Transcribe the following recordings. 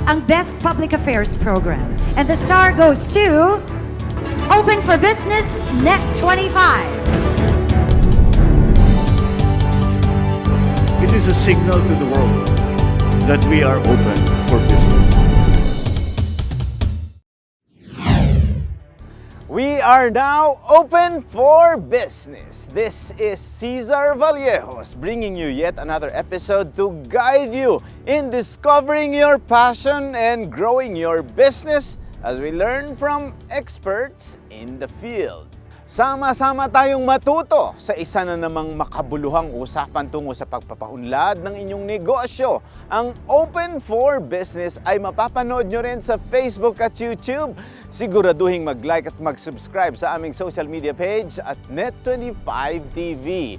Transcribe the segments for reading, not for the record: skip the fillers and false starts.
ang Best Public Affairs Program. And the star goes to Open for Business Net 25. It is a signal to the world that we are open for business. We are now open for business. This is Cesar Vallejos bringing you yet another episode to guide you in discovering your passion and growing your business as we learn from experts in the field. Sama-sama tayong matuto sa isa na namang makabuluhang usapan tungo sa pagpapaunlad ng inyong negosyo. Ang Open for Business ay mapapanood nyo rin sa Facebook at YouTube. Siguraduhin mag-like at mag-subscribe sa aming social media page at Net25TV.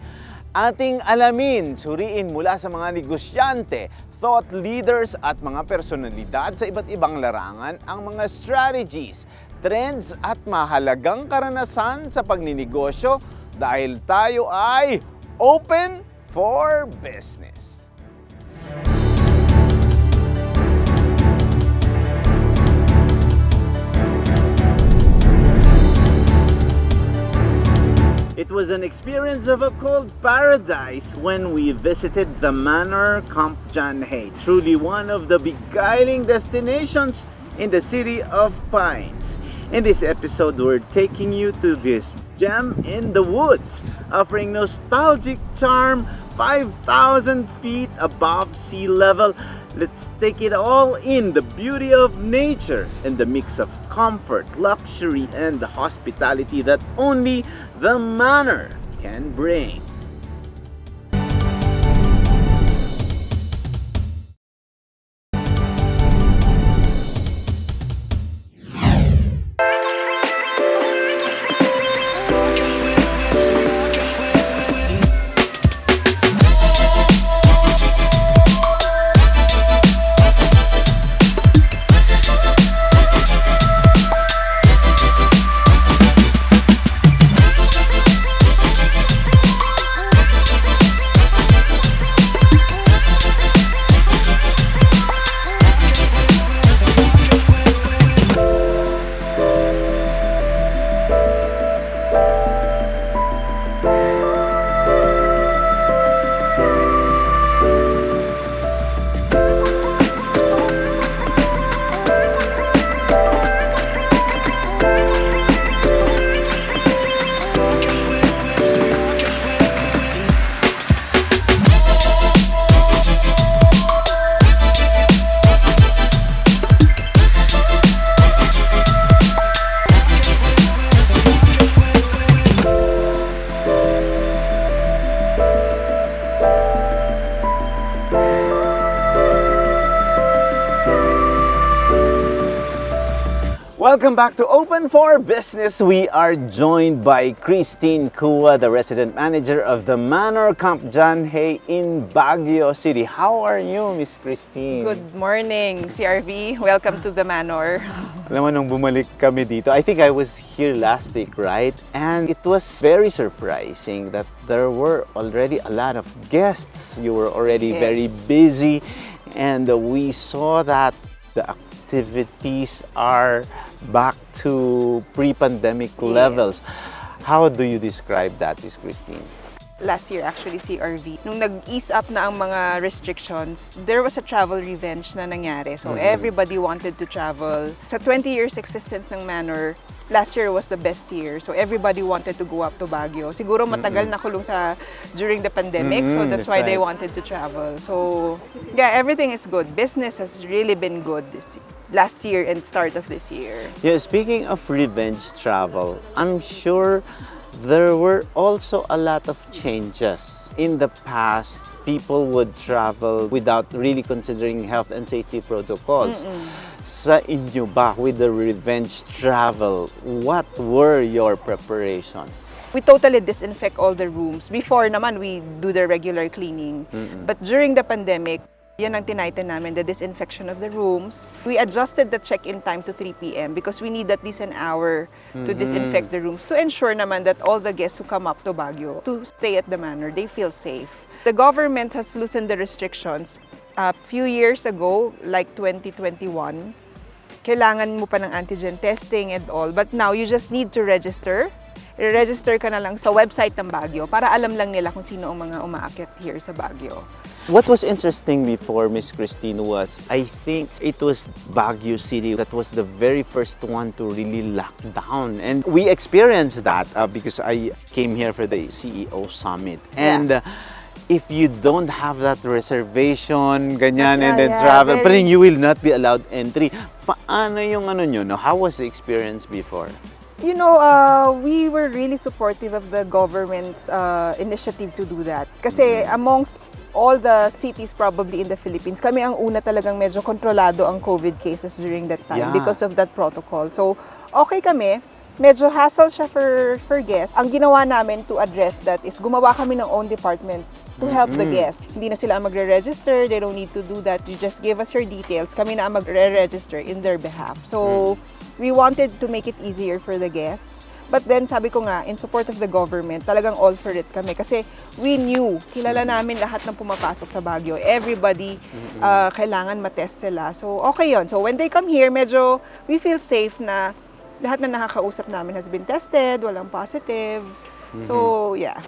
Ating alamin, suriin mula sa mga negosyante, thought leaders at mga personalidad sa iba't ibang larangan ang mga strategies, trends at mahalagang karanasan sa pagninegosyo dahil tayo ay open for business. It was an experience of a cold paradise when we visited the Manor Camp Janhay, truly one of the beguiling destinations in the city of Pines. In this episode, we're taking you to this gem in the woods, offering nostalgic charm 5,000 feet above sea level. Let's take it all in, the beauty of nature and the mix of comfort, luxury, and the hospitality that only the Manor can bring. Welcome back to Open for Business. We are joined by Christine Kua, the resident manager of the Manor Camp Janhay in Baguio City. How are you, Miss Christine? Good morning, CRV. Welcome to the Manor. Alam mo, nung bumalik kami dito, I think I was here last week, right? And it was very surprising that there were already a lot of guests. You were already very busy, and we saw that the activities are back to pre-pandemic levels. How do you describe that, Miss Christine? Last year, actually, CRV, nung nag-ease up na ang mga restrictions, there was a travel revenge na nangyari. So everybody wanted to travel. Sa 20 years existence ng Manor, last year was the best year. So everybody wanted to go up to Baguio. Siguro matagal na kulong during the pandemic, so that's why they wanted to travel. So yeah, everything is good. Business has really been good last year and start of this year. Yeah, speaking of revenge travel, I'm sure there were also a lot of changes. In the past, people would travel without really considering health and safety protocols. Sa inyo ba, with the revenge travel, what were your preparations? We totally disinfect all the rooms. Before naman, we do the regular cleaning. But during the pandemic, yan ang tinaitan namin, the disinfection of the rooms. We adjusted the check-in time to 3 p.m. because we need at least an hour to disinfect the rooms to ensure naman that all the guests who come up to Baguio to stay at the Manor, they feel safe. The government has loosened the restrictions A few years ago, like 2021, kailangan mo pa ng antigen testing and all. But now, you just need to register. I-register ka na lang sa website ng Baguio para alam lang nila kung sino ang mga umaakit here sa Baguio. What was interesting before, Miss Christine, was I think it was Baguio City that was the very first one to really lock down. And we experienced that because I came here for the CEO Summit. And if you don't have that reservation, ganyan, and then travel, but then you will not be allowed entry. Paano yung ano nyo, no? How was the experience before? You know, we were really supportive of the government's initiative to do that. Kasi amongst all the cities probably in the Philippines, kami ang una talagang medyo kontrolado ang COVID cases during that time because of that protocol. So, okay kami. Medyo hassle siya for guests. Ang ginawa namin to address that is gumawa kami ng own department to help the guests. Hindi na sila ang magre-register. They don't need to do that. You just give us your details. Kami na ang magre-register in their behalf. So, we wanted to make it easier for the guests. But then, sabi ko nga, in support of the government, talagang all for it kami. Kasi we knew, kilala namin lahat ng pumapasok sa Baguio. Everybody, kailangan matest sila. So, okay yon. So, when they come here, medyo we feel safe na lahat na nakakausap namin has been tested, walang positive. So, yeah.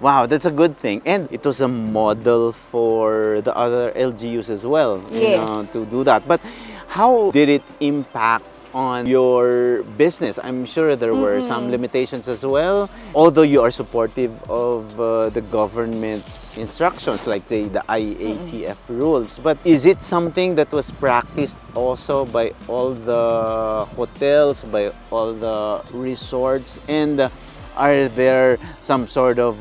Wow, that's a good thing. And it was a model for the other LGUs as well, you know, to do that. But how did it impact on your business? I'm sure there were some limitations as well, although you are supportive of the government's instructions, like say the IATF rules. But is it something that was practiced also by all the hotels, by all the resorts? And are there some sort of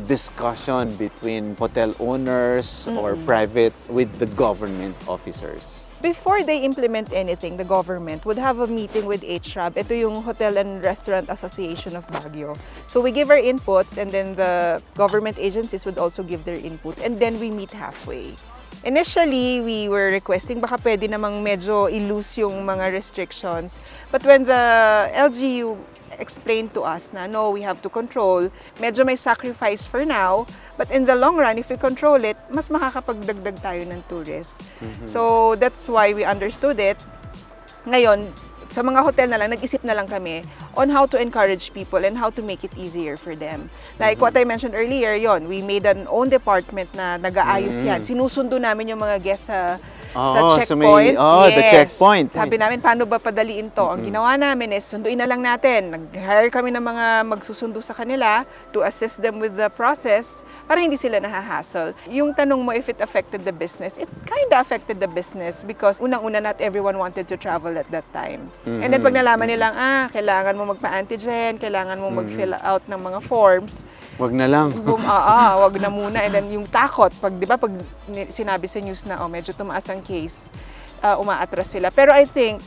discussion between hotel owners or private with the government officers? Before they implement anything, the government would have a meeting with HRAB. Ito yung Hotel and Restaurant Association of Baguio. So we give our inputs and then the government agencies would also give their inputs and then we meet halfway. Initially, we were requesting baka pwede namang medyo i-loose yung mga restrictions. But when the LGU explained to us na no, we have to control, medyo may sacrifice for now, but in the long run, if we control it, mas makakapagdagdag tayo ng tourists. So that's why we understood it. Ngayon, sa mga hotel na lang, nag-isip na lang kami on how to encourage people and how to make it easier for them. Like what I mentioned earlier, yon, we made an own department na nag-aayos yan. Sinusundo namin yung mga guests sa checkpoint. The checkpoint. Sabi namin, paano ba padaliin to? Ang ginawa namin is, sunduin na lang natin. Nag-hire kami ng mga magsusundo sa kanila to assist them with the process para hindi sila nahahassle. Yung tanong mo if it affected the business, it kind of affected the business because unang-una not everyone wanted to travel at that time. And then pag nalaman nilang, kailangan mo magpa-antigen, kailangan mo mag-fill out ng mga forms, wag na lang. Wag na muna. And then yung takot, di ba, pag sinabi sa news na, medyo tumaas ang case, umaatras sila. Pero I think,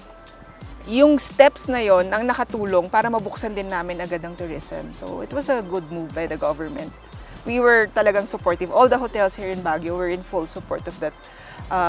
yung steps na yon ang nakatulong para mabuksan din namin agad ang tourism. So, it was a good move by the government. We were talagang supportive. All the hotels here in Baguio were in full support of that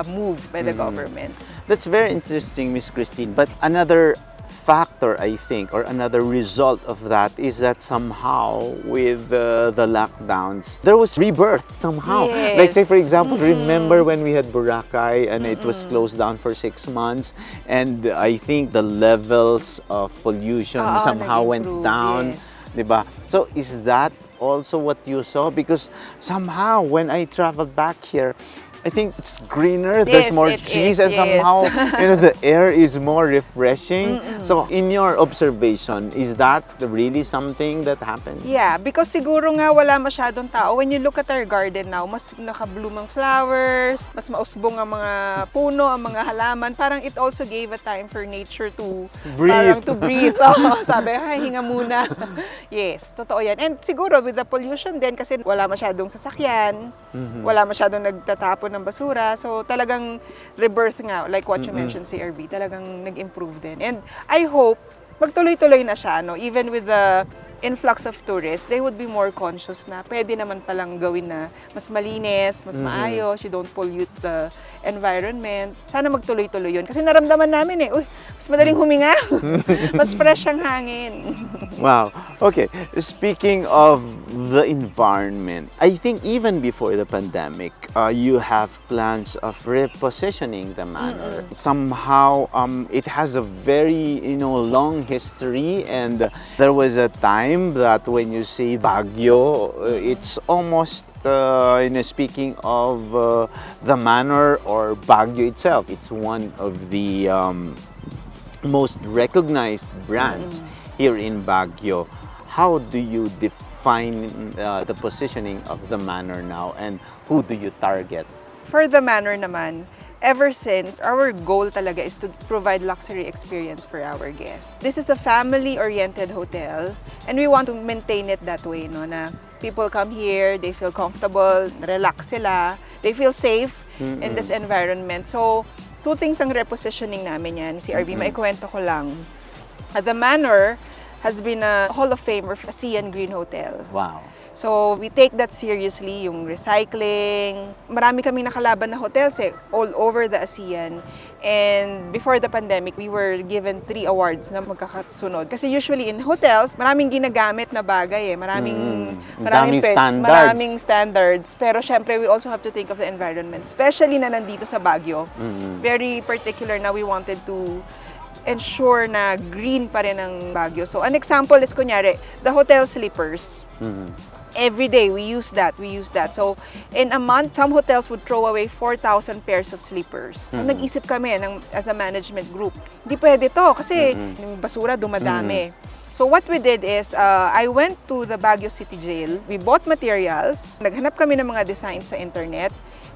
move by the government. That's very interesting, Miss Christine. But another factor, I think, or another result of that is that somehow with the lockdowns, there was rebirth somehow. Yes. Like say, for example, remember when we had Boracay and it was closed down for 6 months, and I think the levels of pollution somehow went down. Diba? So is that also what you saw? Because somehow when I traveled back here, I think it's greener, there's more trees, and somehow the air is more refreshing. So in your observation, is that really something that happened? Yeah, because siguro nga wala masyadong tao. When you look at our garden now, mas nakabloom ang flowers, mas mausbong ang mga puno, ang mga halaman. Parang it also gave a time for nature to breathe. Parang to breathe. Sabi, hinga muna. Yes, totoo yan. And siguro with the pollution din, kasi wala masyadong sasakyan, wala masyadong nagtatapon ng basura. So talagang rebirth nga, like what you mentioned, CRV, talagang nag-improve din. And I hope magtuloy-tuloy na siya, no? Even with the influx of tourists, they would be more conscious na pwede naman palang gawin na mas malinis, mas maayos, you don't pollute the environment. Sana magtuloy-tuloy yun. Kasi naramdaman namin uy, mas madaling huminga. Mas fresh ang hangin. Wow. Okay. Speaking of the environment, I think even before the pandemic, you have plans of repositioning the manor. Somehow, it has a very, long history, and there was a time that when you say Baguio, it's almost speaking of the manor or Baguio itself, it's one of the most recognized brands here in Baguio. How do you define the positioning of the manor now, and who do you target? For the manor naman, ever since, our goal talaga is to provide luxury experience for our guests. This is a family-oriented hotel, and we want to maintain it that way, no? Na people come here, they feel comfortable, relax sila, they feel safe in this environment. So, two things ang repositioning namin yan. Si RV, maikwento ko lang. The manor has been a Hall of Famer for ASEAN Green Hotel. Wow. So, we take that seriously, yung recycling. Marami kaming nakalaban na hotels all over the ASEAN. And before the pandemic, we were given 3 awards na magkakasunod. Kasi usually in hotels, maraming ginagamit na bagay maraming standards. Pero syempre, we also have to think of the environment. Especially na nandito sa Baguio. Very particular na we wanted to ensure na green pa rin ang Baguio. So, an example is, kunyari, the hotel slippers. Every day, we use that. So, in a month, some hotels would throw away 4,000 pairs of slippers. So, nag-isip kami as a management group, hindi pwede to kasi yung basura dumadami. So, what we did is, I went to the Baguio City Jail. We bought materials. Naghanap kami ng mga designs sa internet.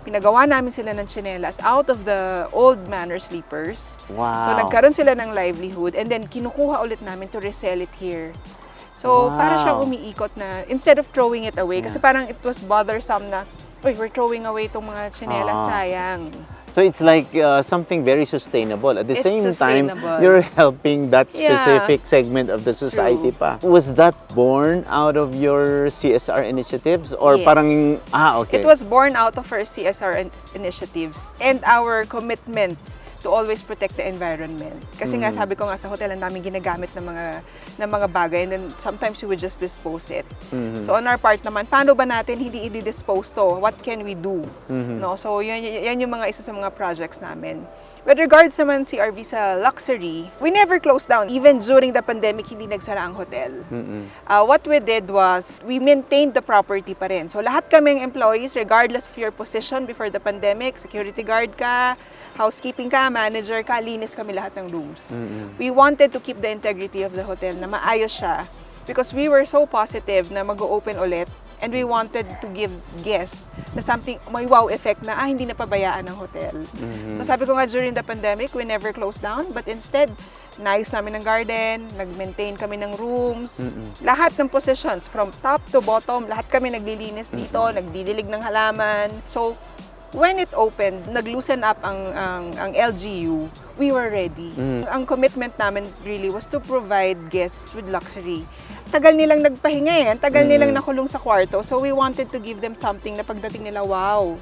Pinagawa namin sila ng tsinelas out of the old manor sleepers. Wow. So, nagkaroon sila ng livelihood, and then kinukuha ulit namin to resell it here. So, para siyang umiikot na, instead of throwing it away, kasi parang it was bothersome na, we're throwing away itong mga tsinelas, sayang. So it's like something very sustainable. At the It's same time, sustainable. you're helping that specific segment of the society pa. Was that born out of your CSR initiatives? Or Yes. parang, okay. It was born out of our CSR initiatives and our commitment to always protect the environment. Kasi nga, sabi ko nga sa hotel, ang daming ginagamit ng mga bagay, and then sometimes we would just dispose it. So on our part naman, paano ba natin hindi i-dispose to? What can we do? No? So yan yung mga isa sa mga projects namin. With regards naman si RV sa luxury, we never closed down. Even during the pandemic, hindi nagsara ang hotel. What we did was, we maintained the property pa rin. So lahat kaming employees, regardless of your position before the pandemic, security guard ka, housekeeping ka, manager ka, linis kami lahat ng rooms. We wanted to keep the integrity of the hotel na maayos siya because we were so positive na mag-open ulit, and we wanted to give guests na something, may wow effect na, hindi napabayaan ng hotel. So sabi ko nga, during the pandemic, we never closed down, but instead, naayos namin ng garden, nag-maintain kami ng rooms, lahat ng positions, from top to bottom, lahat kami naglilinis dito, nagdidilig ng halaman. So, when it opened, nag-loosen up ang LGU, we were ready. Ang commitment namin really was to provide guests with luxury. Tagal nilang nagpahinga tagal nilang nakulong sa kwarto. So we wanted to give them something na pagdating nila, wow,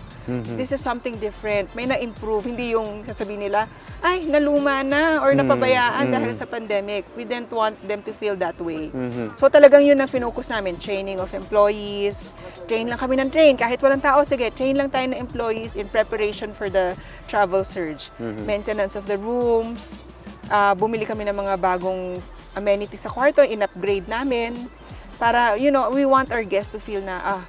this is something different. May na-improve. Hindi yung sasabihin nila, ay, naluma na or napabayaan dahil sa pandemic. We didn't want them to feel that way. So talagang yun ang finocus namin, training of employees. Train lang kami ng train. Kahit walang tao, sige, train lang tayo ng employees in preparation for the travel surge. Maintenance of the rooms. Bumili kami ng mga bagong amenities sa kwarto, in-upgrade namin. Para, we want our guests to feel na,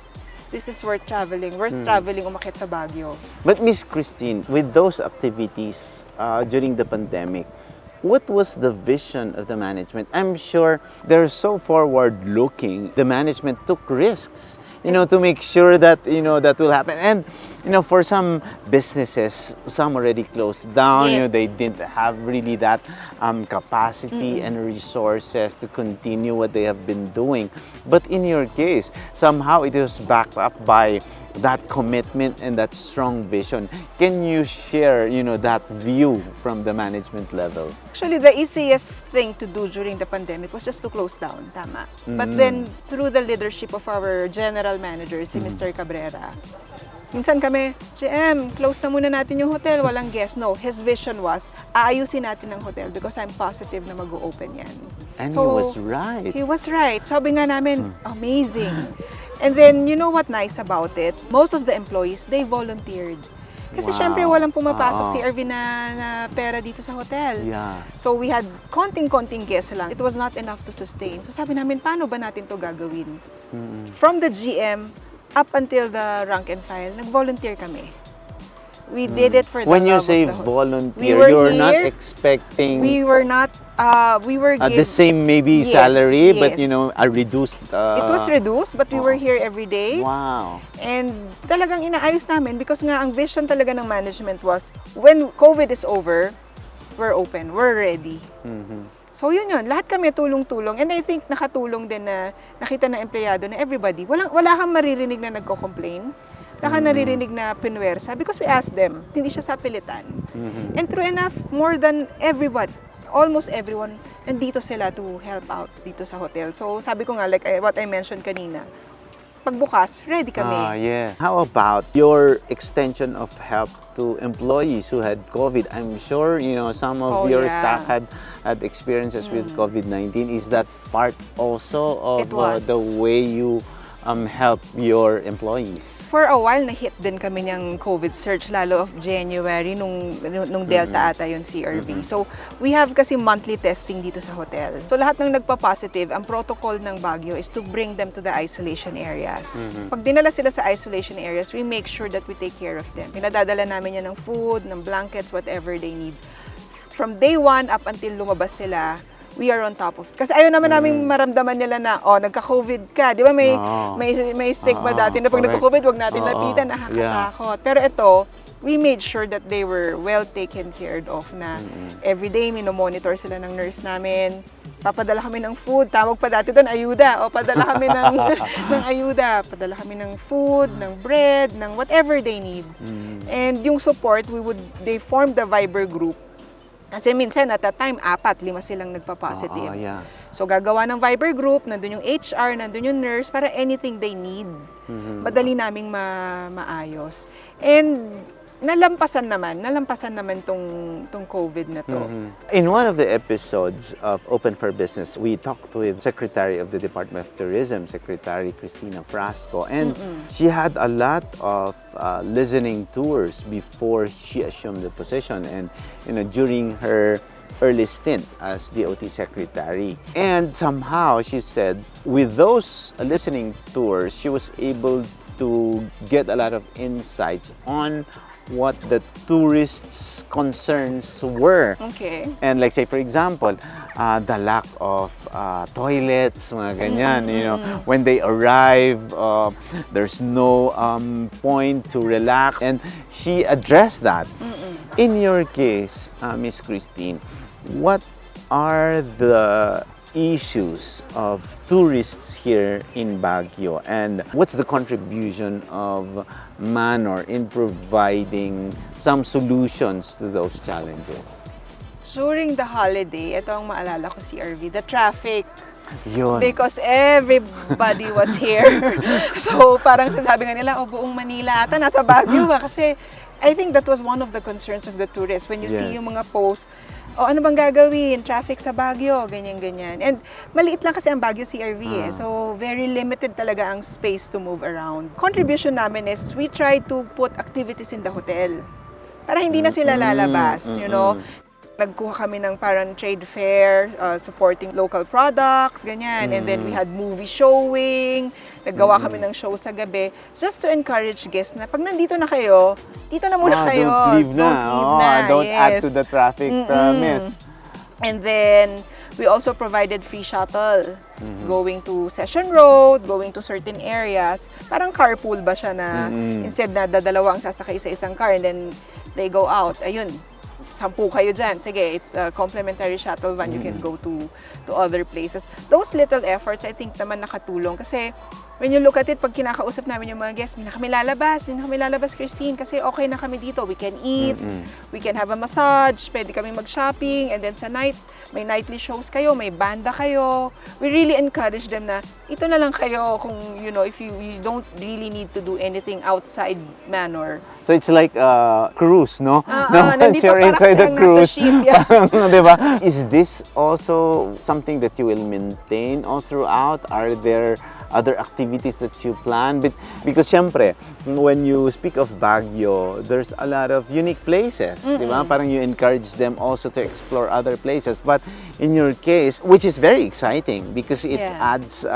this is worth traveling umakyat sa Baguio. But Miss Christine, with those activities during the pandemic, what was the vision of the management? I'm sure they're so forward-looking. The management took risks, to make sure that, that will happen. And, for some businesses, some already closed down. Yes. They didn't have really that capacity and resources to continue what they have been doing. But in your case, somehow it was backed up by that commitment and that strong vision. Can you share, that view from the management level? Actually, the easiest thing to do during the pandemic was just to close down, tama. But then, through the leadership of our general manager, si Mr. Cabrera, minsan kami, GM, close na muna natin yung hotel, walang guest. No, his vision was, aayusin natin ang hotel because I'm positive na mag-open yan. And he was right. He was right. Sabi nga namin, amazing. And then, you know what nice about it? Most of the employees, they volunteered. Kasi Wow. syempre walang pumapasok si Irvin na pera dito sa hotel. Yeah. So we had konting-konting guests lang. It was not enough to sustain. So sabi namin, paano ba natin to gagawin? From the GM up until the rank and file, nag-volunteer kami. We did it for the When you love say of the hotel. volunteer, were you're not here. expecting We were not, we were the given... same maybe Yes, salary, but yes. a reduced. It was reduced, but we were here every day. Wow. And talagang inaayos namin because nga ang vision talaga ng management was when COVID is over, we're open, we're ready. So yun, lahat kami tulong-tulong. And I think nakatulong din na nakita ng empleyado na everybody, wala kang maririnig na nagko-complain. Wala kang naririnig na pinwersa because we asked them, hindi siya sa pilitan. And true enough, more than everybody, almost everyone, nandito sila to help out dito sa hotel. So sabi ko nga, like what I mentioned kanina, pagbukas, ready kami. Yeah. How about your extension of help to employees who had COVID? I'm sure, some of Oh, your yeah. staff had experiences with COVID-19. Is that part also of It was. the way you help your employees? For a while, na-hit din kami niyang COVID surge, lalo of January, nung Delta ata yung CRV. So, we have kasi monthly testing dito sa hotel. So, lahat ng nagpa-positive, ang protocol ng Baguio is to bring them to the isolation areas. Pag dinala sila sa isolation areas, we make sure that we take care of them. Pinadadala namin yan ng food, ng blankets, whatever they need. From day one up until lumabas sila, we are on top of it. Kasi ayaw naman namin maramdaman nila na, nagka-COVID ka. Di ba may stigma dati na pag correct. nagka-COVID, wag natin lapitan, nakakatakot. Pero ito, we made sure that they were well taken care of na everyday minomonitor sila ng nurse namin. Papadala kami ng food. Tawag pa dati doon, ayuda. O padala kami ng ayuda. Padala kami ng food, ng bread, ng whatever they need. And yung support, they formed the Viber group. Kasi minsan at that time, 4-5 silang nagpa-positive. Yeah. So gagawa ng Viber group, nandun yung HR, nandun yung nurse, para anything they need. Madali naming maayos. And nalampasan naman tong COVID na to. In one of the episodes of Open for Business, we talked with Secretary of the Department of Tourism, Secretary Cristina Frasco, and she had a lot of listening tours before she assumed the position and during her early stint as DOT Secretary. And somehow she said with those listening tours, she was able to get a lot of insights on what the tourists' concerns were. Okay. And like say for example, the lack of toilets, mga ganyan, when they arrive, there's no point to relax. And she addressed that. In your case, Miss Christine, what are the issues of tourists here in Baguio, and what's the contribution of Manor in providing some solutions to those challenges? During the holiday, ito ang maalala ko si RV, the traffic. Yun. Because everybody was here. So parang sasabi nga nila, buong Manila ata nasa Baguio ba? Kasi I think that was one of the concerns of the tourists when you see Yes. yung mga posts, ano bang gagawin? Traffic sa Baguio, ganyan-ganyan. And maliit lang kasi ang Baguio CRV so very limited talaga ang space to move around. Contribution namin is we try to put activities in the hotel para hindi na sila lalabas, Nagkuha kami ng parang trade fair, supporting local products, ganyan. And then we had movie showing, naggawa kami ng show sa gabi, just to encourage guests na pag nandito na kayo, dito na muna kayo. Don't leave na. Don't add to the traffic miss. And then, we also provided free shuttle, going to Session Road, going to certain areas. Parang carpool ba siya na instead na dadalawa ang sasakay sa isang car and then they go out. Ayun, 10 kayo dyan. Sige, it's a complimentary shuttle van. You can go to other places. Those little efforts, I think naman nakatulong kasi when you look at it, pag kinakausap namin yung mga guests, hindi na kami lalabas, Christine, kasi okay na kami dito. We can eat, we can have a massage, pwede kami mag-shopping, and then sa night, may nightly shows kayo, may banda kayo. We really encourage them na, ito na lang kayo kung, if you don't really need to do anything outside Manor. So it's like a cruise, no? Once nandito you're parang inside the siyang nasa cruise, ship, yeah. diba? Is this also something that you will maintain all throughout? Are there other activities that you plan? Because syempre, when you speak of Baguio, there's a lot of unique places, di ba? Parang you encourage them also to explore other places. But in your case, which is very exciting because it adds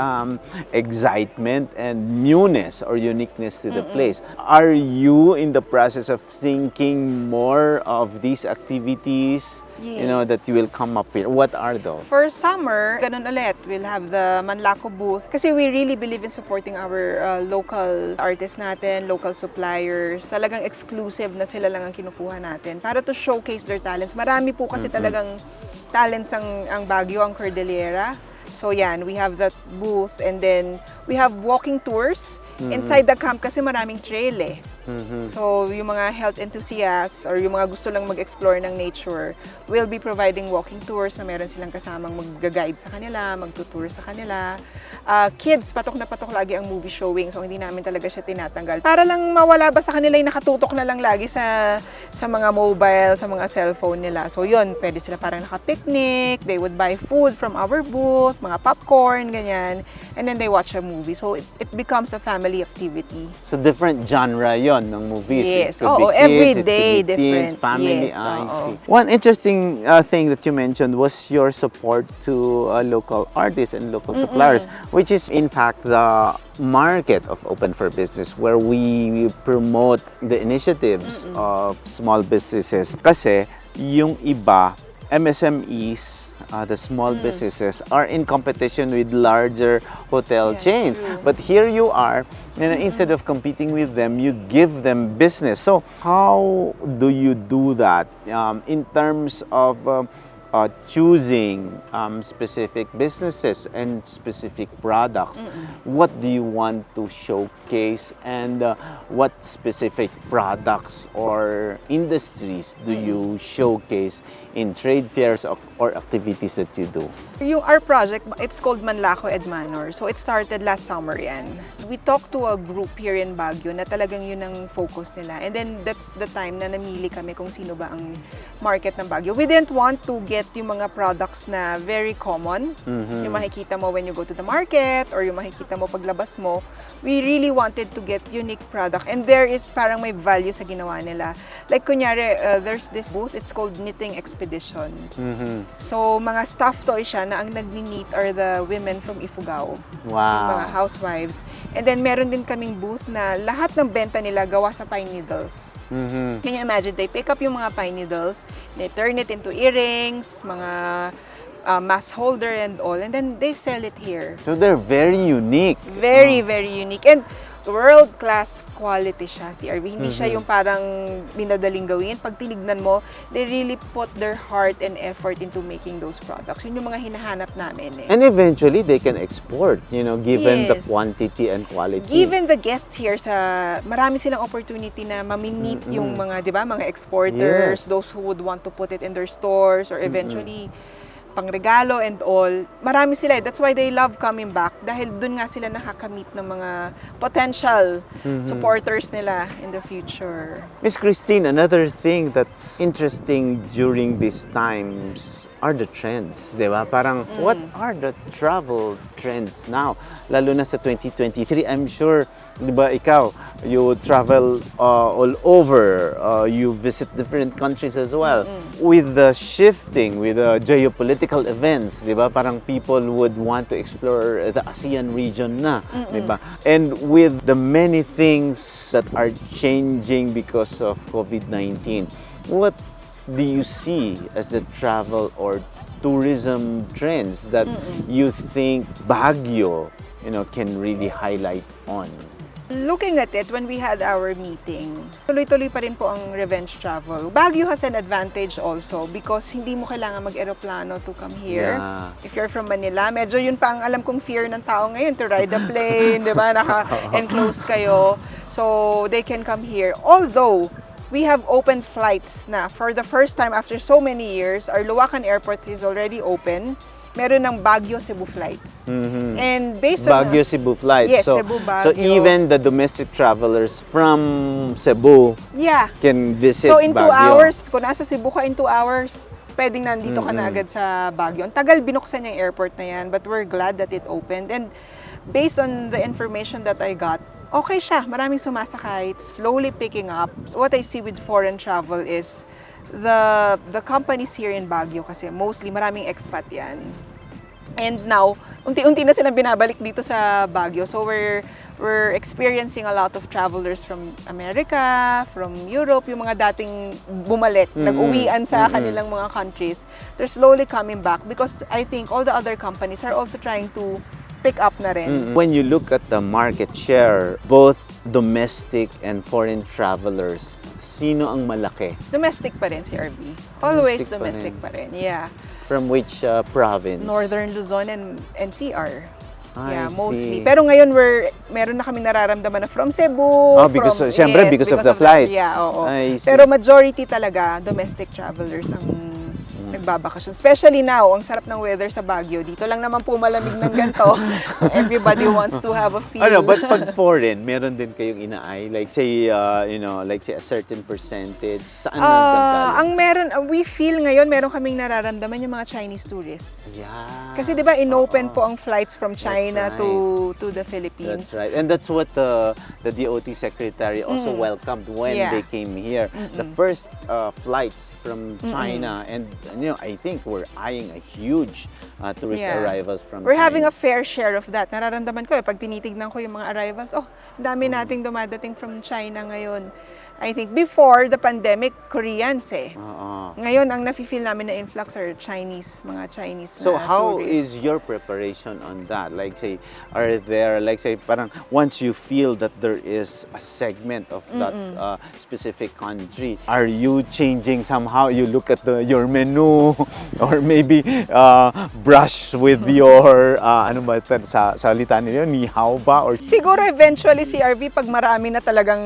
excitement and newness or uniqueness to the place. Are you in the process of thinking more of these activities, that you will come up with? What are those? For summer, ganun ulit, we'll have the Manlaco booth. Kasi we really believe in supporting our local artists natin, local suppliers. Talagang exclusive na sila lang ang kinukuha natin para to showcase their talents. Marami po kasi talagang talents ang Baguio, ang Cordillera. So yan, we have that booth and then we have walking tours. Inside the camp kasi maraming trail eh. So yung mga health enthusiasts or yung mga gusto lang mag-explore ng nature, we'll be providing walking tours na meron silang kasamang mag-guide sa kanila, magtutour sa kanila. Kids, patok na patok lagi ang movie showing, so hindi namin talaga siya tinatanggal. Para lang mawala ba sa kanila yung nakatutok na lang lagi sa mga mobile, sa mga cellphone nila. So yun, pwede sila parang naka-picnic, they would buy food from our booth, mga popcorn, ganyan, and then they watch a movie. So it becomes a family activity. So different genre yon ng movies. Yes. It could be every kids, day it could be teens, different. family. Yes, I oo. see. One interesting thing that you mentioned was your support to local artists and local suppliers, which is in fact the market of Open for Business, where we promote the initiatives of small businesses. Kasi yung iba, MSMEs, the small businesses, are in competition with larger hotel chains. True. But here you are, instead of competing with them, you give them business. So how do you do that in terms of choosing specific businesses and specific products? What do you want to showcase, and what specific products or industries do you showcase in trade fairs or activities that you do? Our project, it's called Manlaco Ed Manor. So it started last summer yan. We talked to a group here in Baguio na talagang yun ang focus nila. And then that's the time na namili kami kung sino ba ang market ng Baguio. We didn't want to get yung mga products na very common. Yung makikita mo when you go to the market or yung makikita mo paglabas mo. We really wanted to get unique products. And there is parang may value sa ginawa nila. Like kunyari, there's this booth, it's called Knitting Expedition. So mga stuffed toy siya na ang nagni-knit are the women from Ifugao. Wow. Mga housewives. And then meron din kaming booth na lahat ng benta nila gawa sa pine needles. Can you imagine? They pick up yung mga pine needles, they turn it into earrings, mga mask holder and all, and then they sell it here. So they're very unique. Very, very unique. And world-class quality siya, CRV. Hindi siya yung parang binadaling gawin. Pag tinignan mo, they really put their heart and effort into making those products. Yun yung mga hinahanap namin eh. And eventually, they can export, given the Yes. quantity and quality. Given the guests here, marami silang opportunity na mamimit yung mga, di ba, mga exporters, Yes. those who would want to put it in their stores or eventually pangregalo and all. Marami sila. That's why they love coming back dahil dun nga sila nakakamit ng mga potential supporters nila in the future. Miss Christine, another thing that's interesting during these times are the trends, di ba? Parang, what are the travel trends now? Lalo na sa 2023, I'm sure, di ba, ikaw, you travel all over, you visit different countries as well. With the shifting, with the geopolitical events, di ba? Parang people would want to explore the ASEAN region na, di ba? And with the many things that are changing because of COVID-19, what do you see as the travel or tourism trends that you think Baguio, can really highlight on? Looking at it, when we had our meeting, tuloy-tuloy pa rin po ang revenge travel. Baguio has an advantage also because hindi mo kailangan mag-aeroplano to come here. Yeah. If you're from Manila, medyo yun pa ang alam kong fear ng tao ngayon, to ride a plane, di ba? Naka-enclose kayo. So, they can come here. Although, we have open flights na. For the first time after so many years, our Luacan Airport is already open. Meron ng Baguio Cebu flights. And based on Baguio Cebu flights. Yes, so, Cebu, so Baguio. even the domestic travelers from Cebu yeah. can visit So in 2 Baguio. hours, kung nasa Cebu ka in 2 hours, pwedeng nandito ka na agad sa Baguio. Ang tagal binuksan yung airport na yan, but we're glad that it opened. And based on the information that I got, okay siya. Maraming sumasakay. It's slowly picking up. So what I see with foreign travel is the companies here in Baguio kasi mostly maraming expat yan. And now, unti-unti na silang binabalik dito sa Baguio. So we're experiencing a lot of travelers from America, from Europe, yung mga dating bumalik, nag-uwian sa kanilang mga countries. They're slowly coming back because I think all the other companies are also trying to pick up na rin. When you look at the market share, both domestic and foreign travelers, sino ang malaki? Domestic pa rin si RV. Always Domestic domestic pa pa rin. Yeah. From which province? Northern Luzon and CR. I Yeah, mostly. see. Pero ngayon meron na kami nararamdaman na from Cebu. Because from, siyempre because of the flights. Yeah, oo. I see. Pero majority talaga domestic travelers ang nagbabakasyon. Especially now, ang sarap ng weather sa Baguio. Dito lang naman po malamig ng ganito. Everybody wants to have a feel. Ano, but pag foreign, meron din kayong inaay? Like say, like say a certain percentage? Saan nagagaling? Ang meron, we feel ngayon, meron kaming nararamdaman yung mga Chinese tourists. Yeah. Kasi 'di ba inopen po ang flights from China right. to the Philippines. That's right. And that's what the DOT secretary also welcomed when Yeah. they came here. The first flights from China, and I think we're eyeing a huge tourist Yeah. arrivals from We're China. having a fair share of that. Nararamdaman ko pag tinitignan ko yung mga arrivals, ang dami nating dumadating from China ngayon. I think before the pandemic, Koreans eh. Ngayon, ang nafe-feel namin na influx are mga Chinese So na how tourists. is your preparation on that? Like say, are there, like say, parang once you feel that there is a segment of that specific country, are you changing somehow? You look at your menu or maybe brush with your, ano ba sa salita nila, ni hao ba? Or Siguro eventually si RV pag marami na talagang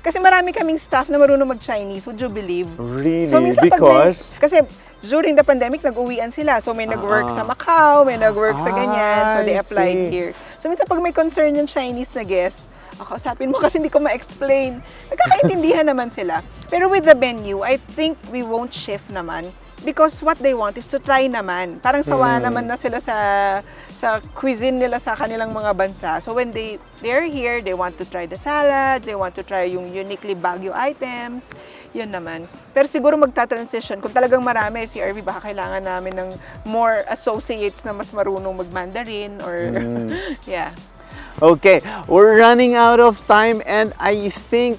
kasi marami kaming staff na marunong mag-Chinese, would you believe? really? So minsan Because kasi during the pandemic nag-uwian sila. So may nag-work sa Macau, may nag-work sa ganyan. So they I applied see. here. So minsan pag may concern yung Chinese na guest, kausapin mo kasi hindi ko ma-explain. Nagkakaintindihan naman sila. Pero with the menu, I think we won't shift naman because what they want is to try naman. Parang sawa naman na sila sa cuisine nila sa kanilang mga bansa. So when they're here, they want to try the salads, they want to try yung uniquely Baguio items. Yun naman. Pero siguro magta-transition. Kung talagang marami, si RV, baka kailangan namin ng more associates na mas marunong mag-Mandarin or yeah. Okay, we're running out of time, and I think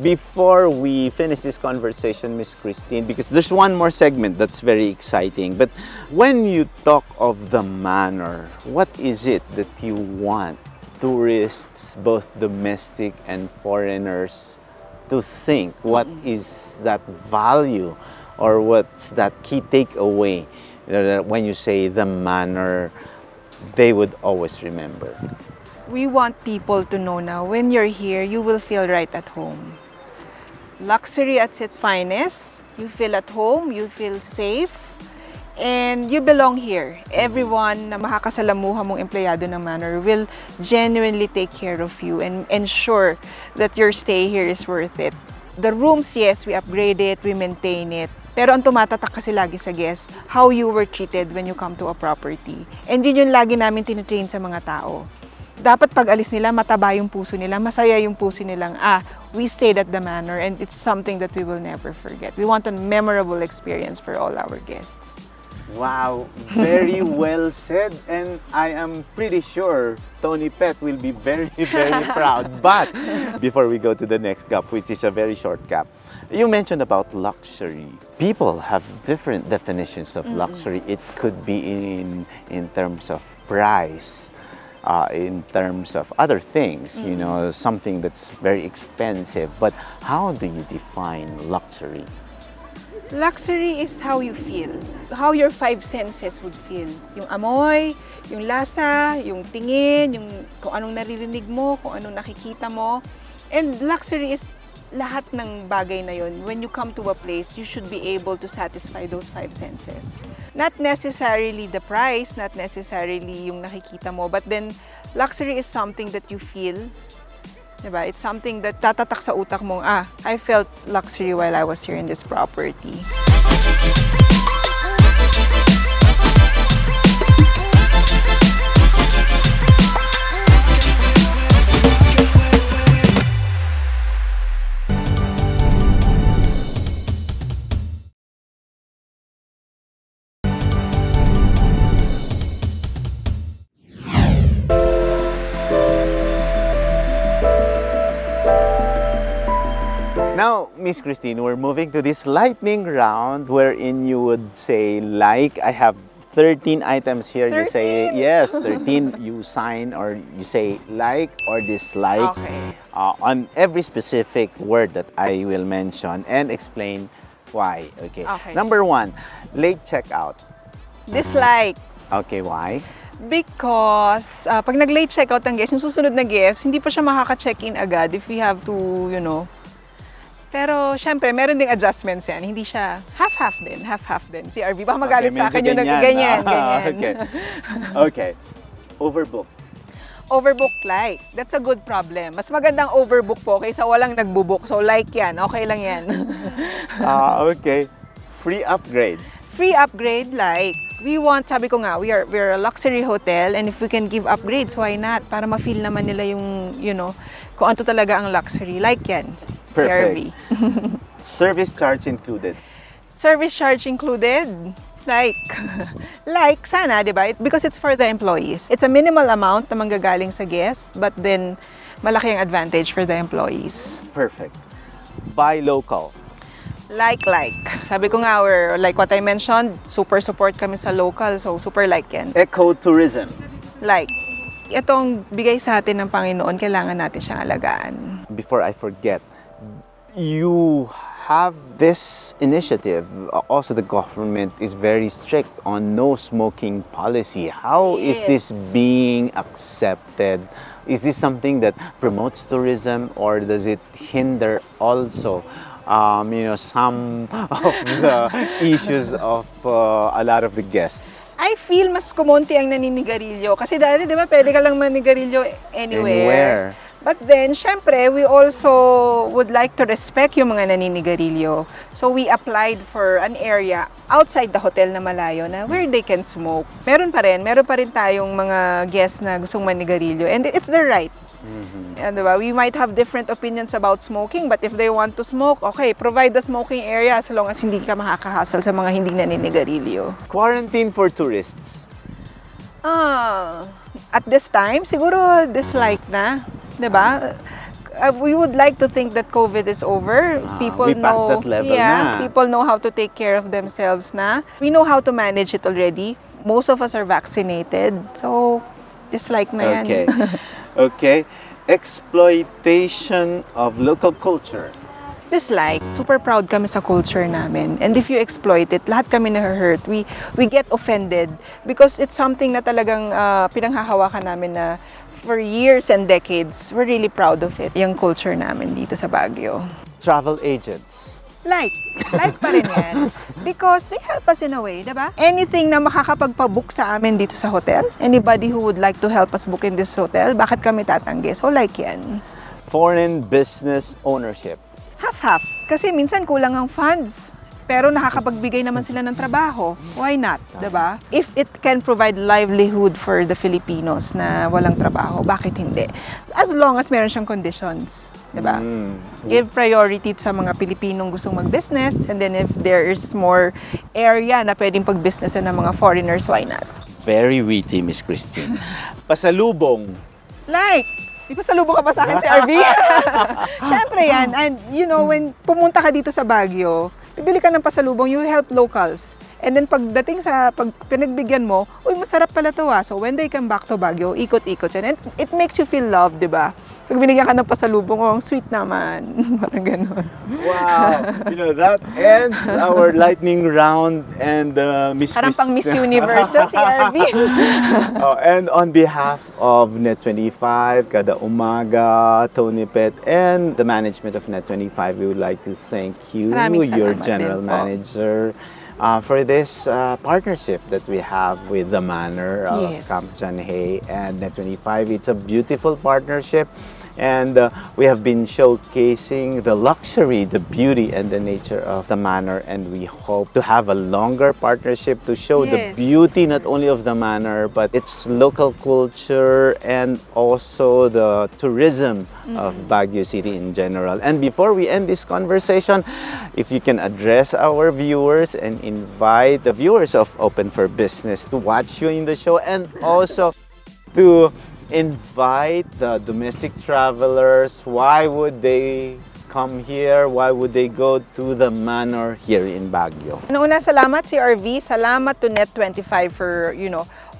before we finish this conversation, Miss Christine, because there's one more segment that's very exciting, but when you talk of the manor, what is it that you want tourists, both domestic and foreigners, to think? What is that value, or what's that key takeaway when you say the manor, they would always remember? We want people to know now, when you're here, you will feel right at home. Luxury at its finest. You feel at home, you feel safe, and you belong here. Everyone na makakasalamuha mong empleyado ng manor will genuinely take care of you and ensure that your stay here is worth it. The rooms, yes, we upgrade it, we maintain it. Pero ang tumatatak kasi lagi sa guests, how you were treated when you come to a property. And yun yung lagi namin tinutrain sa mga tao. Dapat pag alis nila, mataba yung puso nila, masaya yung puso nilang, we stayed at the manor and it's something that we will never forget. We want a memorable experience for all our guests. Wow, very well said, and I am pretty sure Tony Pet will be very, very proud. But before we go to the next gap, which is a very short gap, you mentioned about luxury. People have different definitions of luxury. It could be in terms of price. in terms of other things, you know, something that's very expensive. But how do you define luxury? Luxury is how you feel. How your five senses would feel. Yung amoy, yung lasa, yung tingin, yung kung anong naririnig mo, kung anong nakikita mo. And luxury is lahat ng bagay na yun. When you come to a place, you should be able to satisfy those five senses. Not necessarily the price, not necessarily yung nakikita mo, but then luxury is something that you feel. Diba? It's something that tatatak sa utak mo, I felt luxury while I was here in this property. Now, Miss Christine, we're moving to this lightning round wherein you would say like. I have 13 items here. 13? You say yes, 13. You sign or you say like or dislike Okay. on every specific word that I will mention and explain why. Okay. Okay. Number 1, late checkout. Dislike. Okay, why? Because pag nag-late checkout ang guest, yung susunod na guest, hindi pa siya makaka-check-in agad if we have to, you know. Pero syempre, meron ding adjustments yan. Hindi siya half-half din. Si RV, baka magalit sa akin yung ganyan. Okay. Okay. Overbooked. Overbook like. That's a good problem. Mas magandang overbook po kaysa walang nagbubook. So like yan, okay lang yan. Okay. Free upgrade. Free upgrade like. We want, sabi ko nga, we're a luxury hotel and if we can give upgrades, why not? Para ma-feel naman nila yung, you know, kung ano talaga ang luxury. Like yan. Perfect. Service charge included. Service charge included? Like sana, di ba? Because it's for the employees. It's a minimal amount na manggagaling sa guest, but then malaki ang advantage for the employees. Perfect. Buy local. Like. Sabi ko nga, we're, like what I mentioned, super support kami sa local, so super like yan. Ecotourism. Like, itong bigay sa atin ng Panginoon, kailangan natin siyang alagaan. Before I forget, you have this initiative. Also, the government is very strict on no smoking policy. How is this being accepted? Is this something that promotes tourism or does it hinder also some of the issues of a lot of the guests? I feel mas kumonti ang naninigarilyo. Kasi dati, di ba, pwede ka lang manigarilyo anywhere. But then, syempre, we also would like to respect yung mga naninigarilyo. So we applied for an area outside the hotel na malayo na where they can smoke. Meron pa rin tayong mga guests na gustong manigarilyo. And it's their right. And diba, we might have different opinions about smoking, but if they want to smoke, okay, provide the smoking area as long as hindi ka makakahasal sa mga hindi naninigarilyo. Quarantine for tourists. At this time, siguro dislike na. Diba? We would like to think that COVID is over. People we passed know, that level na. People know how to take care of themselves na. We know how to manage it already. Most of us are vaccinated. So, dislike na yan. Okay. Okay. Exploitation of local culture. Dislike. Super proud kami sa culture namin. And if you exploit it, lahat kami na-hurt. We get offended because it's something na talagang pinanghahawakan namin na for years and decades. We're really proud of it. Yung culture namin dito sa Baguio. Travel agents. Like pa rin yan. Because they help us in a way, diba? Anything na makakapagpabook sa amin dito sa hotel, anybody who would like to help us book in this hotel, bakit kami tatanggi? So like yan. Foreign business ownership. Half-half. Kasi minsan kulang ang funds. Pero nakakapagbigay naman sila ng trabaho. Why not? Diba? If it can provide livelihood for the Filipinos na walang trabaho, bakit hindi? As long as meron siyang conditions. Diba? Give priority sa mga Pilipinong gustong mag-business, and then if there is more area na pwedeng pag-businessan ng mga foreigners, why not? Very witty, Miss Christine. Pasalubong. Like, di ba salubong ka pa sa akin si RV? Siyempre yan. And you know, when pumunta ka dito sa Baguio, bibili ka ng pasalubong, you help locals. And then pagdating sa pag pinagbigyan mo, uy, masarap pala to ah. So when they come back to Baguio, ikot-ikot yan. And it makes you feel loved, di ba? Pag binigyan ka ng pasalubong, oh, ang sweet naman. Parang ganun. Wow! That ends our lightning round and Miss Parang pang Miss Universe si RV. And on behalf of Net25, Kada Umaga, Tony Pet, and the management of Net25, we would like to thank you, Maraming your salamat general din po. manager, for this partnership that we have with the Manor of Yes. Camp Janhay and Net25. It's a beautiful partnership. And we have been showcasing the luxury, the beauty, and the nature of the manor. And we hope to have a longer partnership to show the Yes. beauty not only of the manor, but its local culture and also the tourism of Baguio City in general. And before we end this conversation, if you can address our viewers and invite the viewers of Open for Business to watch you in the show, and also to invite the domestic travelers. Why would they come here? Why would they go to the manor here in Baguio? Una, salamat si RV. Salamat to Net25 for,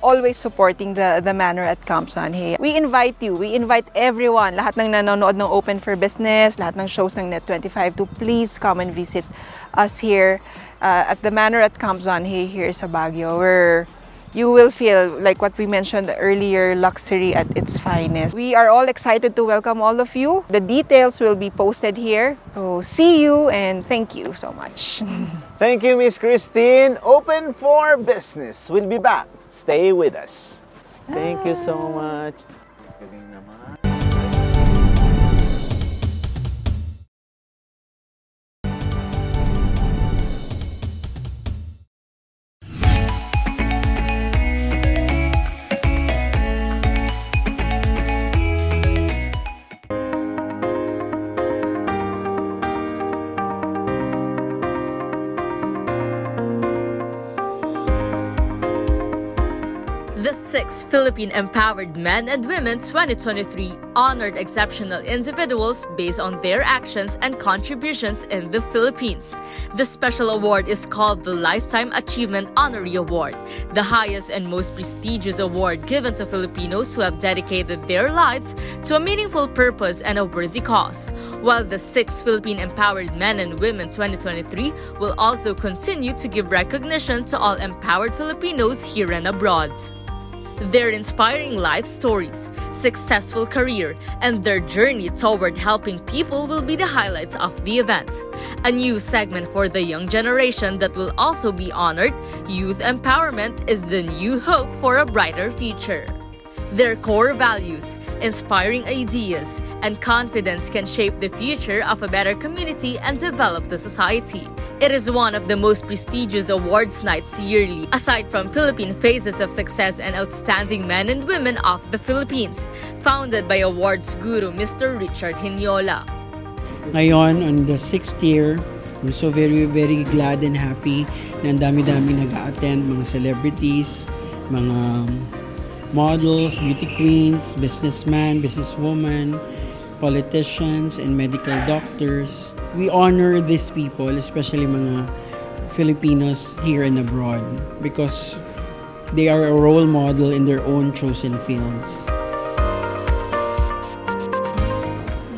always supporting the manor at Camp Janhay. We invite you, we invite everyone, lahat ng nanonood ng Open for Business, lahat ng shows ng Net25 to please come and visit us here at the manor at Camp Janhay here sa Baguio, where you will feel like what we mentioned earlier, luxury at its finest. We are all excited to welcome all of you. The details will be posted here. So see you and thank you so much. Thank you, Miss Christine. Open for Business. We'll be back. Stay with us. Thank you so much. Galing naman. The 6th Philippine Empowered Men and Women 2023 honored exceptional individuals based on their actions and contributions in the Philippines. The special award is called the Lifetime Achievement Honorary Award, the highest and most prestigious award given to Filipinos who have dedicated their lives to a meaningful purpose and a worthy cause. While the 6th Philippine Empowered Men and Women 2023 will also continue to give recognition to all empowered Filipinos here and abroad. Their inspiring life stories, successful career, and their journey toward helping people will be the highlights of the event. A new segment for the young generation that will also be honored, Youth Empowerment is the new hope for a brighter future. Their core values, inspiring ideas, and confidence can shape the future of a better community and develop the society. It is one of the most prestigious awards nights yearly, aside from Philippine Faces of Success and Outstanding Men and Women of the Philippines, founded by awards guru Mr. Richard Hinyola. Ngayon, on the 6th year, I'm so very, very glad and happy na ang dami-dami nag-a-attend, mga celebrities, mga models, beauty queens, businessmen, businesswomen, politicians, and medical doctors. We honor these people, especially mga Filipinos here and abroad, because they are a role model in their own chosen fields.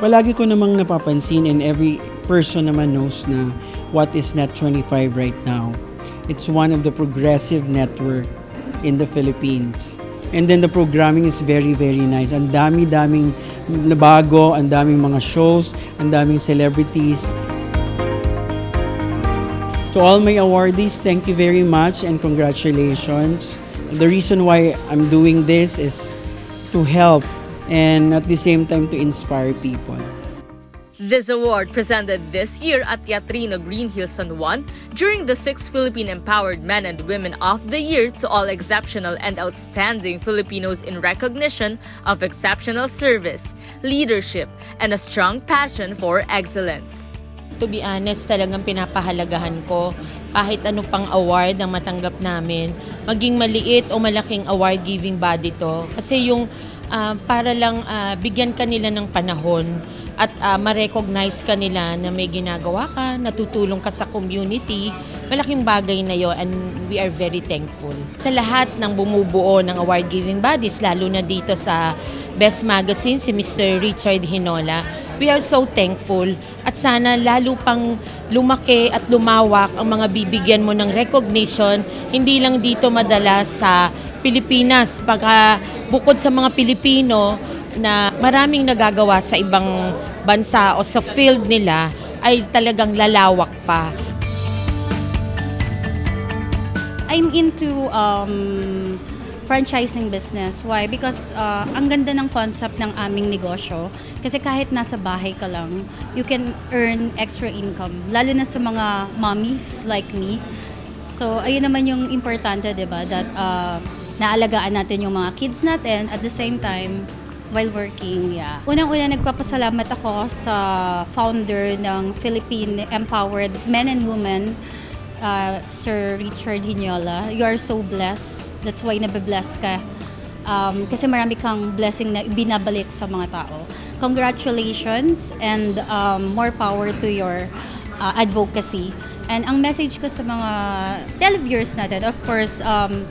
Palagi ko namang napapansin, and every person naman knows na what is Net25 right now. It's one of the progressive network in the Philippines. And then the programming is very, very nice. Ang dami-daming nabago, ang daming mga shows, ang daming celebrities. To all my awardees, thank you very much and congratulations. The reason why I'm doing this is to help and at the same time to inspire people. This award presented this year at Teatrino Green Hills San Juan during the 6th Philippine Empowered Men and Women of the Year to all exceptional and outstanding Filipinos in recognition of exceptional service, leadership, and a strong passion for excellence. To be honest, talagang pinapahalagahan ko kahit ano pang award ang matanggap namin, maging maliit o malaking award-giving body to. Kasi yung para lang bigyan kanila ng panahon at ma-recognize ka nila na may ginagawa ka, natutulong ka sa community, malaking bagay na yun and we are very thankful. Sa lahat ng bumubuo ng award-giving bodies, lalo na dito sa Best Magazine, si Mr. Richard Hinola, we are so thankful at sana lalo pang lumaki at lumawak ang mga bibigyan mo ng recognition, hindi lang dito madalas sa Pilipinas, bukod sa mga Pilipino na maraming nagagawa sa ibang bansa o sa field nila ay talagang lalawak pa. I'm into franchising business. Why? Because ang ganda ng concept ng aming negosyo. Kasi kahit nasa bahay ka lang, you can earn extra income. Lalo na sa mga mommies like me. So, ayun naman yung importante, di ba? That naalagaan natin yung mga kids natin at the same time, while working, yeah. Unang-una, nagpapasalamat ako sa founder ng Philippine Empowered Men and Women, Sir Richard Hinola. You are so blessed. That's why nabibless ka. Kasi marami kang blessing na binabalik sa mga tao. Congratulations and more power to your advocacy. And ang message ko sa mga televiewers natin, of course,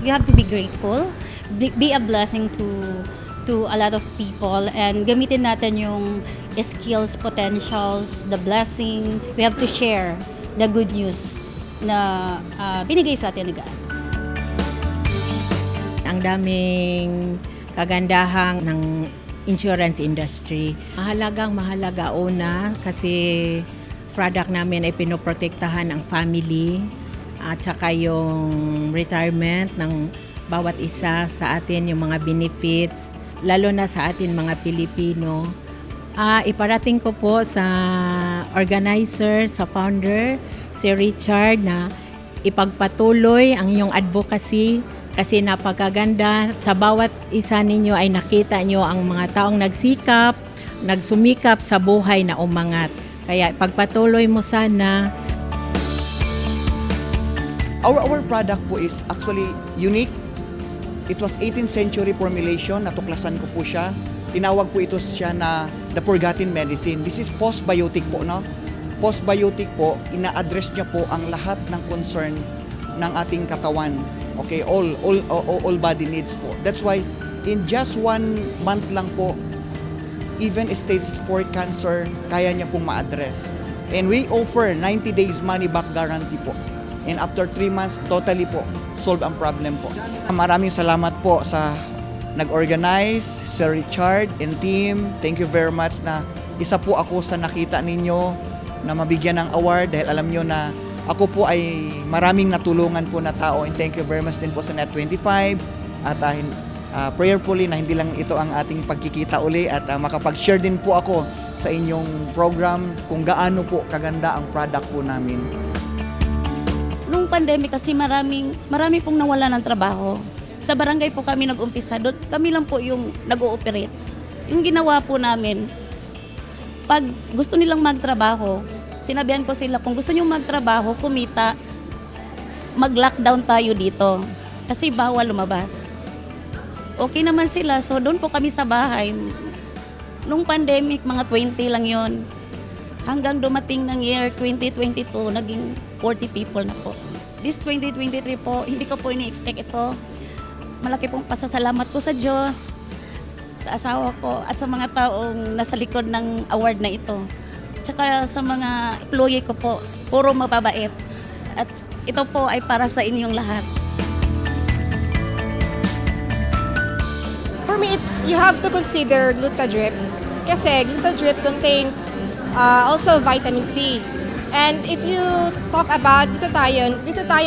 you have to be grateful, be a blessing to a lot of people, and gamitin natin yung skills, potentials, the blessing. We have to share the good news na binigay sa atin ng God. Ang daming kagandahan ng insurance industry. Mahalaga una kasi product namin ay pinoprotektahan ang family at saka yung retirement ng bawat isa sa atin, yung mga benefits, lalo na sa atin mga Pilipino. Iparating ko po sa organizer, sa founder, si Richard, na ipagpatuloy ang iyong advocacy kasi napakaganda. Sa bawat isa ninyo ay nakita nyo ang mga taong nagsikap, nagsumikap sa buhay na umangat. Kaya pagpatuloy mo sana. Our product po is actually unique. It was 18th century formulation, natuklasan ko po siya. Tinawag po ito siya na the forgotten medicine. This is postbiotic po, no? Postbiotic po, ina-address niya po ang lahat ng concern ng ating katawan. Okay, all body needs po. That's why in just 1 month lang po, even stage 4 cancer, kaya niya pong ma-address. And we offer 90 days money back guarantee po. And after 3 months, totally po, solve ang problem po. Maraming salamat po sa nag-organize, Sir Richard and team. Thank you very much na isa po ako sa nakita ninyo na mabigyan ng award dahil alam nyo na ako po ay maraming natulungan po na tao. And thank you very much din po sa Net25 at prayerfully na hindi lang ito ang ating pagkikita uli at makapag-share din po ako sa inyong program kung gaano po kaganda ang product po namin. Nung pandemic kasi marami pong nawala ng trabaho. Sa barangay po kami nag-umpisa, doon kami lang po yung nag-ooperate. Yung ginawa po namin, pag gusto nilang magtrabaho, sinabihan ko sila kung gusto niyo magtrabaho, kumita, mag-lockdown tayo dito kasi bawal lumabas. Okay naman sila. So, doon po kami sa bahay. Nung pandemic, mga 20 lang yon. Hanggang dumating ng year 2022, naging 40 people na po. This 2023 po, hindi ko po ini-expect ito. Malaki pong pasasalamat ko sa Diyos, sa asawa ko, at sa mga taong nasa likod ng award na ito. Tsaka sa mga employee ko po, puro mababait. At ito po ay para sa inyong lahat. For me, you have to consider Glutadrip kasi Glutadrip contains also vitamin C. And if you talk about glutathione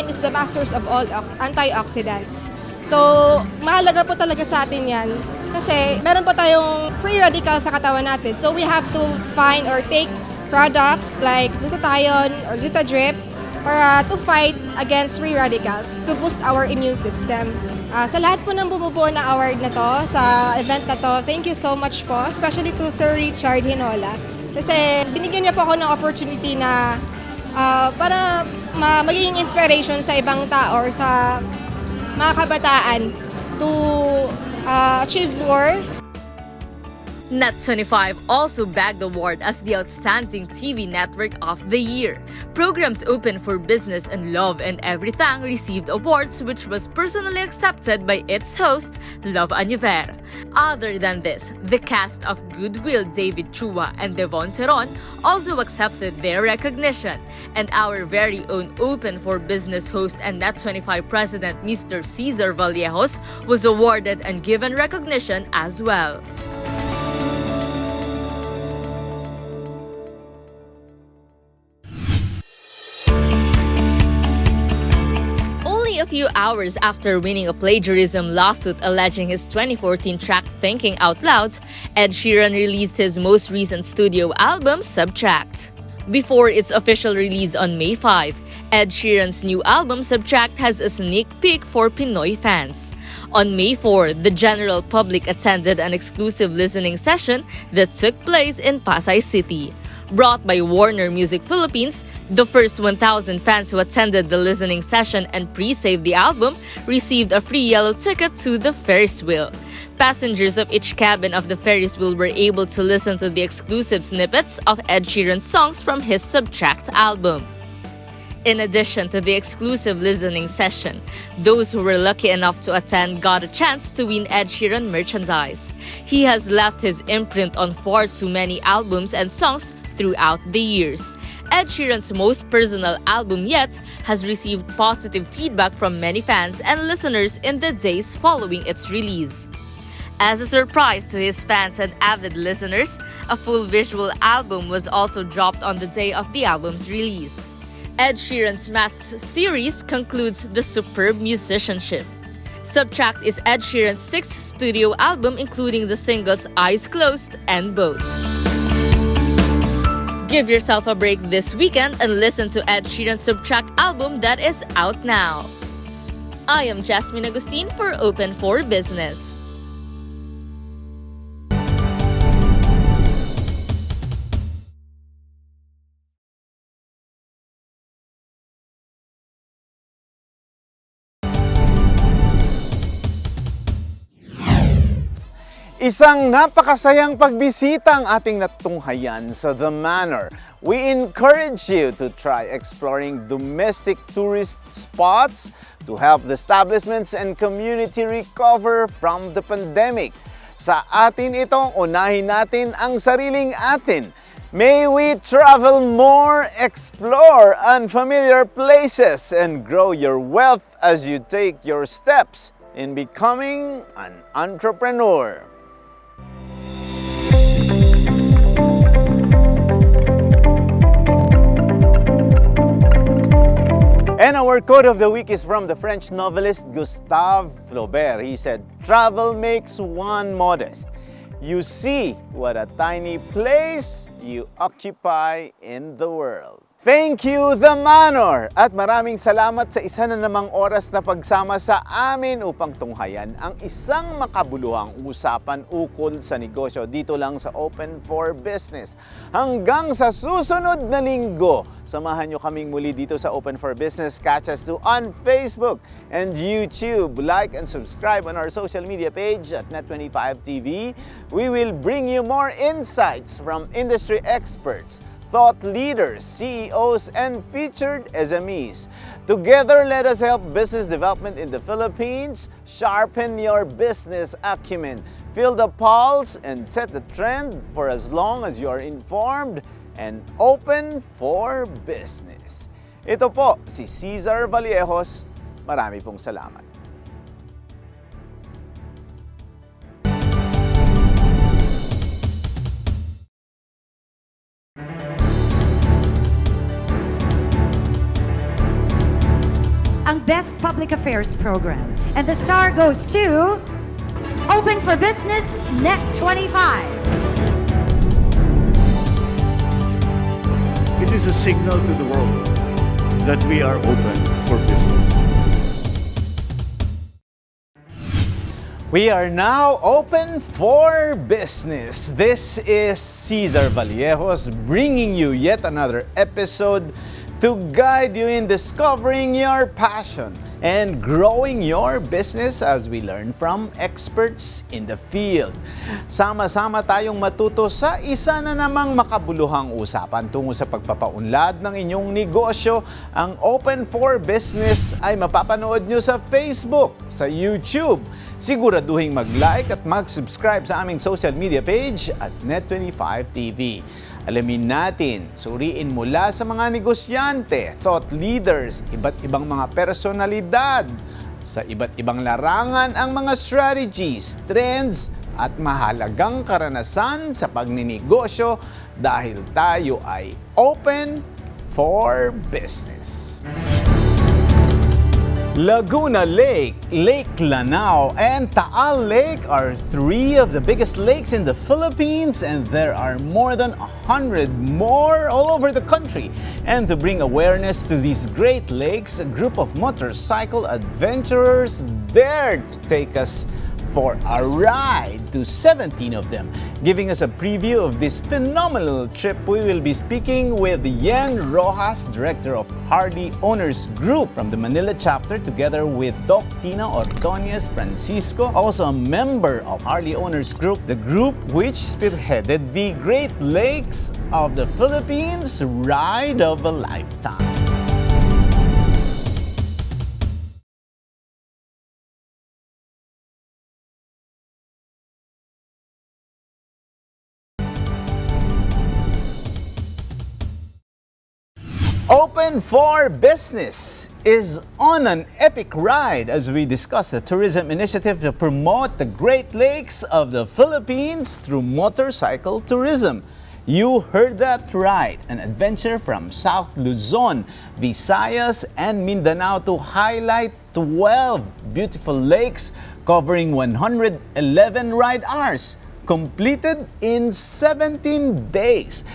is the masters of all antioxidants. So, mahalaga po talaga sa atin yan kasi meron po tayong free radicals sa katawan natin. So, we have to find or take products like glutathione or Glutadrip para to fight against free radicals to boost our immune system. Sa lahat po ng bumubuo na award na to, sa event na to, thank you so much po, especially to Sir Richard Hinola. Kasi binigyan niya po ako ng opportunity na para magiging inspiration sa ibang tao or sa mga kabataan to achieve more. Net25 also bagged the award as the Outstanding TV Network of the Year. Programs Open for Business and Love and Everything received awards, which was personally accepted by its host, Love Aniver. Other than this, the cast of Goodwill David Chua and Devon Seron also accepted their recognition. And our very own Open for Business host and Net25 President Mr. Cesar Vallejos was awarded and given recognition as well. A few hours after winning a plagiarism lawsuit alleging his 2014 track Thinking Out Loud, Ed Sheeran released his most recent studio album, Subtract. Before its official release on May 5, Ed Sheeran's new album, Subtract, has a sneak peek for Pinoy fans. On May 4, the general public attended an exclusive listening session that took place in Pasay City. Brought by Warner Music Philippines, the first 1,000 fans who attended the listening session and pre-saved the album received a free yellow ticket to the Ferris wheel. Passengers of each cabin of the Ferris wheel were able to listen to the exclusive snippets of Ed Sheeran's songs from his Subtract album. In addition to the exclusive listening session, those who were lucky enough to attend got a chance to win Ed Sheeran merchandise. He has left his imprint on far too many albums and songs throughout the years. Ed Sheeran's most personal album yet has received positive feedback from many fans and listeners in the days following its release. As a surprise to his fans and avid listeners, a full visual album was also dropped on the day of the album's release. Ed Sheeran's Maths series concludes the superb musicianship. Subtract is Ed Sheeran's 6th studio album, including the singles Eyes Closed and Boat. Give yourself a break this weekend and listen to Ed Sheeran's Subtract album that is out now. I am Jasmine Agustin for Open for Business. Isang napakasayang pagbisita ang ating natunghayan sa The Manor. We encourage you to try exploring domestic tourist spots to help the establishments and community recover from the pandemic. Sa atin itong unahin natin ang sariling atin. May we travel more, explore unfamiliar places, and grow your wealth as you take your steps in becoming an entrepreneur. And our quote of the week is from the French novelist Gustave Flaubert. He said, "Travel makes one modest. You see what a tiny place you occupy in the world." Thank you, The Manor! At maraming salamat sa isa na namang oras na pagsama sa amin upang tunghayan ang isang makabuluhang usapan ukol sa negosyo dito lang sa Open for Business. Hanggang sa susunod na linggo, samahan nyo kaming muli dito sa Open for Business. Catch us too on Facebook and YouTube. Like and subscribe on our social media page at Net25 TV. We will bring you more insights from industry experts, thought leaders, CEOs, and featured SMEs. Together, let us help business development in the Philippines. Sharpen your business acumen. Feel the pulse and set the trend for as long as you are informed and open for business. Ito po si Cesar Vallejos. Marami pong salamat. Ang Best Public Affairs Program. And the star goes to Open for Business Net25. It is a signal to the world that we are open for business. We are now open for business. This is Cesar Vallejos bringing you yet another episode to guide you in discovering your passion and growing your business as we learn from experts in the field. Sama-sama tayong matuto sa isa na namang makabuluhang usapan tungo sa pagpapaunlad ng inyong negosyo. Ang Open for Business ay mapapanood nyo sa Facebook, sa YouTube. Siguraduhin mag-like at mag-subscribe sa aming social media page at Net25 TV. Alamin natin, suriin mula sa mga negosyante, thought leaders, iba't ibang mga personalidad, sa iba't ibang larangan ang mga strategies, trends at mahalagang karanasan sa pagninegosyo dahil tayo ay open for business. Laguna Lake, Lake Lanao, and Taal Lake are three of the biggest lakes in the Philippines, and there are more than 100 more all over the country. And to bring awareness to these great lakes, a group of motorcycle adventurers dared to take us for a ride to 17 of them. Giving us a preview of this phenomenal trip, we will be speaking with Yen Rojas, Director of Harley Owners Group from the Manila chapter, together with Doc Tina Ordonez Francisco, also a member of Harley Owners Group, the group which spearheaded the Great Lakes of the Philippines Ride of a Lifetime. Open for Business is on an epic ride as we discuss the tourism initiative to promote the Great Lakes of the Philippines through motorcycle tourism. You heard that right, an adventure from South Luzon, Visayas, and Mindanao to highlight 12 beautiful lakes covering 111 ride hours, completed in 17 days.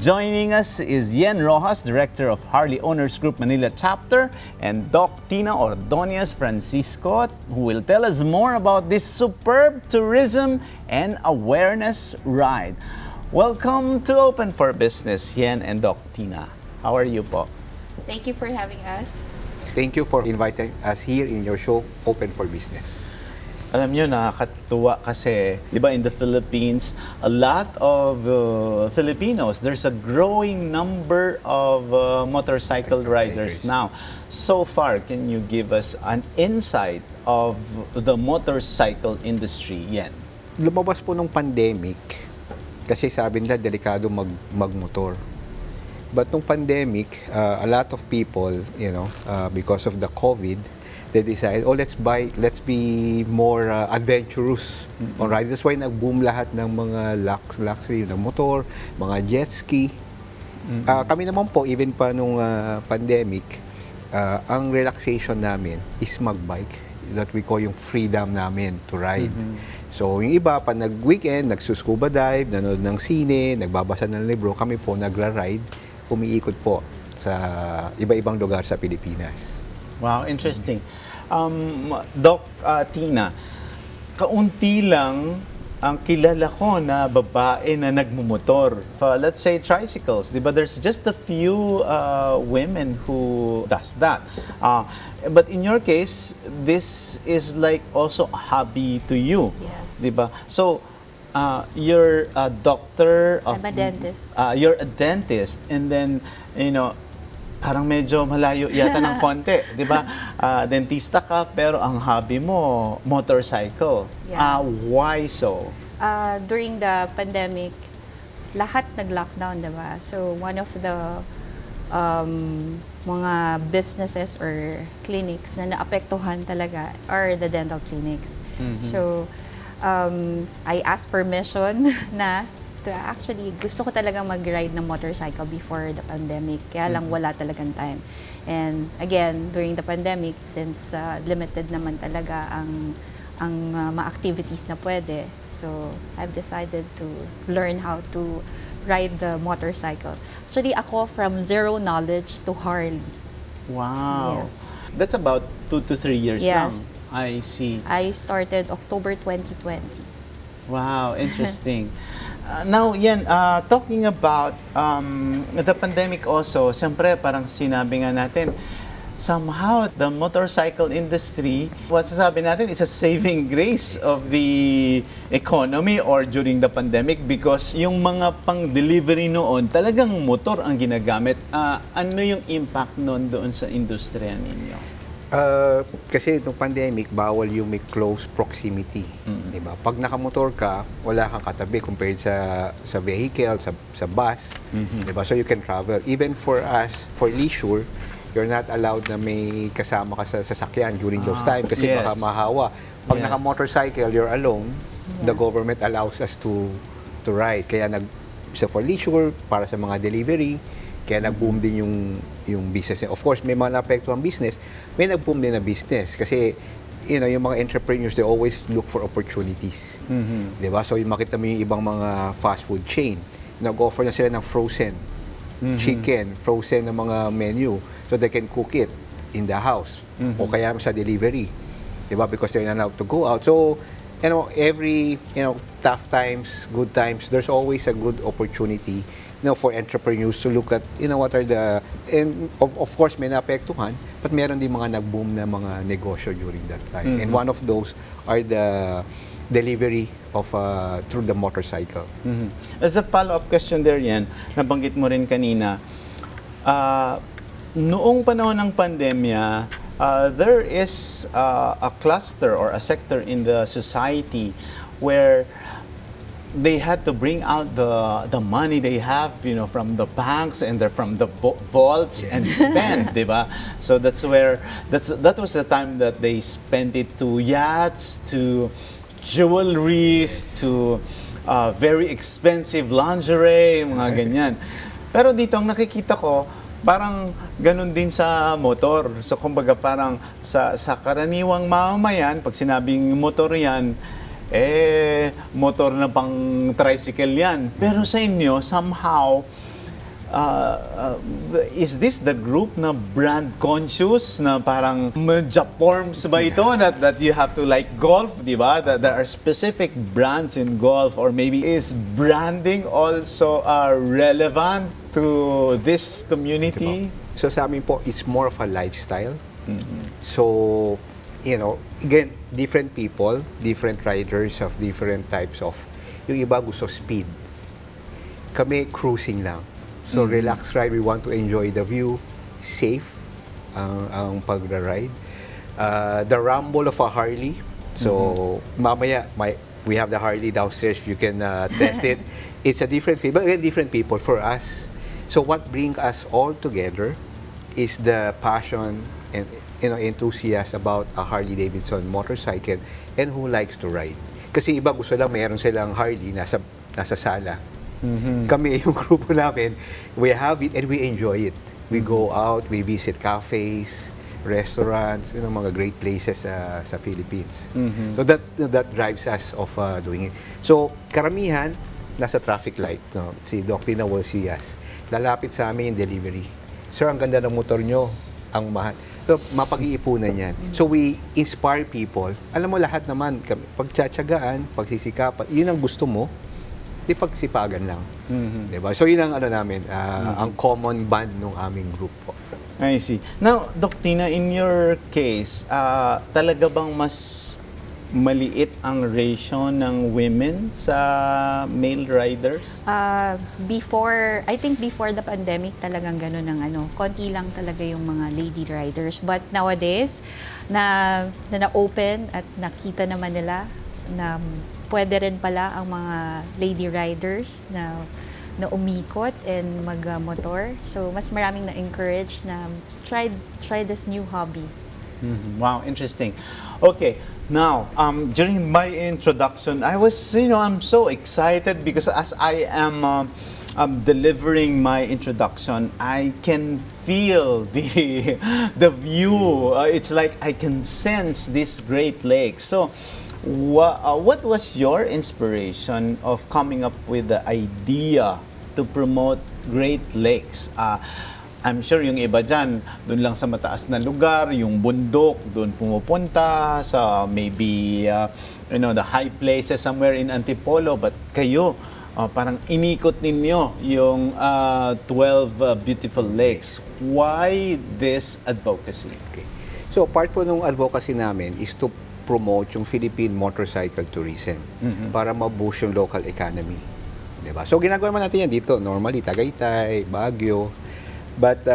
Joining us is Yen Rojas, Director of Harley Owners Group Manila Chapter, and Doc Tina Ordonez Francisco, who will tell us more about this superb tourism and awareness ride. Welcome to Open for Business, Yen and Doc Tina. How are you po? Thank you for having us. Thank you for inviting us here in your show, Open for Business. Alam nyo, nakakatuwa kasi, di ba, in the Philippines, a lot of Filipinos, there's a growing number of motorcycle riders now. So far, can you give us an insight of the motorcycle industry, Yen? Lumabas po nung pandemic, kasi sabi nila, delikado magmotor. But nung pandemic, a lot of people, because of the COVID, they decide, let's be more adventurous on ride. That's why nag-boom lahat ng mga luxury na motor, mga jet ski. Kami naman po, even pa nung pandemic, ang relaxation namin is mag-bike. That we call yung freedom namin to ride. So yung iba, pa nag-weekend, nagsuscuba dive, nanonood ng sine, nagbabasa ng libro, kami po nagra-ride, umiikot po sa iba-ibang lugar sa Pilipinas. Wow, interesting. Doc Tina, kaunti lang ang kilala ko na babae na nagmumotor. Let's say tricycles, di ba? There's just a few women who does that. But in your case, this is like also a hobby to you. Yes. Di ba? So, you're a doctor of... I'm a dentist. You're a dentist, and then, parang medyo malayo yata ng konti, di ba? Dentista ka, pero ang hobby mo, motorcycle. Yeah. Why so? During the pandemic, lahat nag-lockdown, di ba? So, one of the mga businesses or clinics na naapektuhan talaga are the dental clinics. So, I asked permission na actually, gusto ko talagang mag-ride ng motorcycle before the pandemic. Kaya lang wala talagang time. And again, during the pandemic, since limited naman talaga ang mga activities na pwede, so I've decided to learn how to ride the motorcycle. Actually, ako from zero knowledge to Harley. Wow. Yes. That's about 2 to 3 years lang. Yes. I see. I started October 2020. Wow, interesting. Now, yan, talking about the pandemic also, siyempre parang sinabi nga natin, somehow the motorcycle industry, sasabi natin, it's a saving grace of the economy or during the pandemic because yung mga pang-delivery noon, talagang motor ang ginagamit. Ano yung impact noon doon sa industriya ninyo? Kasi itong pandemic, bawal yung may close proximity. Diba? Pag nakamotor ka, wala kang katabi compared sa vehicle, sa bus. Diba? So you can travel. Even for us, for leisure, you're not allowed na may kasama ka sa sasakyan during those times kasi baka mahawa. Pag naka-motorcycle, you're alone, the government allows us to ride. Kaya so for leisure, para sa mga delivery, kaya nag-boom din yung business. Of course, may mga naapektuhan business, may nag-boom din na business. Kasi, yung mga entrepreneurs, they always look for opportunities. Diba? So, yung makita mo yung ibang mga fast food chain, nag-offer na sila ng frozen chicken, frozen na mga menu, so they can cook it in the house. O kaya sa delivery. Diba? Because they're not allowed to go out. So, every, tough times, good times, there's always a good opportunity for entrepreneurs to look at, what are the, and of course, may naapektuhan, but meron din mga nag-boom na mga negosyo during that time. And one of those are the delivery of through the motorcycle. As a follow-up question there yan, nabanggit mo rin kanina, noong panahon ng pandemya, there is a cluster or a sector in the society where they had to bring out the money they have, from the banks and from the vaults and spend, diba? So that was the time that they spent it to yachts, to jewelries, to very expensive lingerie, mga ganyan. Pero dito ang nakikita ko, parang ganun din sa motor. So kumbaga parang sa karaniwang mamamayan, pag sinabing motor yan, motor na pang tricycle yan. Pero sa inyo, somehow, is this the group na brand conscious na parang forms ba ito that you have to like golf, di ba? That there are specific brands in golf or maybe is branding also relevant to this community? So sa amin po, it's more of a lifestyle. So, again, different people, different riders of different types of, yung iba gusto speed. Kami, cruising lang. So, relax ride, we want to enjoy the view, safe ang pag-ride. The rumble of a Harley. So, mamaya, we have the Harley downstairs, you can test it. It's a different feel, but again, different people for us. So, what brings us all together is the passion and enthusiast about a Harley-Davidson motorcycle and who likes to ride. Kasi iba gusto lang meron silang Harley nasa sala. Kami yung grupo namin, we have it and we enjoy it. We go out, we visit cafes, restaurants, mga great places sa Philippines. So that drives us of doing it. So karamihan nasa traffic light, si Doc Tina will see us. Lalapit sa amin yung delivery. Sir, ang ganda ng motor nyo, ang mahal. So, mapag-iipunan yan. So, we inspire people. Alam mo, lahat naman, pagtsatsagaan, pagsisikapan, yun ang gusto mo, di pagsipagan lang. Diba? So, yun ang namin, ang common bond ng aming group po. I see. Now, Doc Tina, in your case, talaga bang mas maliit ang ratio ng women sa male riders? I think before the pandemic talagang ganun ang konti lang talaga yung mga lady riders. But nowadays, na open at nakita naman nila na pwede rin pala ang mga lady riders na umikot and mag-motor. So, mas maraming na-encourage na try this new hobby. Wow, interesting. Okay, now, during my introduction, I was, I'm so excited because as I am delivering my introduction, I can feel the view. It's like I can sense this Great Lakes. So, what was your inspiration of coming up with the idea to promote Great Lakes? I'm sure yung iba dyan, doon lang sa mataas na lugar, yung bundok, doon pumupunta sa maybe, the high places somewhere in Antipolo. But kayo, parang inikot ninyo yung 12 beautiful lakes. Why this advocacy? Okay. So part po ng advocacy namin is to promote yung Philippine motorcycle tourism para ma-boost yung local economy. Diba? So ginagawa naman natin yan dito, normally Tagaytay, Baguio. But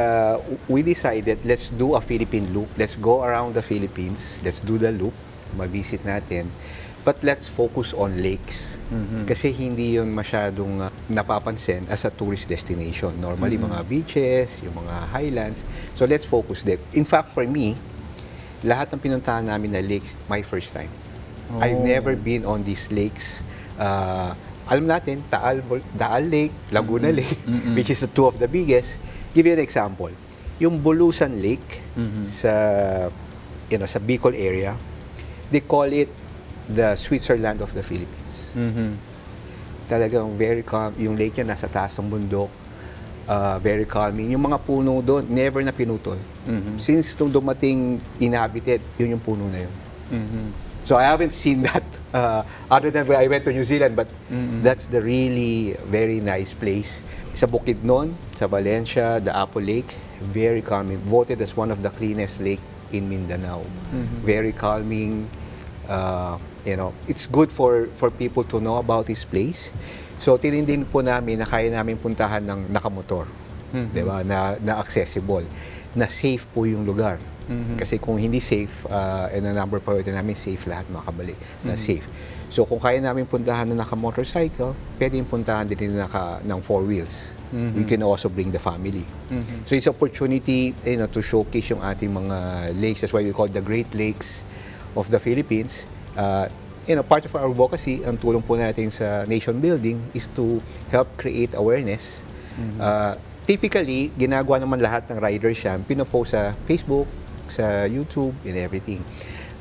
we decided, let's do a Philippine loop. Let's go around the Philippines. Let's do the loop. Ma-visit natin. But let's focus on lakes. Kasi hindi yun masyadong napapansin as a tourist destination. Normally, mga beaches, yung mga highlands. So let's focus there. In fact, for me, lahat ng pinuntahan namin na lakes, my first time. I've never been on these lakes. Alam natin, Taal Lake, Laguna Lake, which is the two of the biggest. Give you an example. Yung Bulusan Lake sa Bicol area, they call it the Switzerland of the Philippines. Talagang very calm. Yung lake yan nasa taas ng bundok. Very calming. Yung mga puno doon, never na pinutol. Since nung dumating inhabited, yun yung puno na yun. So I haven't seen that other than when I went to New Zealand, but that's the really very nice place. Sa Bukidnon, sa Valencia, the Apo Lake, very calming. Voted as one of the cleanest lake in Mindanao. Very calming. It's good for people to know about this place. So tinindin po namin na kaya namin puntahan ng nakamotor, 'di ba? Na accessible, na safe po yung lugar. Kasi kung hindi safe, and a number priority namin safe lahat makabalik, na safe. So kung kaya namin puntahan na naka-motorcycle, pwedeng puntahan din ng four wheels. We can also bring the family. So it's opportunity to showcase yung ating mga lakes. That's why we call the Great Lakes of the Philippines. Part of our advocacy, ang tulong po natin sa nation building is to help create awareness. Typically, ginagawa naman lahat ng riders yan, pinopost sa Facebook, sa YouTube, and everything.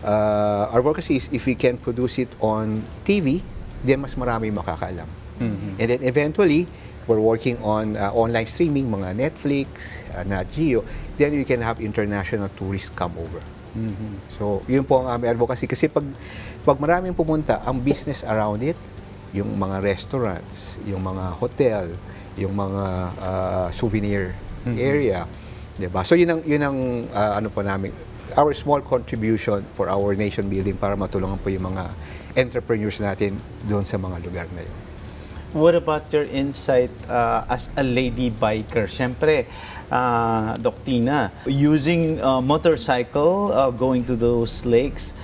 Our advocacy is if we can produce it on TV, then mas marami makakaalam. And then eventually, we're working on online streaming, mga Netflix, Nat Geo, then we can have international tourists come over. So, yun po ang aming advocacy. Kasi pag maraming pumunta, ang business around it, yung mga restaurants, yung mga hotel, yung mga souvenir area, diba? So, yun ang ano po namin, our small contribution for our nation building para matulungan po yung mga entrepreneurs natin doon sa mga lugar na yun. What about your insight as a lady biker? Siyempre, Doc Tina, using motorcycle, going to those lakes,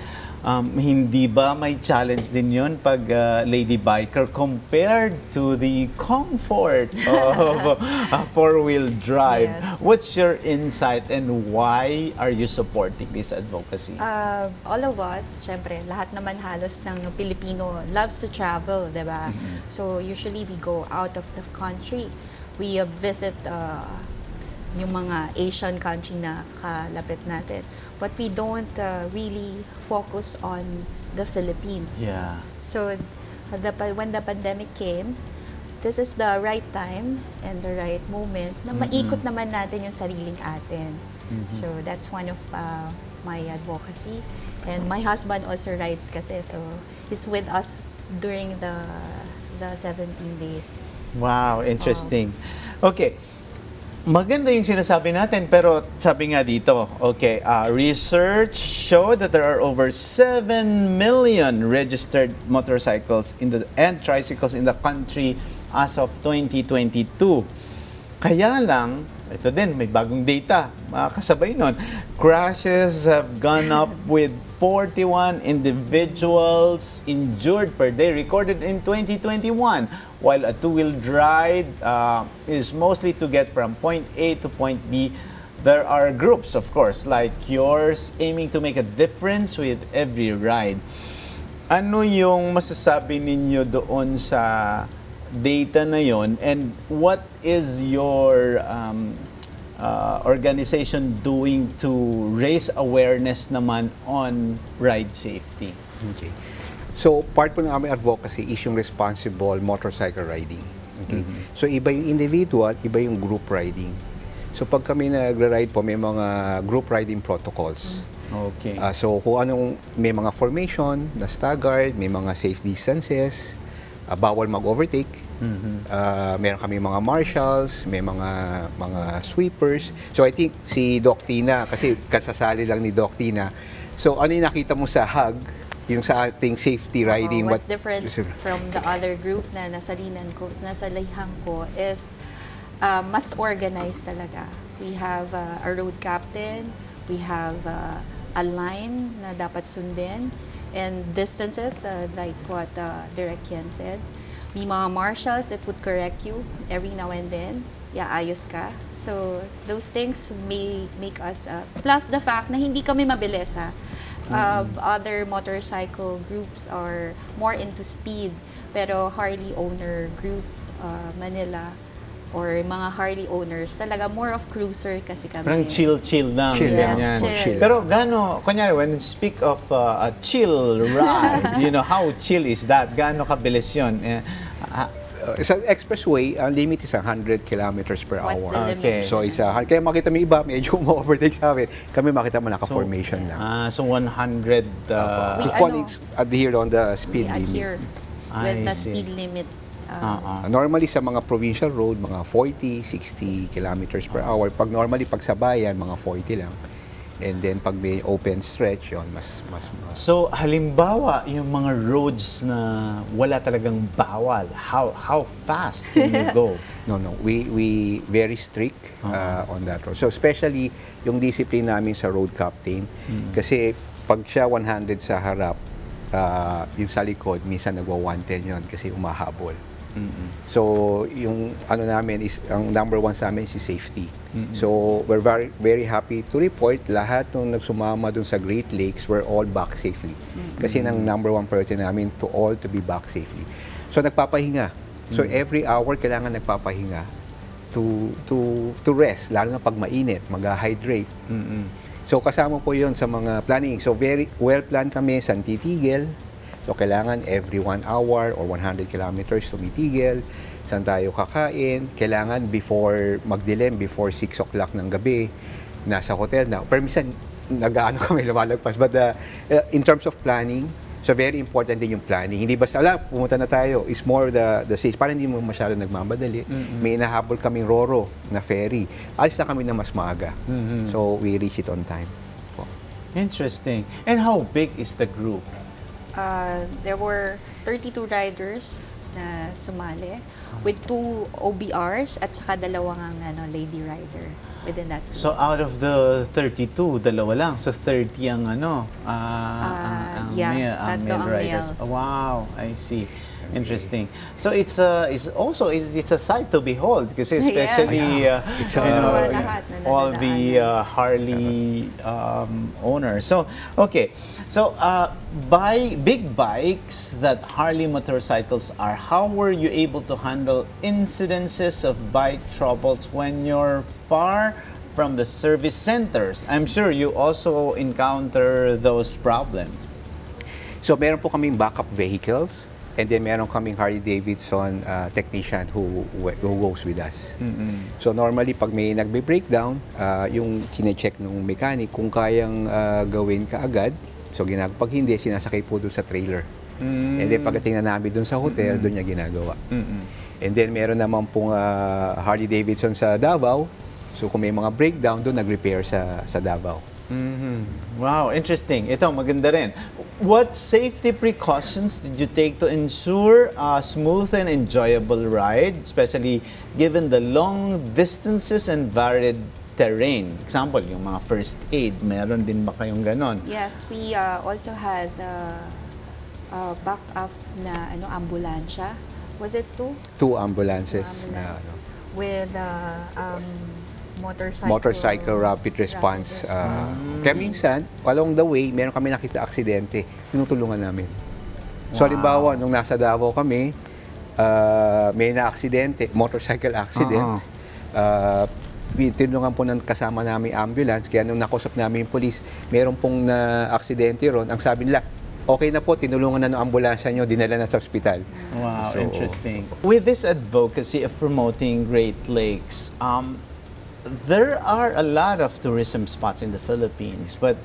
hindi ba may challenge din yun pag lady biker compared to the comfort of a four-wheel drive? Yes. What's your insight and why are you supporting this advocacy? All of us, syempre, lahat naman halos ng Pilipino loves to travel, di ba? So usually we go out of the country. We visit yung mga Asian country na kalapit natin. But we don't really focus on the Philippines. Yeah. So when the pandemic came, this is the right time and the right moment na maikot naman natin yung sariling atin. So that's one of my advocacy. And my husband also rides kasi, so he's with us during the 17 days. Wow, interesting. Okay. Maganda yung sinasabi natin, pero sabi nga dito, okay, research showed that there are over 7 million registered motorcycles and tricycles in the country as of 2022. Kaya lang, ito din, may bagong data, kasabay nun. Crashes have gone up with 41 individuals injured per day recorded in 2021, while a two-wheel ride is mostly to get from point A to point B. There are groups, of course, like yours, aiming to make a difference with every ride. Ano yung masasabi ninyo doon sa data na yon, and what is your organization doing to raise awareness naman on ride safety? Okay. So, part po ng aming advocacy is yung responsible motorcycle riding. Okay? So, iba yung individual, iba yung group riding. So, pag kami nagra-ride po, may mga group riding protocols. Okay. So, kung anong, may mga formation na staggered, may mga safe distances, bawal mag-overtake. Meron kami mga marshals, may mga sweepers. So I think si Doc Tina, kasi kasasali lang ni Doc Tina. So ano yung nakita mo sa HUG, yung sa ating safety riding? What's different from the other group na nasa lihan ko is mas organized talaga. We have a road captain, we have a line na dapat sundin, and distances, like what Direk Ken said. May mga marshals that would correct you every now and then. Yeah, ayos ka. So, those things may make us, plus the fact na hindi kami mabilis, ha. Other motorcycle groups are more into speed, pero Harley owner group, Manila, or mga Harley owners, talaga more of cruiser kasi kami. Parang chill lang. Chill lang. ganyan. Chill. Pero gaano, kunyari, when you speak of a chill ride, how chill is that? Gaano kabilis yun? Sa expressway, ang limit is 100 kilometers per What's hour. the limit? Okay. So kaya makita mo iba, medyo ma-overtake sa amin. Kami makita mo naka-formation lang. So 100... Equally adhere on the speed We limit. adhere with the speed limit. Normally sa mga provincial road, mga 40, 60 kilometers per hour. Pag normally pag sa bayan, mga 40 lang. And then pag may open stretch, yun, mas. So, halimbawa, yung mga roads na wala talagang bawal, how fast can you go? No. We very strict on that road. So, especially yung discipline namin sa road captain. Kasi pag siya 100 sa harap, yung sa likod, minsan nagwa-110 yun kasi umahabol. So, yung ano namin is, ang number one sa amin is safety. So, we're very happy to report lahat nung nagsumama dun sa Great Lakes, we're all back safely. Kasi nang number one priority namin to all to be back safely. So, nagpapahinga. So, every hour kailangan nagpapahinga to rest, lalo na pag mainit, mag-hydrate. So, kasama po yon sa mga planning. So, very well planned kami, saan titigil. So, kailangan every 1 hour or 100 kilometers tumitigil. Saan tayo kakain. Kailangan before magdilim, before 6 o'clock ng gabi, nasa hotel na. Pero minsan, nag-ano kami, lumalagpas. But in terms of planning, so very important din yung planning. Hindi basta, pumunta na tayo. It's more the safe. Parang hindi mo masyado nagmamadali. May inahabol kaming Roro na ferry. Alis na kami na mas maaga. So, we reach it on time. Interesting. And how big is the group? There were 32 riders na sumali with 2 OBRs at saka dalawang lady rider within that group. So out of the 32, dalawa lang. So 30 ang ang male riders. male. Wow, I see. Interesting. So it's a sight to behold kasi especially all the Harley owners. So okay. So big bikes that Harley motorcycles are, how were you able to handle incidences of bike troubles when you're far from the service centers? I'm sure you also encounter those problems. So, meron po kaming backup vehicles. And then meron kaming Harley Davidson technician who goes with us. So normally pag may nagbe-breakdown, yung chine-check ng mechanic kung kayang gawin kaagad. So pag hindi, sinasakay po doon sa trailer. And then pagdating na namin doon sa hotel, doon niya ginagawa. And then meron naman pong Harley Davidson sa Davao. So kung may mga breakdown, doon nag-repair sa Davao. Wow, interesting. Ito, maganda rin. What safety precautions did you take to ensure a smooth and enjoyable ride, especially given the long distances and varied terrain? Example, yung mga first aid, meron din ba kayong ganon? Yes, we also had backup na ambulansya. Was it 2? 2 ambulances. With motorcycle rapid response. Kaya minsan, along the way, meron kami nakita aksidente, tinutulungan namin. So, halimbawa, nung nasa Davao kami, may na-aksidente, motorcycle accident. Tinulungan po ng kasama namin ambulance, kaya nung nakusap namin yung police, meron pong na-aksidente ron. Ang sabi nila, okay na po, tinulungan na ng ambulansya nyo, dinala na sa ospital. Wow, interesting. With this advocacy of promoting Great Lakes, there are a lot of tourism spots in the Philippines, but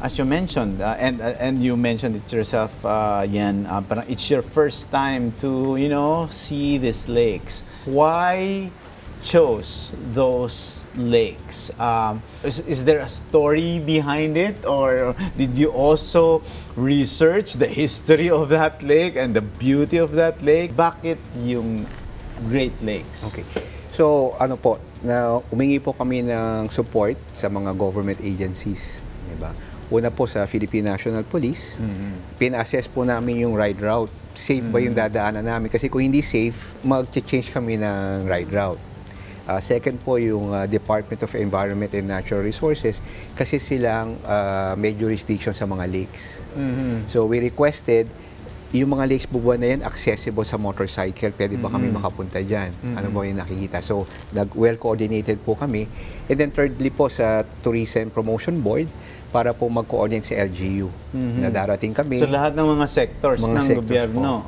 as you mentioned, and you mentioned it yourself, Yan, parang it's your first time to, see these lakes. Why chose those lakes? Is there a story behind it, or did you also research the history of that lake and the beauty of that lake? Bakit yung Great Lakes? Okay. So, umingi po kami ng support sa mga government agencies, di ba? Una po sa Philippine National Police, pina-assess po namin yung ride route. Safe ba yung dadaanan namin? Kasi kung hindi safe, mag-change kami ng ride route. Second po yung Department of Environment and Natural Resources, kasi silang may jurisdiction sa mga lakes. So we requested yung mga lakes bubuan na yan accessible sa motorcycle. Pwede ba kami makapunta dyan? Ano ba yung nakikita? So well-coordinated po kami. And then thirdly po sa Tourism Promotion Board, para po mag-coordinate sa LGU na darating kami. So lahat ng mga sectors ng gobyerno.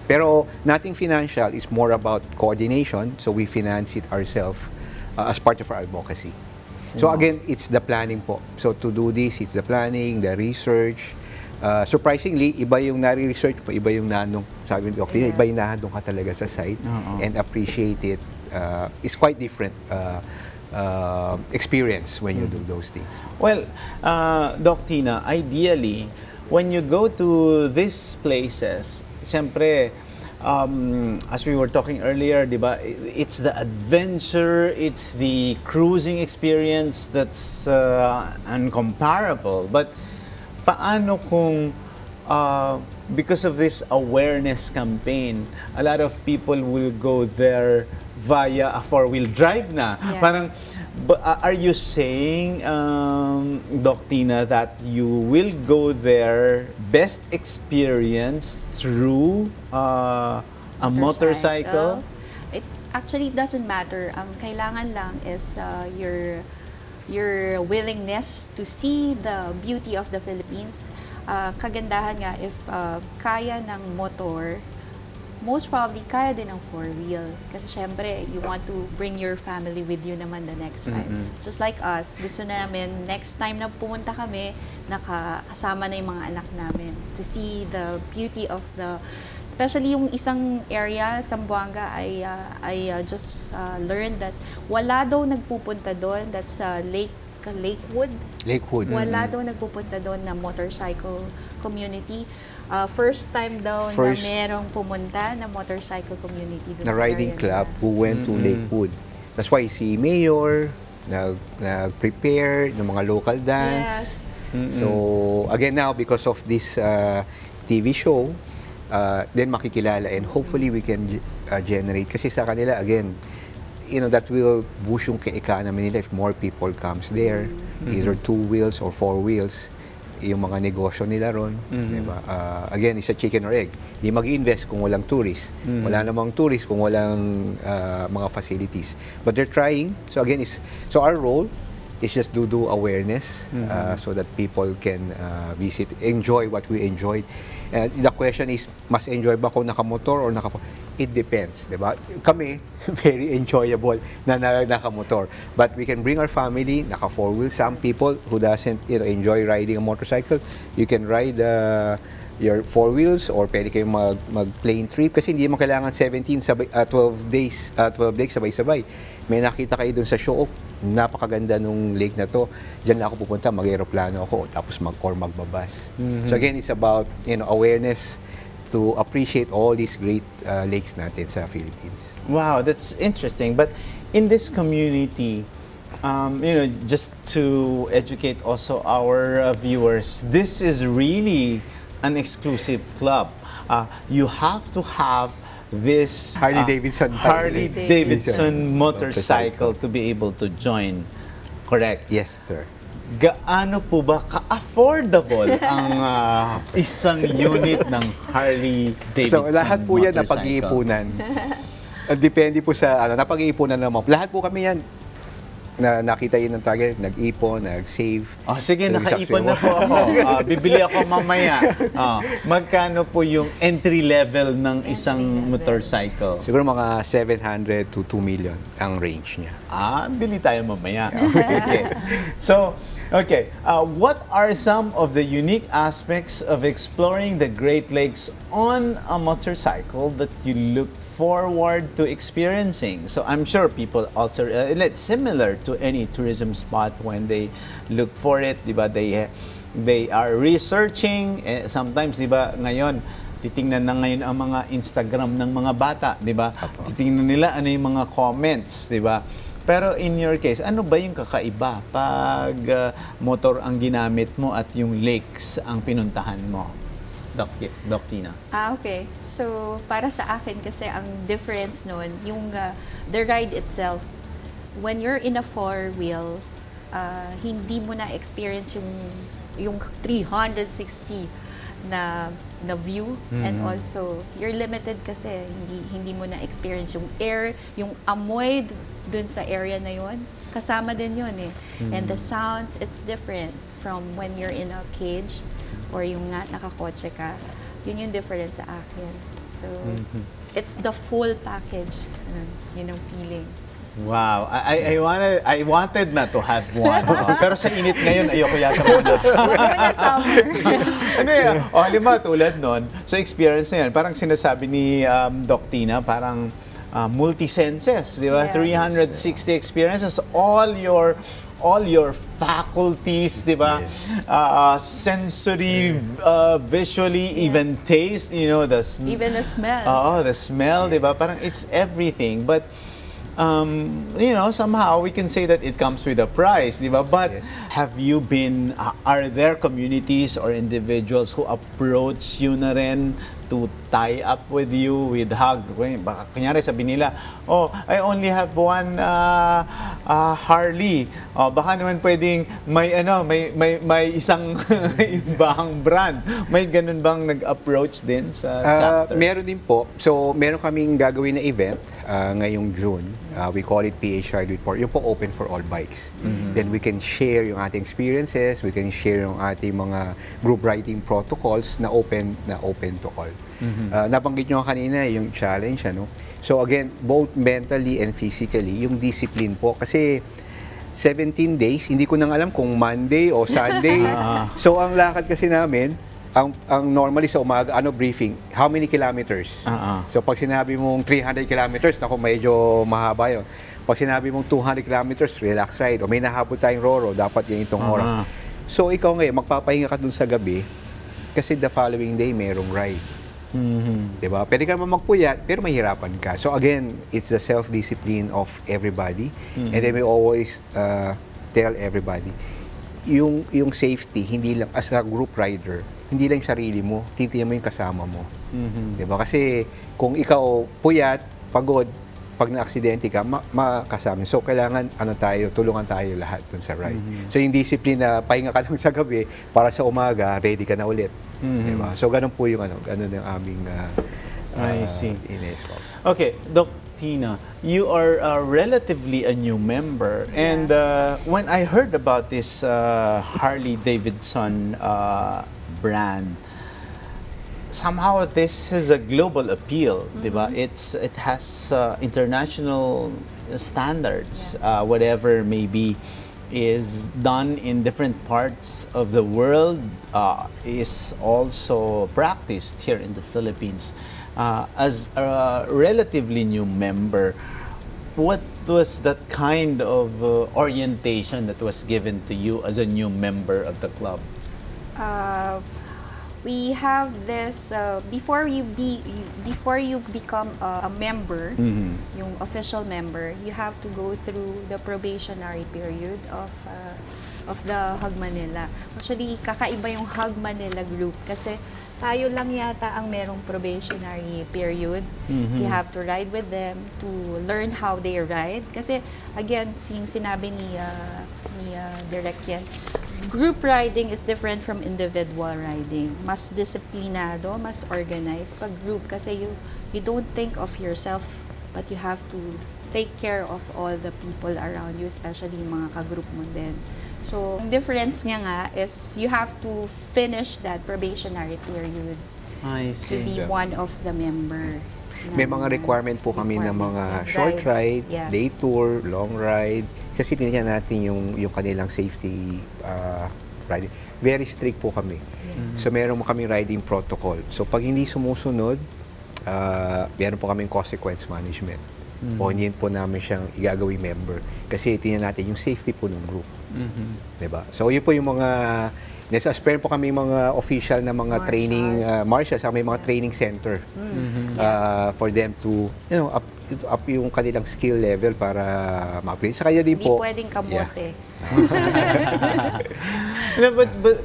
Pero nothing financial, is more about coordination, so we finance it ourselves as part of our advocacy. So again, it's the planning po. So to do this, it's the planning, the research. Surprisingly, iba yung nare-research po, iba yung sabi ni Dr. Iba yung nahandong ka talaga sa site and appreciate it. It's quite different experience when you do those things. Well, Doc Tina, ideally, when you go to these places, siyempre, as we were talking earlier, diba, it's the adventure, it's the cruising experience that's uncomparable. But paano kung because of this awareness campaign, a lot of people will go there via a four-wheel drive na. Yeah. Parang, are you saying, Doc Tina, that you will go there best experience through a motorcycle? It actually doesn't matter. Ang kailangan lang is your willingness to see the beauty of the Philippines. Kagandahan nga, if kaya ng motor, most probably kaya din ng four-wheel. Kasi syempre, you want to bring your family with you naman the next time. Just like us, gusto namin, next time na pumunta kami, nakasama na yung mga anak namin to see the beauty of especially yung isang area, Zamboanga, I just learned that wala daw nagpupunta doon, that's Lakewood. Wala daw nagpupunta doon na motorcycle community. First time daw na merong pumunta na motorcycle community doon na riding club who went to Lakewood. That's why si Mayor nag-prepare ng mga local dance. So again now, because of this TV show, then makikilala, and hopefully we can generate, kasi sa kanila again, that will boost yung economy nila if more people comes there, either 2 wheels or 4 wheels, yung mga negosyo nila ron. Diba? Again, it's a chicken or egg. Hindi mag-invest kung walang tourists. Wala namang tourists kung walang mga facilities. But they're trying. So again, so our role is just to do awareness so that people can visit, enjoy what we enjoyed. The question is, mas enjoy ba kung nakamotor or It depends, di ba? Kami, very enjoyable na nakamotor. But we can bring our family, naka-4-wheel. Some people who doesn't enjoy riding a motorcycle, you can ride your 4 wheels, or pwede kayong mag-plane trip, kasi hindi mo kailangan 12 days sabay-sabay. May nakita kayo dun sa show, napakaganda nung lake na to, dyan na ako pupunta, mag-aeroplano ako, tapos magbabas. So again, it's about awareness to appreciate all these great lakes natin sa Philippines. Wow, that's interesting. But in this community, just to educate also our viewers, this is really an exclusive club. You have to have this Harley-Davidson motorcycle to be able to join. Correct? Yes, sir. Gaano po ba ka-affordable ang isang unit ng Harley-Davidson So lahat po yan motorcycle? napag-iipunan. Depende po sa napag-iipunan naman. Lahat po kami yan na nakita yun ng target, nag-ipon, nag-save. Oh, sige, naka-ipon na po ako. Bibili ako mamaya. Magkano po yung entry level ng isang motorcycle? Siguro mga 700 to 2 million ang range niya. Bili tayo mamaya. Okay. So, Okay, what are some of the unique aspects of exploring the Great Lakes on a motorcycle that you looked forward to experiencing? So I'm sure people also, it's similar to any tourism spot when they look for it, di ba? They are researching, sometimes, di ba, ngayon, titingnan na ngayon ang mga Instagram ng mga bata, di ba? Titingnan nila ano yung mga comments, di ba? Pero in your case, ano ba yung kakaiba pag motor ang ginamit mo at yung lakes ang pinuntahan mo? Doc Tina. Okay. So, para sa akin kasi ang difference noon, yung the ride itself, when you're in a four-wheel, hindi mo na experience yung 360 na view, and also you're limited kasi hindi mo na experience yung air, yung amoy dun sa area na yon, kasama din yun eh. And the sounds, it's different from when you're in a cage or yung nga nakakotse ka. Yun yung difference sa akin. So it's the full package. Yun ang feeling. Wow, I wanted na to have one. Pero sa init ngayon, ayoko yata muna. Muna summer. Halimbawa tulad nun, sa experience na yan, parang sinasabi ni Doc Tina, parang multi-senses, di ba? Yes. 360 experiences, all your faculties, di ba? Sensory, visually, even taste, even the smell. The smell, di ba? Parang it's everything. But somehow we can say that it comes with a price, di ba? But have you been, are there communities or individuals who approach you na rin to tie up with you with hug? Baka kunyari sabi nila, oh, I only have one Harley. Oh, baka naman pwedeng may isang ibang brand. May ganun bang nag-approach din sa chapter? Meron din po. So, meron kaming gagawin na event ngayong June. We call it PH Ride with Port. Yung po open for all bikes. Then we can share yung ating experiences, we can share yung ating mga group riding protocols na open to all. Nabanggit nyo kanina yung challenge, ano? So again, both mentally and physically, yung discipline po. Kasi 17 days, hindi ko nang alam kung Monday o Sunday. So ang lakad kasi namin, ang normally sa umaga, briefing, how many kilometers? So pag sinabi mong 300 kilometers, naku, medyo mahaba yun. Pag sinabi mong 200 kilometers, relax ride. O may nahabol tayong roro, dapat yan itong oras. So ikaw ngayon, magpapahinga ka dun sa gabi, kasi the following day, merong ride. Diba? Pwede ka naman magpuyat, pero mahirapan ka. So again, it's the self-discipline of everybody. And then we always tell everybody, yung safety, hindi lang, as a group rider, hindi lang sarili mo, titingnan mo yung kasama mo. Diba? Kasi kung ikaw puyat, pagod, pag na-aksidente ka, makasama. So, kailangan, tulungan tayo lahat dun sa ride. So, yung discipline na pahinga ka lang sa gabi, para sa umaga, ready ka na ulit. Diba? So, ganun po yung, ganun yung aming I see. in-espouse. Okay, Doc Tina, you are relatively a new member. And when I heard about this Harley Davidson brand, somehow this has a global appeal, diba? It has international standards, whatever may be is done in different parts of the world is also practiced here in the Philippines. As a relatively new member, what was that kind of orientation that was given to you as a new member of the club? We have this before you become a member, yung official member, you have to go through the probationary period of the Hug Manila. Actually, kakaiba yung Hug Manila group kasi tayo lang yata ang merong probationary period. You have to ride with them to learn how they ride. Kasi again, sinabi ni Direk yan, group riding is different from individual riding. Mas disiplinado, mas organized pag group kasi you don't think of yourself, but you have to take care of all the people around you, especially yung mga ka-group mo din. So, ang difference niya nga is you have to finish that probationary period to be one of the member. May mga requirement po kami ng mga short ride, day tour, long ride, Kasi tinignan natin yung kanilang safety riding. Very strict po kami. So meron mo kaming riding protocol. So pag hindi sumusunod, meron po kaming consequence management. O hindi po namin siyang igagawing member. Kasi tingnan natin yung safety po ng group. Diba? So yun po yung mga nasa-spare po kami mga official na mga training marshals, may mga training center for them to up yung kanilang skill level para ma-upgrade. Sa kanya din po. Hindi pwedeng kamote.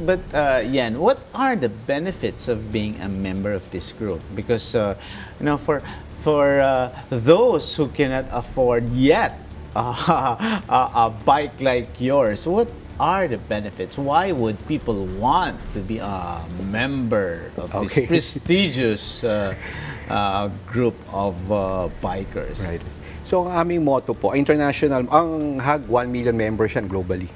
But Yan, what are the benefits of being a member of this group? Because for those who cannot afford yet a bike like yours, what are the benefits? Why would people want to be a member of this prestigious group of bikers? Right. So ang aming motto po, international, ang HAG 1 million members yan globally.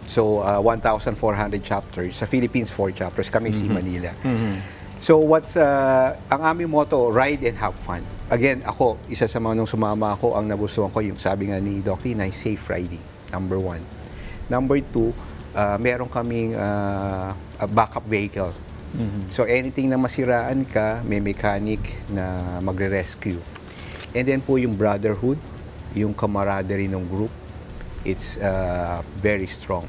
So 1,400 chapters. Sa Philippines, 4 chapters. Kami si Manila. So ang aming motto, ride and have fun. Again, ako, isa sa mga nung sumama ako, ang nagustuhan ko yung sabi nga ni Doc Tina, safe riding. Number 1. Number 2, meron kaming a backup vehicle. So anything na masiraan ka, may mechanic na magre-rescue. And then po yung brotherhood, yung camaraderie ng group, it's very strong.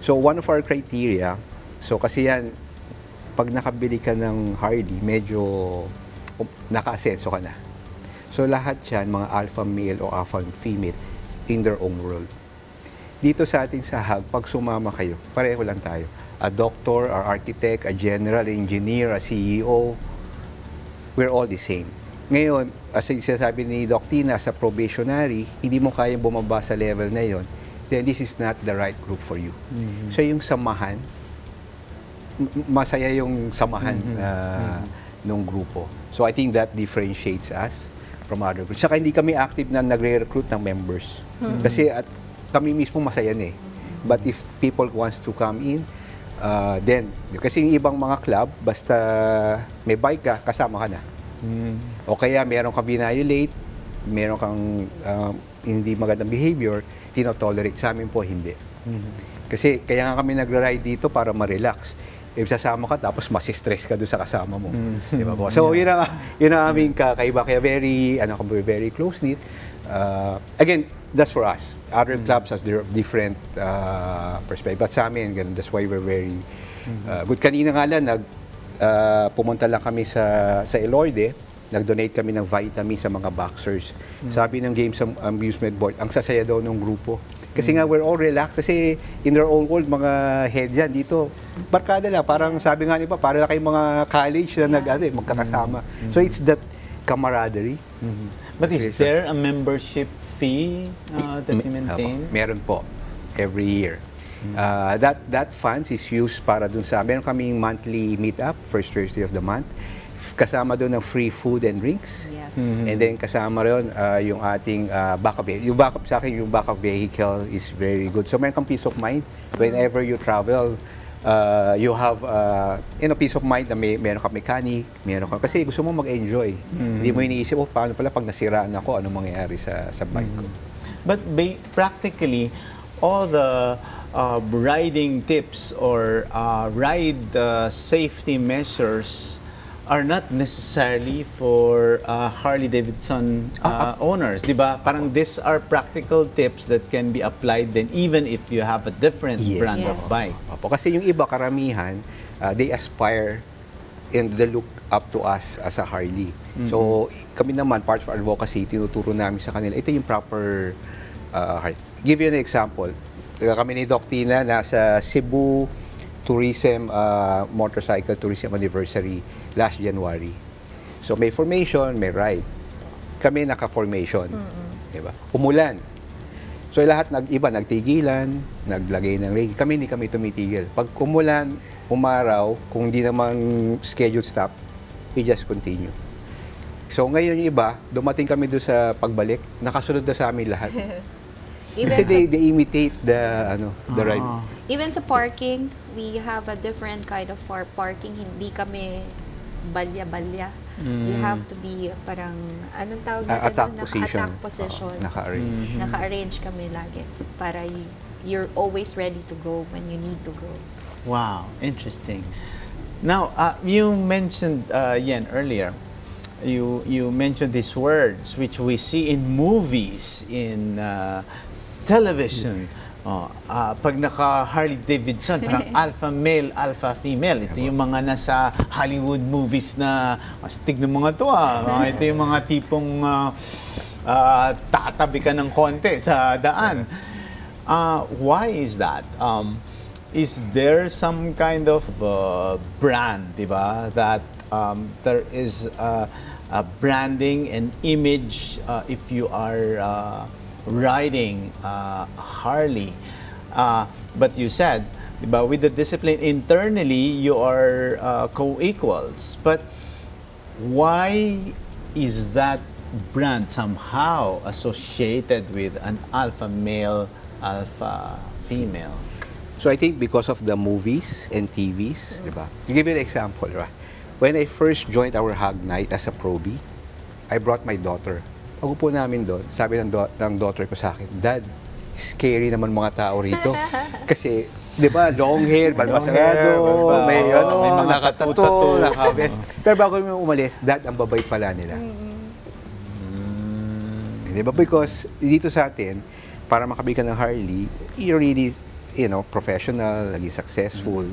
So one of our criteria, so kasi yan, pag nakabili ka ng Harley, medyo naka-asenso ka na. So lahat yan, mga alpha male o alpha female, in their own world. Dito sa ating sahag, pag sumama kayo, pareho lang tayo. A doctor, a architect, a general engineer, a CEO, we're all the same. Ngayon, as sinasabi ni Doc Tina, sa probationary, hindi mo kayang bumaba sa level na yon, then this is not the right group for you. So yung samahan, masaya yung samahan ng grupo. So I think that differentiates us from other groups. Saka hindi kami active na nagre-recruit ng members. Kasi kami mismo masaya na eh. But if people wants to come in, then, kasi yung ibang mga club, basta may bike ka, kasama ka na. O kaya meron kang violate, meron kang hindi magandang behavior, tinotolerate. Sa amin po, hindi. Kasi kaya nga kami nagra-ride dito para ma-relax. If sasama ka, tapos masistress ka doon sa kasama mo. Di ba po? So, yun ang aming kakaiba. Kaya very close-knit. Again, that's for us. Other clubs has their different perspective. But sa amin, that's why we're very good. Kanina nga lang, pumunta lang kami sa Elorde, nag-donate kami ng vitamin sa mga boxers. Sabi ng Games Amusement Board, ang sasaya daw ng grupo. Kasi nga, we're all relaxed. Kasi in their own world, mga head yan dito. Barkada lang. Parang sabi nga niba, para lang kayong mga college na magkakasama. So it's that camaraderie. But is there a membership fee that you maintain? Meron po. Every year. That funds is used para dun sa, meron kaming monthly meet-up, first Thursday of the month. Kasama doon ng free food and drinks. Yes. And then kasama rin yung ating backup vehicle. Yung backup sa akin, yung backup vehicle is very good. So meron kang peace of mind whenever you travel. You have peace of mind na meron kang mechanic, meron kang, kasi gusto mo mag-enjoy. Hindi mo iniisip, paano pala pag nasiraan ako, ano mangyayari sa bike ko. But practically, all the riding tips or ride safety measures are not necessarily for Harley-Davidson owners, di ba? Parang these are practical tips that can be applied then even if you have a different brand of bike. Opo, kasi yung iba, karamihan, they aspire and they look up to us as a Harley. So, kami naman, part of our advocacy, tinuturo namin sa kanila, ito yung proper Harley. Give you an example. Kami ni Doc Tina, nasa Cebu Tourism, Motorcycle Tourism Anniversary last January. So may formation, may ride. Kami naka-formation. Diba? Umulan. So lahat iba nagtigilan, naglagay ng rain. Kami hindi kami tumitigil. Pag umulan, umaraw, kung hindi naman scheduled stop, we just continue. So ngayon yung iba, dumating kami doon sa pagbalik, nakasunod na sa amin lahat. Kasi they imitate the ride. Even sa parking, we have a different kind of parking. Hindi kami balya-balya. You have to be parang, anong tawag natin? Attack position. Attack position. Naka-arrange. Naka-arrange kami lagi para you're always ready to go when you need to go. Wow, interesting. Now, you mentioned, Yen, earlier, you mentioned these words which we see in movies, in television. Pag naka Harley Davidson, parang alpha male, alpha female. Ito yung mga nasa Hollywood movies na astig ng mga to. Ito yung mga tipong tatabi ka ng konti sa daan. Why is that? Is there some kind of brand, diba, that there is a branding and image if you are riding Harley? But you said, diba, with the discipline internally, you are co-equals. But why is that brand somehow associated with an alpha male, alpha female? So I think because of the movies and TVs, diba? To give you an example, right? When I first joined our hog night as a probie, I brought my daughter. Pag-upo namin doon, sabi ng daughter ko sa akin, Dad, scary naman mga tao rito. Kasi, di ba, long hair, balbasado, may mga nakatato, nakabes. Pero bago kami umalis, Dad, ang babay pala nila. Di ba? Because dito sa atin, para makabili ka ng Harley, you're really, professional, naging successful.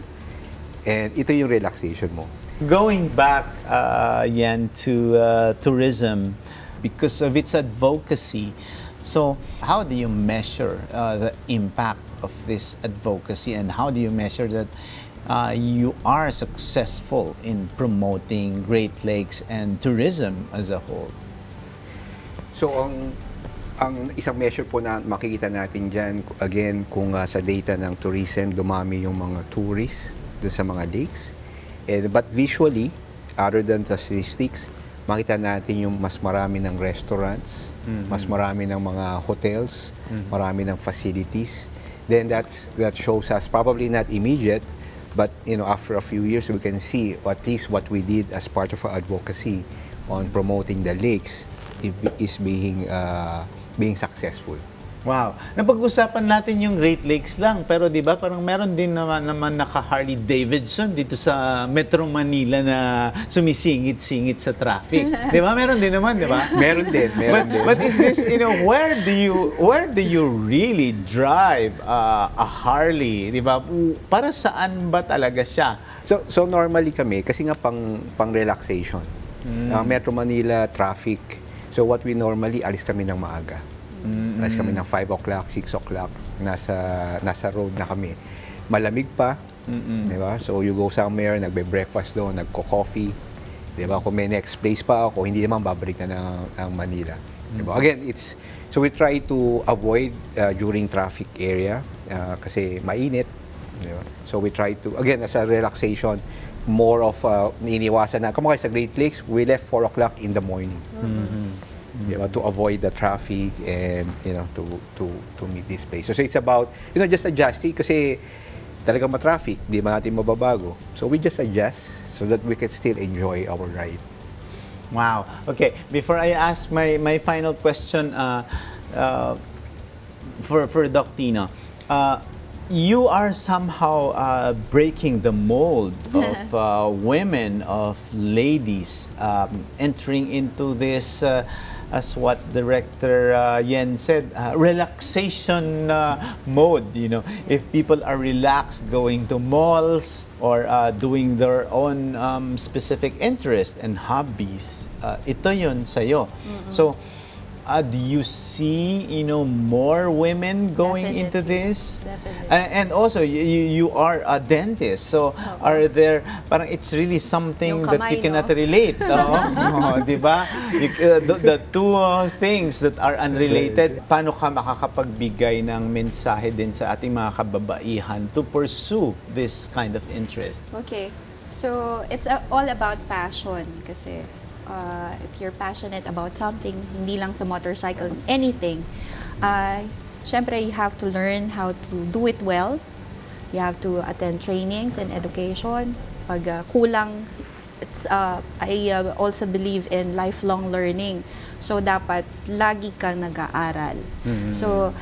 And ito yung relaxation mo. Going back, Yan, to tourism, because of its advocacy, so how do you measure the impact of this advocacy, and how do you measure that you are successful in promoting Great Lakes and tourism as a whole? So, ang isang measure po na makikita natin dyan, again, kung sa data ng tourism, dumami yung mga tourists doon sa mga lakes. But visually, other than the statistics, makita natin yung mas marami ng restaurants, mas marami ng mga hotels, marami ng facilities. Then that shows us, probably not immediate, but after a few years, we can see at least what we did as part of our advocacy on promoting the lakes is being successful. Wow. Napag-usapan natin yung Great Lakes lang, pero di ba parang meron din naman naka Harley Davidson dito sa Metro Manila na sumisingit-singit sa traffic. Di ba? Meron din naman, di ba? Meron din. But is this, where do you really drive a Harley? Di ba? Para saan ba talaga siya? So normally kami, kasi nga pang relaxation. Metro Manila traffic. So what we normally, alis kami ng maaga. Alis kami ng 5 o'clock, 6 o'clock, nasa road na kami. Malamig pa, di ba? So you go somewhere, nagbe-breakfast doon, nagko-coffee, di ba? Kung may next place pa ako, hindi naman babalik na ng Manila. Di ba? Again, so we try to avoid during traffic area kasi mainit. Di ba? So we try to, again, as a relaxation, more of iniwasan na. Kumakain sa Great Lakes, we left 4 o'clock in the morning. Diba, to avoid the traffic and to meet this place. So it's about just adjusting kasi talagang ma-traffic, di ba natin mababago. So we just adjust so that we can still enjoy our ride. Wow. Okay, before I ask my final question for Doc Tina, you are somehow breaking the mold of women, of ladies entering into this as what Director Yen said, relaxation mode. If people are relaxed going to malls or doing their own specific interests and hobbies, ito yun sa'yo. So, do you see, more women going into this? Definitely. And also, you are a dentist. So, are there, parang it's really something that you cannot relate. Di ba? The two things that are unrelated, paano ka makakapagbigay ng mensahe din sa ating mga kababaihan to pursue this kind of interest? Okay. So, it's all about passion kasi if you're passionate about something, hindi lang sa motorcycle, anything, syempre you have to learn how to do it well. You have to attend trainings and education. Pag kulang I also believe in lifelong learning. So, dapat lagi kang nag-aaral. So,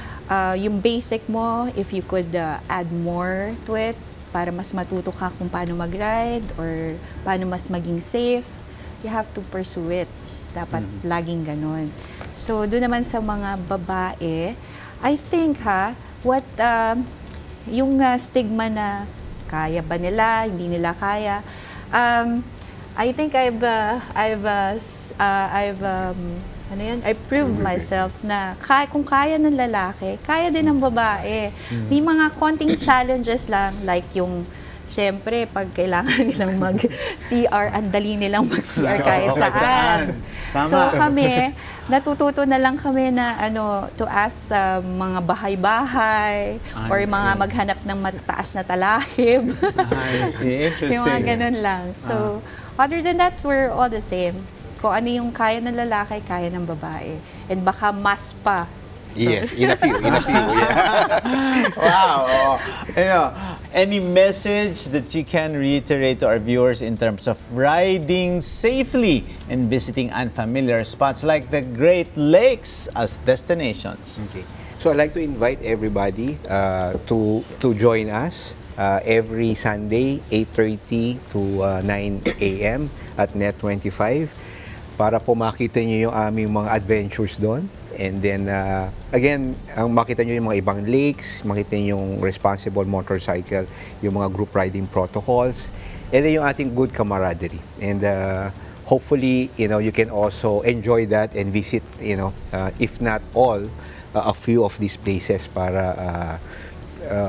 yung basic mo, if you could add more to it, para mas matuto ka kung paano mag-ride or paano mas maging safe, you have to pursue it. Dapat laging ganon. So, doon naman sa mga babae, I think yung stigma na kaya ba nila, hindi nila kaya, I think I proved myself na kung kaya ng lalaki, kaya din ng babae. May mga konting challenges lang, like yung, syempre, pag kailangan nilang mag-CR, ang dali nilang mag-CR kahit saan. So kami, natututo na lang kami na to ask mga bahay-bahay or mga maghanap ng mataas na talahib. I see. Interesting. Yung mga ganun lang. So, other than that, we're all the same. Kung ano yung kaya ng lalaki, kaya ng babae. And baka mas pa. So, Yes, in a few, yeah. Wow. Any message that you can reiterate to our viewers in terms of riding safely and visiting unfamiliar spots like the Great Lakes as destinations? Okay. So I'd like to invite everybody to join us every Sunday, 8:30 to 9 a.m. at Net 25 para po makita nyo yung aming mga adventures doon. And then, again, makita nyo yung mga ibang lakes, makita nyo yung responsible motorcycle, yung mga group riding protocols, and then yung ating good camaraderie. And hopefully, you can also enjoy that and visit, if not all, a few of these places para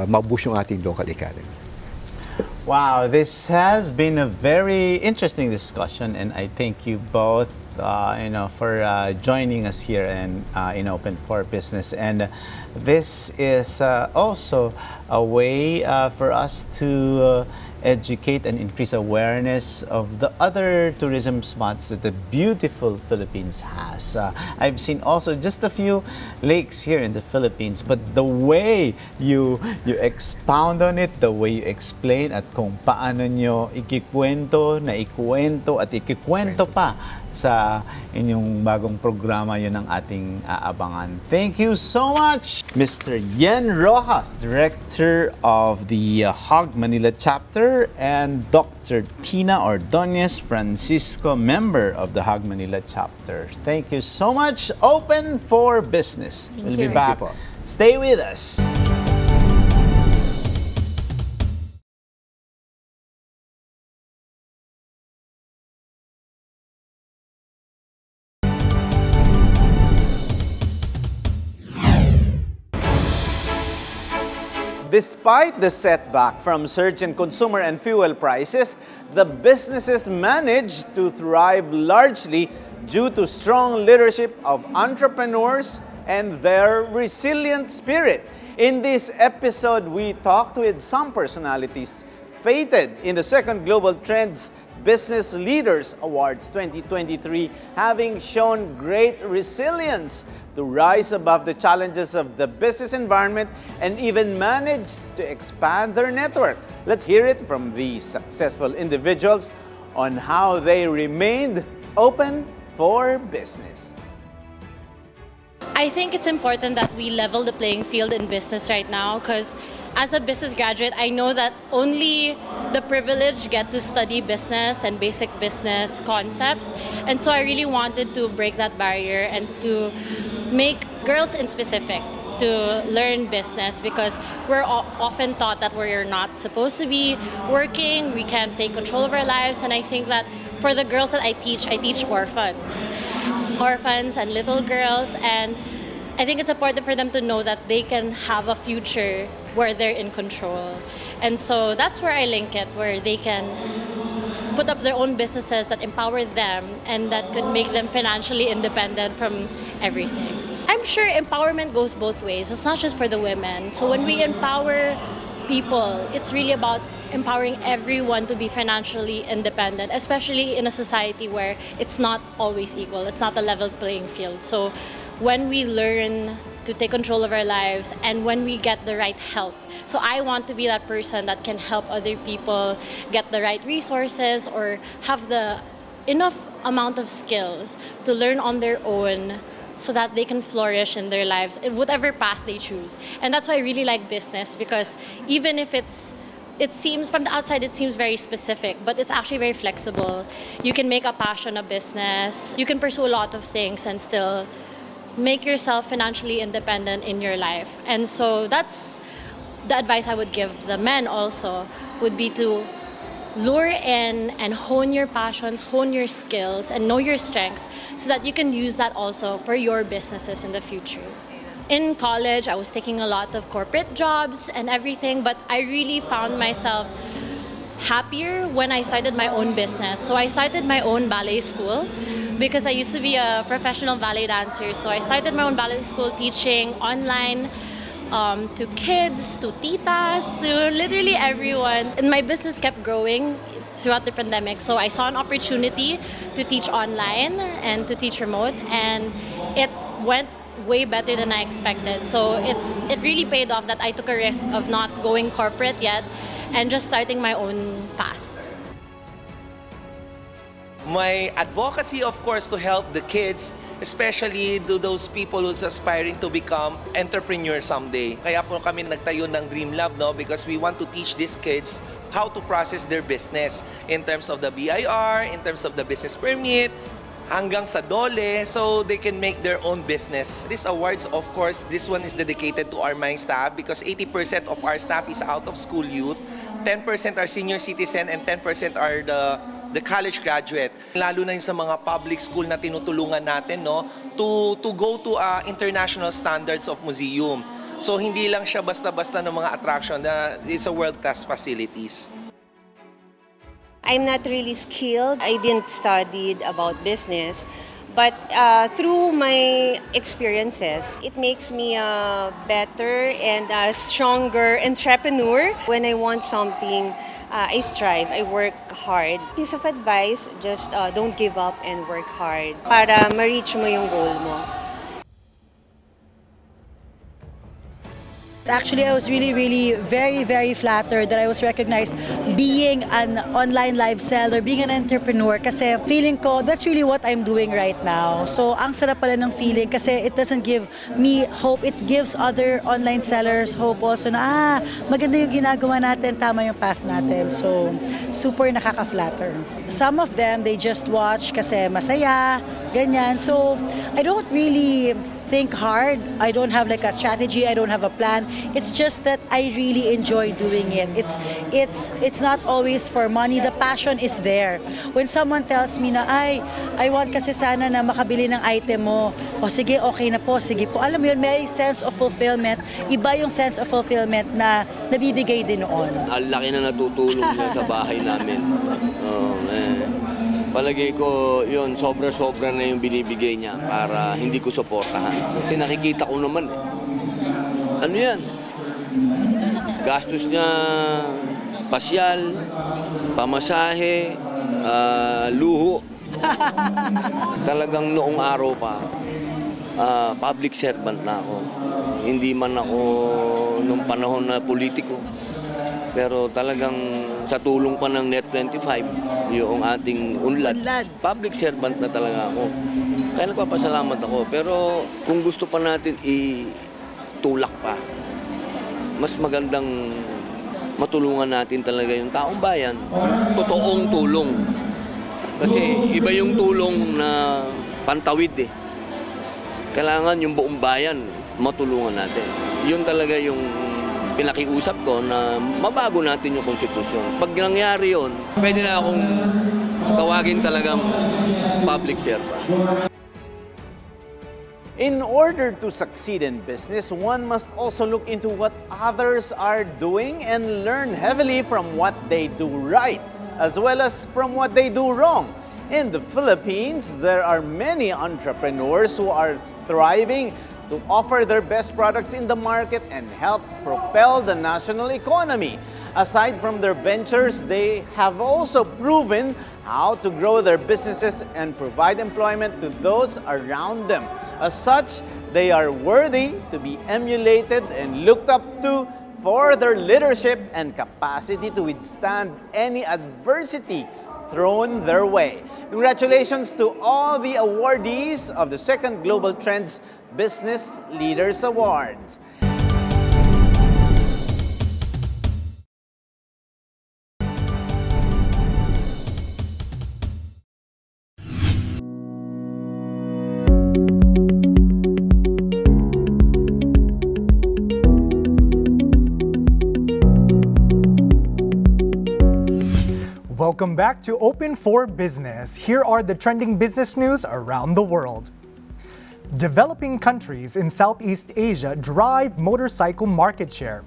mabush yung ating local economy. Wow, this has been a very interesting discussion, and I thank you both, for joining us here in Open for Business. And this is also a way for us to educate and increase awareness of the other tourism spots that the beautiful Philippines has. I've seen also just a few lakes here in the Philippines, but the way you expound on it, the way you explain at kung paano nyo ikikwento at ikikwento pa sa inyong bagong programa, yun ang ating aabangan. Thank you so much, Mr. Yen Rojas, Director of the HOG Manila Chapter, and Dr. Tina Ordonez Francisco, member of the HOG Manila Chapter. Thank you so much. Open for Business. We'll be back. Stay with us. Despite the setback from surge in consumer and fuel prices, the businesses managed to thrive largely due to strong leadership of entrepreneurs and their resilient spirit. In this episode, we talked with some personalities fated in the second Global Trends Business Leaders Awards 2023, having shown great resilience to rise above the challenges of the business environment and even manage to expand their network. Let's hear it from these successful individuals on how they remained open for business. I think it's important that we level the playing field in business right now, because as a business graduate, I know that only the privileged get to study business and basic business concepts. And so I really wanted to break that barrier and to make girls in specific to learn business, because we're often taught that we're not supposed to be working, we can't take control of our lives. And I think that for the girls that I teach orphans and little girls, and I think it's important for them to know that they can have a future where they're in control. And so that's where I link it, where they can put up their own businesses that empower them and that could make them financially independent from everything. I'm sure empowerment goes both ways. It's not just for the women. So when we empower people, it's really about empowering everyone to be financially independent, especially in a society where it's not always equal. It's not a level playing field. So when we learn to take control of our lives, and when we get the right help. So I want to be that person that can help other people get the right resources or have the enough amount of skills to learn on their own so that they can flourish in their lives in whatever path they choose. And that's why I really like business, because even if it seems from the outside, it seems very specific, but it's actually very flexible. You can make a passion a business. You can pursue a lot of things and still make yourself financially independent in your life. And so that's the advice I would give the men also, would be to lure in and hone your passions, hone your skills, and know your strengths so that you can use that also for your businesses in the future. In college, I was taking a lot of corporate jobs and everything, but I really found myself happier when I started my own business. So I started my own ballet school because I used to be a professional ballet dancer. So I started my own ballet school teaching online to kids, to titas, to literally everyone. And my business kept growing throughout the pandemic. So I saw an opportunity to teach online and to teach remote, and it went way better than I expected. So it really paid off that I took a risk of not going corporate yet and just starting my own path. My advocacy, of course, to help the kids, especially to those people who's aspiring to become entrepreneurs someday. Kaya po kami nagtayo ng Dream Lab, no? Because we want to teach these kids how to process their business in terms of the BIR, in terms of the business permit, hanggang sa DOLE, so they can make their own business. These awards, of course, this one is dedicated to our MIND staff because 80% of our staff is out of school youth, 10% are senior citizen, and 10% are the college graduate. Lalo na yung sa mga public school na tinutulungan natin, no, to go to international standards of museum. So hindi lang siya basta-basta ng mga attraction, it's a world-class facilities. I'm not really skilled. I didn't study about business, but through my experiences, it makes me a better and a stronger entrepreneur. When I want something, I strive, I work hard. Piece of advice, just don't give up and work hard para ma-reach mo yung goal mo. Actually, I was really very flattered that I was recognized being an online live seller, being an entrepreneur, kasi feeling ko that's really what I'm doing right now. So ang sarap pala ng feeling kasi it doesn't give me hope, it gives other online sellers hope also na maganda yung ginagawa natin, tama yung path natin. So super nakaka-flatter. Some of them, they just watch kasi masaya, ganyan. So I don't really think hard. I don't have like a strategy. I don't have a plan. It's just that I really enjoy doing it. It's not always for money. The passion is there. When someone tells me na, I want kasi sana na makabili ng item mo. O sige, okay na po. Sige po. Alam mo yun, may sense of fulfillment. Iba yung sense of fulfillment na nabibigay din noon. Ang laki na natutulong niya sa bahay namin. Palagay ko yun, sobra-sobra na yung binibigay niya para hindi ko suportahan. Kasi nakikita ko naman ano yan? Gastos niya, pasyal, pamasahe, luho. Talagang noong araw pa, public servant na ako. Hindi man ako nung panahon na politiko. Pero talagang sa tulong pa ng Net25, yung ating unlad, public servant na talaga ako. Kaya nagpapasalamat ako. Pero kung gusto pa natin itulak pa, mas magandang matulungan natin talaga yung taong bayan. Totoong tulong. Kasi iba yung tulong na pantawid eh. Kailangan yung buong bayan matulungan natin. Yun talaga yung pinakiusap ko na mabago natin yung konstitusyon. Pag nangyari yun, pwede na akong tawagin talagang public servant. In order to succeed in business, one must also look into what others are doing and learn heavily from what they do right, as well as from what they do wrong. In the Philippines, there are many entrepreneurs who are thriving to offer their best products in the market and help propel the national economy. Aside from their ventures, they have also proven how to grow their businesses and provide employment to those around them. As such, They are worthy to be emulated and looked up to for their leadership and capacity to withstand any adversity thrown their way. Congratulations to all the awardees of the second Global Trends Business Leaders Awards. Welcome back to Open for Business. Here are the trending business news around the world. Developing countries in Southeast Asia drive motorcycle market share.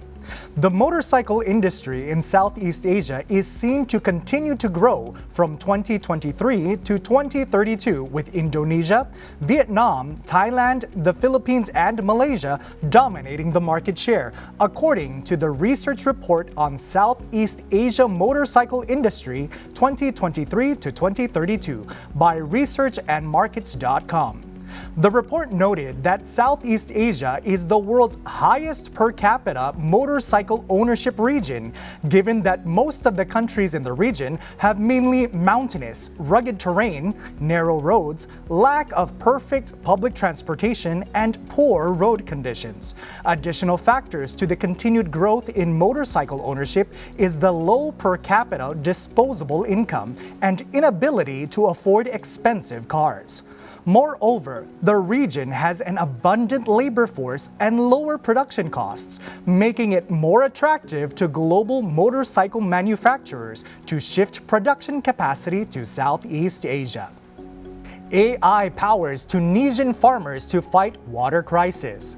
The motorcycle industry in Southeast Asia is seen to continue to grow from 2023 to 2032, with Indonesia, Vietnam, Thailand, the Philippines, and Malaysia dominating the market share, according to the research report on Southeast Asia Motorcycle Industry 2023 to 2032 by researchandmarkets.com. The report noted that Southeast Asia is the world's highest per capita motorcycle ownership region, given that most of the countries in the region have mainly mountainous, rugged terrain, narrow roads, lack of perfect public transportation, and poor road conditions. Additional factors to the continued growth in motorcycle ownership is the low per capita disposable income and inability to afford expensive cars. Moreover, the region has an abundant labor force and lower production costs, making it more attractive to global motorcycle manufacturers to shift production capacity to Southeast Asia. AI powers Tunisian farmers to fight water crisis.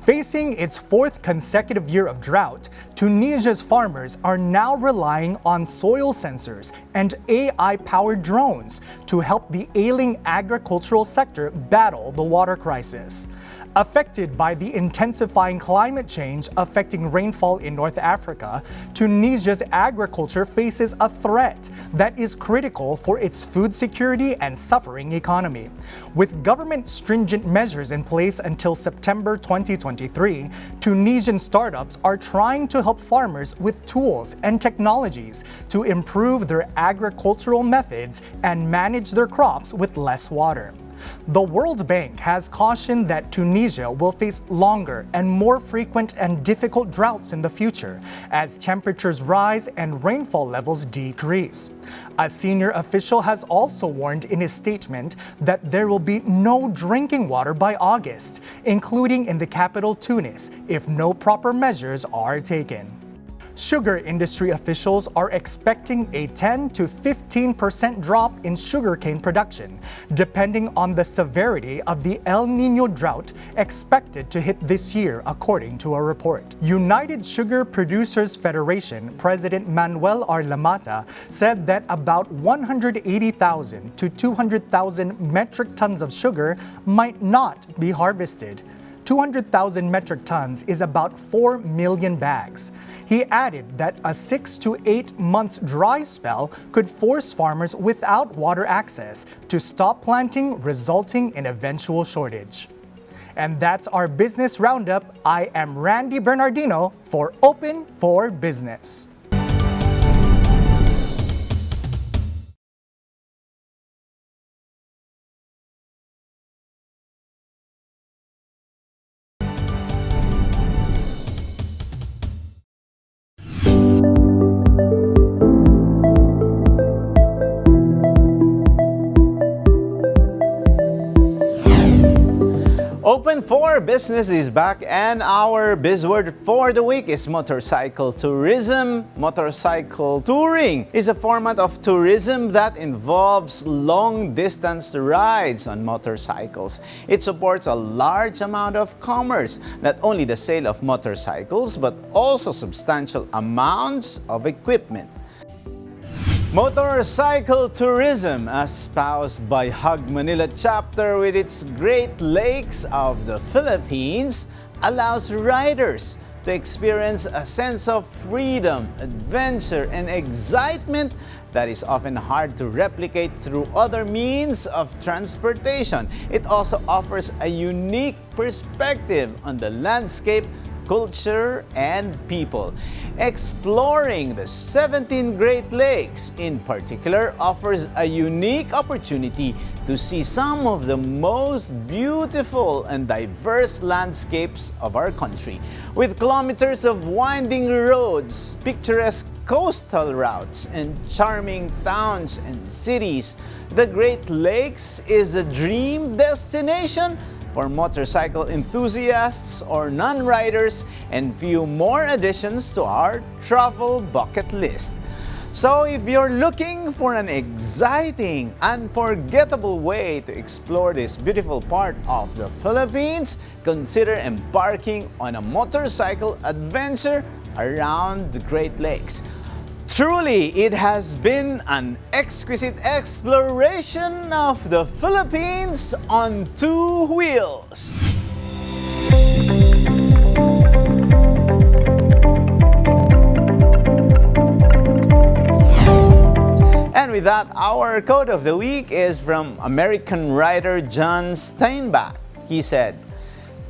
Facing its fourth consecutive year of drought, Tunisia's farmers are now relying on soil sensors and AI-powered drones to help the ailing agricultural sector battle the water crisis. Affected by the intensifying climate change affecting rainfall in North Africa, Tunisia's agriculture faces a threat that is critical for its food security and suffering economy. With government stringent measures in place until September 2023, Tunisian startups are trying to help farmers with tools and technologies to improve their agricultural methods and manage their crops with less water. The World Bank has cautioned that Tunisia will face longer and more frequent and difficult droughts in the future as temperatures rise and rainfall levels decrease. A senior official has also warned in his statement that there will be no drinking water by August, including in the capital Tunis, if no proper measures are taken. Sugar industry officials are expecting a 10 to 15% drop in sugarcane production, depending on the severity of the El Niño drought expected to hit this year, according to a report. United Sugar Producers Federation President Manuel R. Lamata said that about 180,000 to 200,000 metric tons of sugar might not be harvested. 200,000 metric tons is about 4 million bags. He added that a 6 to 8 months dry spell could force farmers without water access to stop planting, resulting in eventual shortage. And that's our business roundup. I am Randy Bernardino for Open for Business. Open for Business is back, and our buzzword for the week is motorcycle tourism. Motorcycle touring is a format of tourism that involves long-distance rides on motorcycles. It supports a large amount of commerce, not only the sale of motorcycles, but also substantial amounts of equipment. Motorcycle tourism, espoused by Hug Manila chapter with its Great Lakes of the Philippines, allows riders to experience a sense of freedom, adventure, and excitement that is often hard to replicate through other means of transportation. It also offers a unique perspective on the landscape, culture, and people. Exploring the 17 Great Lakes in particular offers a unique opportunity to see some of the most beautiful and diverse landscapes of our country. With kilometers of winding roads, picturesque coastal routes, and charming towns and cities, the Great Lakes is a dream destination for motorcycle enthusiasts or non-riders, and few more additions to our travel bucket list. So if you're looking for an exciting, unforgettable way to explore this beautiful part of the Philippines, consider embarking on a motorcycle adventure around the Great Lakes. Truly, it has been an exquisite exploration of the Philippines on two wheels. And with that, our quote of the week is from American writer John Steinbeck. He said,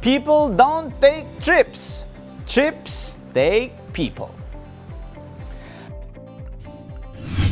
"People don't take trips, trips take people."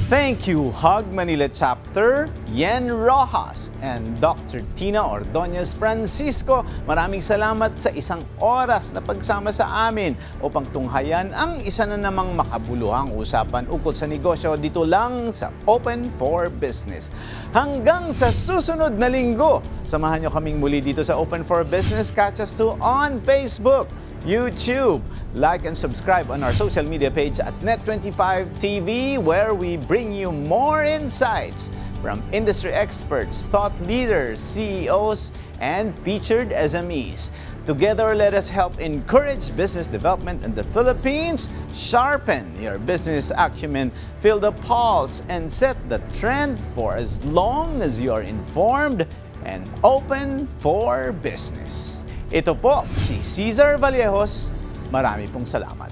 Thank you, Hug Manila Chapter, Yen Rojas, and Dr. Tina Ordonez Francisco. Maraming salamat sa isang oras na pagsama sa amin upang tunghayan ang isa na namang makabuluhang usapan ukol sa negosyo dito lang sa Open for Business. Hanggang sa susunod na linggo, samahan nyo kaming muli dito sa Open for Business. Catch us too on Facebook, YouTube. Like and subscribe on our social media page at Net25 TV, where we bring you more insights from industry experts, thought leaders, CEOs, and featured SMEs. Together, let us help encourage business development in the Philippines, sharpen your business acumen, feel the pulse, and set the trend for as long as you are informed and open for business. Ito po si Cesar Vallejos. Marami pong salamat.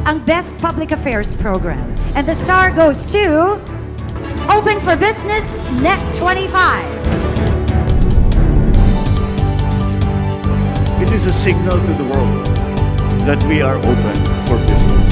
Ang Best Public Affairs Program. And the star goes to Open for Business Net 25. It is a signal to the world that we are open for business.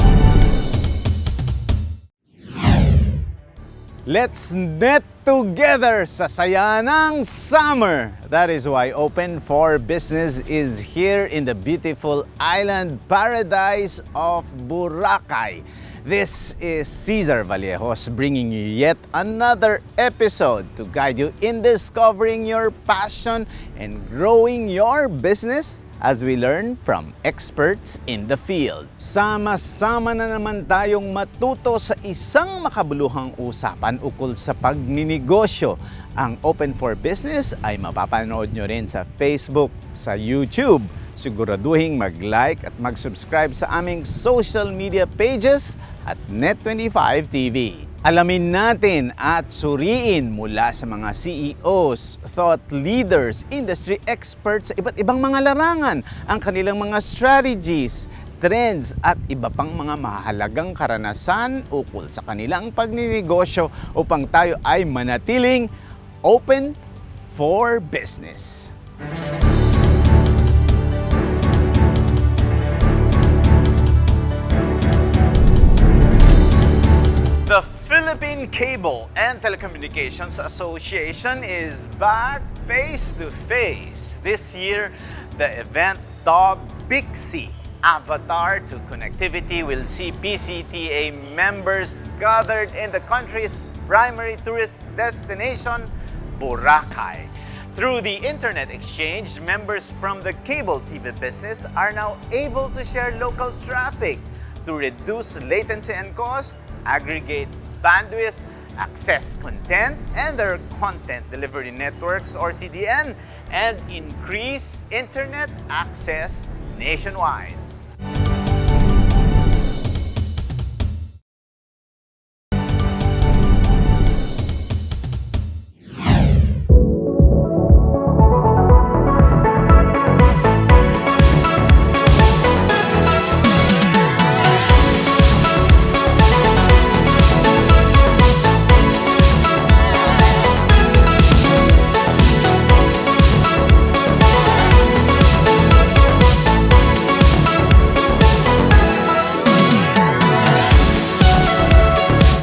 Let's net together sa saya ng summer. That is why Open for Business is here in the beautiful island paradise of Boracay. This is Cesar Vallejos bringing you yet another episode to guide you in discovering your passion and growing your business as we learn from experts in the field. Sama-sama na naman tayong matuto sa isang makabuluhang usapan ukol sa pagninegosyo. Ang Open for Business ay mapapanood nyo rin sa Facebook, sa YouTube. Siguraduhin mag-like at mag-subscribe sa aming social media pages at Net25 TV. Alamin natin at suriin mula sa mga CEOs, thought leaders, industry experts sa iba't ibang mga larangan ang kanilang mga strategies, trends at iba pang mga mahalagang karanasan ukol sa kanilang pagninegosyo upang tayo ay manatiling open for business. The Philippine Cable and Telecommunications Association is back face-to-face. This year, the event dubbed PIXI, Avatar to Connectivity, will see PCTA members gathered in the country's primary tourist destination, Boracay. Through the internet exchange, members from the cable TV business are now able to share local traffic to reduce latency and cost, aggregate bandwidth, access content and their content delivery networks or CDN, and increase internet access nationwide.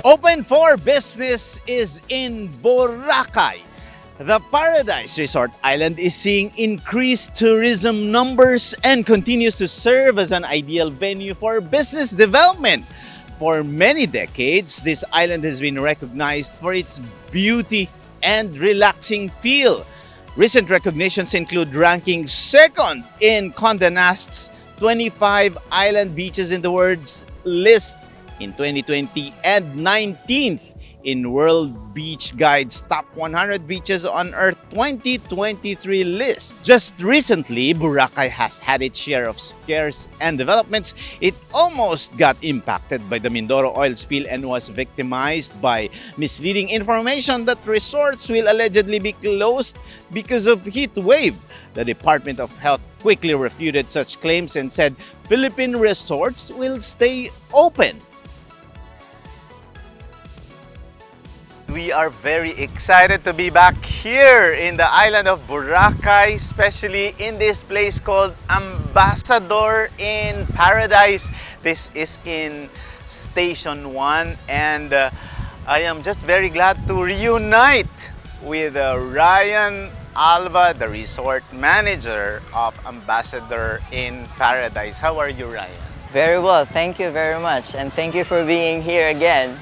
Open for business is in Boracay. The Paradise Resort Island is seeing increased tourism numbers and continues to serve as an ideal venue for business development. For many decades, this island has been recognized for its beauty and relaxing feel. Recent recognitions include ranking second in Condé Nast's 25 island beaches in the world's list in 2020 and 19th in World Beach Guide's Top 100 Beaches on Earth 2023 list. Just recently, Boracay has had its share of scares and developments. It almost got impacted by the Mindoro oil spill and was victimized by misleading information that resorts will allegedly be closed because of heat wave. The Department of Health quickly refuted such claims and said Philippine resorts will stay open. We are very excited to be back here in the island of Boracay, especially in this place called Ambassador in Paradise. This is in Station 1 and I am just very glad to reunite with Ryan Alva, the resort manager of Ambassador in Paradise. How are you, Ryan? Very well, thank you very much, and thank you for being here again.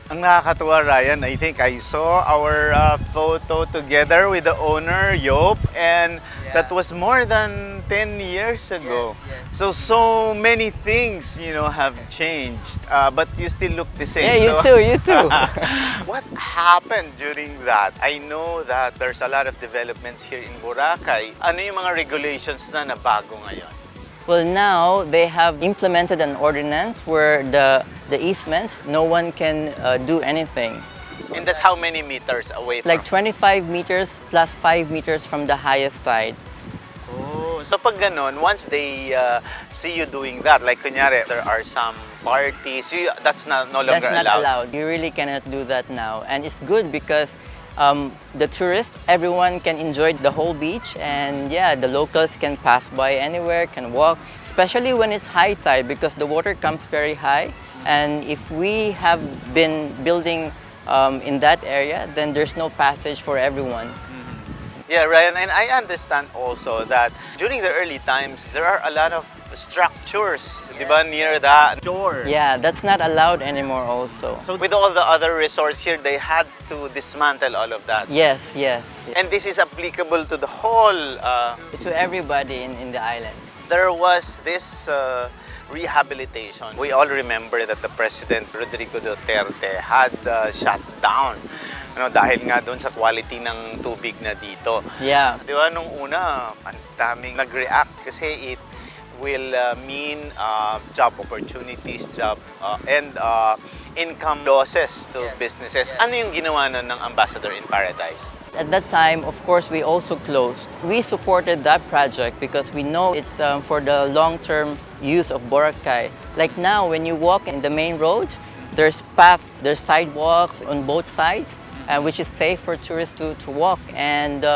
Ang nakakatuwa, Ryan, I think I saw our photo together with the owner, Yop, and that was more than 10 years ago. Yes. So many things, have changed, but you still look the same. Yeah, you too. What happened during that? I know that there's a lot of developments here in Boracay. Ano yung mga regulations na nabago ngayon? Well, now they have implemented an ordinance where the easement, no one can do anything. And that's how many meters away from? Like 25 meters plus 5 meters from the highest tide. Oh, so pag ganon, once they see you doing that, like kunyari, there are some parties, that's no longer allowed? That's not allowed. You really cannot do that now. And it's good because the tourists, everyone can enjoy the whole beach, and yeah, the locals can pass by anywhere, can walk, especially when it's high tide because the water comes very high. And if we have been building in that area, then there's no passage for everyone. Yeah, Ryan, and I understand also that during the early times, there are a lot of structures, diba, near the shore. Yeah, that's not allowed anymore also. So with all the other resorts here, they had to dismantle all of that. Yes. And this is applicable to the whole... to everybody in the island. There was this rehabilitation. We all remember that the President Rodrigo Duterte had shut down dahil nga doon sa quality ng tubig na dito. Yeah. Di ba, nung una, ang daming nag-react kasi it will mean job opportunities, and income losses to businesses. Ano yung ginawa nun ng Ambassador in Paradise? At that time, of course, we also closed. We supported that project because we know it's for the long-term use of Boracay. Like now, when you walk in the main road, there's paths, there's sidewalks on both sides, which is safe for tourists to walk. And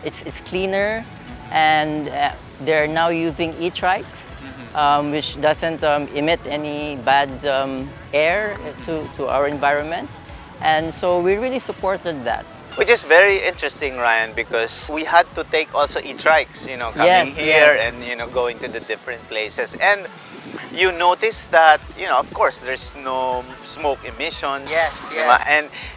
it's cleaner, and they're now using e-trikes, which doesn't emit any bad air to our environment. And so we really supported that. Which is very interesting, Ryan, because we had to take also e-trikes, coming here and, going to the different places. And you notice that, of course, there's no smoke emissions. Yes.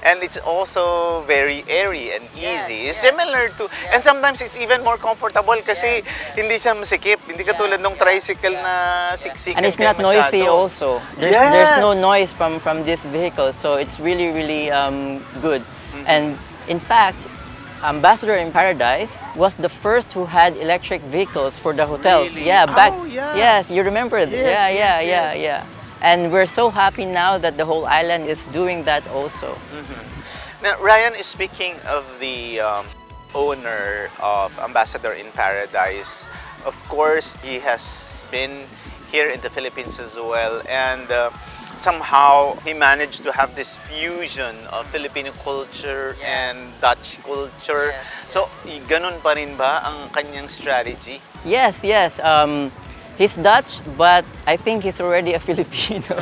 And it's also very airy and easy. It's similar to, and sometimes it's even more comfortable kasi hindi siya masikip. Hindi katulad ng tricycle na siksikan. And it's not noisy also. There's no noise from this vehicle, so it's really, really good. And in fact, Ambassador in Paradise was the first who had electric vehicles for the hotel. Really? Yeah, back. Oh, yeah. Yes, you remember? Yes, Yeah. And we're so happy now that the whole island is doing that also. Now, Ryan is speaking of the owner of Ambassador in Paradise. Of course, he has been here in the Philippines as well, and somehow he managed to have this fusion of Filipino culture and Dutch culture. So, ganun pa rin ba ang kanyang strategy? Yes. He's Dutch, but I think he's already a Filipino.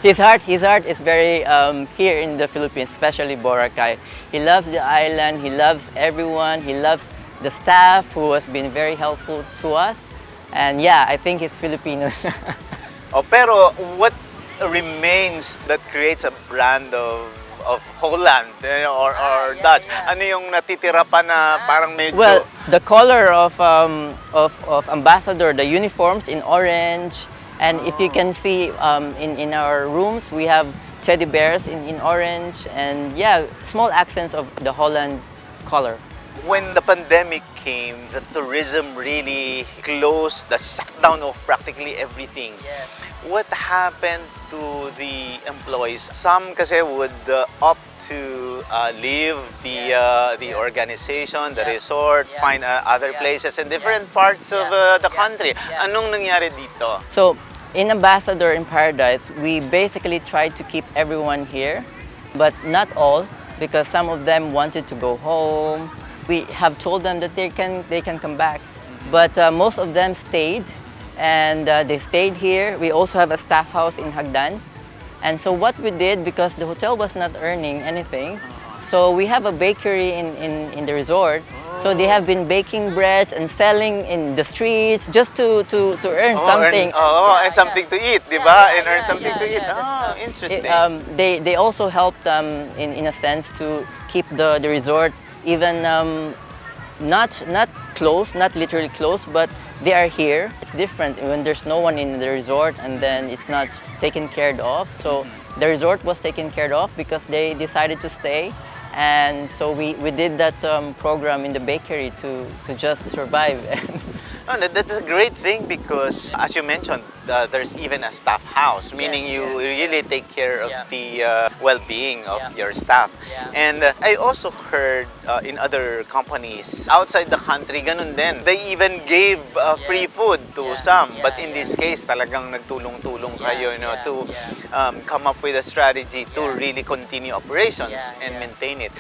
his heart is very here in the Philippines, especially Boracay. He loves the island. He loves everyone. He loves the staff who has been very helpful to us. And yeah, I think he's Filipino. Pero what remains that creates a brand of Holland or Dutch? Ano yung natitira pa na parang medyo... Well, the color of Ambassador, the uniforms in orange, and if you can see in our rooms, we have teddy bears in orange, and yeah, small accents of the Holland color. When the pandemic came, the tourism really closed, the shutdown of practically everything. Yes. What happened to the employees? Some kasi would opt to leave the organization, the resort, find other places in different parts of the country. Anong nangyari dito? So, in Ambassador in Paradise, we basically tried to keep everyone here, but not all, because some of them wanted to go home. We have told them that they can come back, but most of them stayed, and they stayed here. We also have a staff house in Hagdan, and so what we did, because the hotel was not earning anything, so we have a bakery in the resort. So they have been baking breads and selling in the streets just to earn something. And something to eat, di ba? And earn something to eat. Oh, interesting. They also helped in a sense to keep the resort even not closed, not literally closed, but they are here. It's different when there's no one in the resort and then it's not taken care of. So the resort was taken care of because they decided to stay. And so we did that program in the bakery to just survive. Oh, that's a great thing because, as you mentioned, there's even a staff house, meaning you really take care of the well-being of your staff. And I also heard in other companies outside the country, ganun din. They even gave free food to some, but in this case, talagang nagtulong-tulong kayo, to come up with a strategy to really continue operations and maintain it.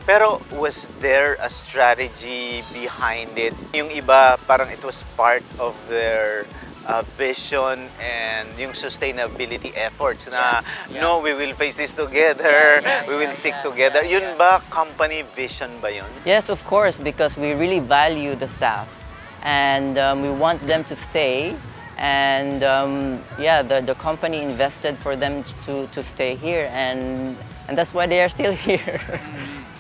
Pero was there a strategy behind it? Yung iba, parang it was part of their vision and yung sustainability efforts na, no, we will face this together, we will stick together. Yun ba, company vision ba yun? Yes, of course, because we really value the staff and we want them to stay. And the company invested for them to stay here, and that's why they are still here.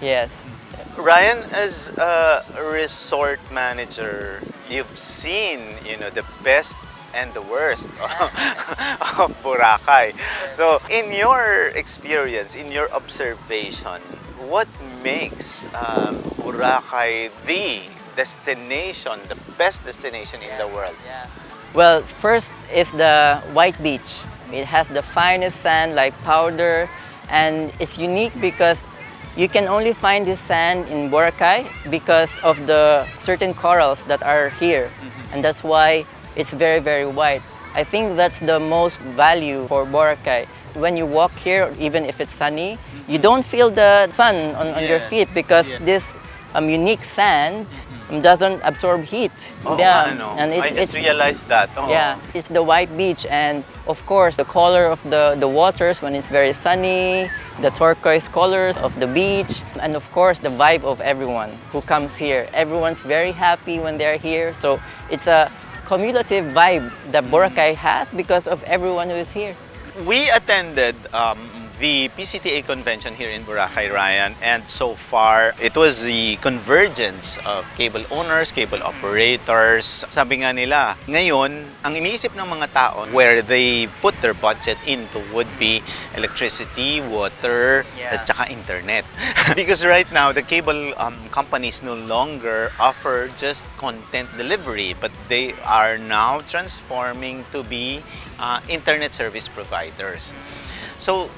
Yes. Ryan, as a resort manager, you've seen, the best and the worst of Boracay. So, in your experience, in your observation, what makes Boracay the destination, the best destination in the world? Well, first is the white beach. It has the finest sand like powder, and it's unique because you can only find this sand in Boracay because of the certain corals that are here, and that's why it's very, very white. I think that's the most value for Boracay. When you walk here, even if it's sunny, you don't feel the sun on your feet because this unique sand doesn't absorb heat. And I just realized that. Yeah, it's the white beach, and of course the color of the waters when it's very sunny, the turquoise colors of the beach, and of course the vibe of everyone who comes here. Everyone's very happy when they're here, so it's a cumulative vibe that Boracay has because of everyone who is here. We attended the PCTA convention here in Boracay, Ryan, and so far it was the convergence of cable owners, cable operators. Sabi nga nila, ngayon, ang iniisip ng mga tao where they put their budget into would be electricity, water, at saka internet. Because right now, the cable companies no longer offer just content delivery, but they are now transforming to be internet service providers. So,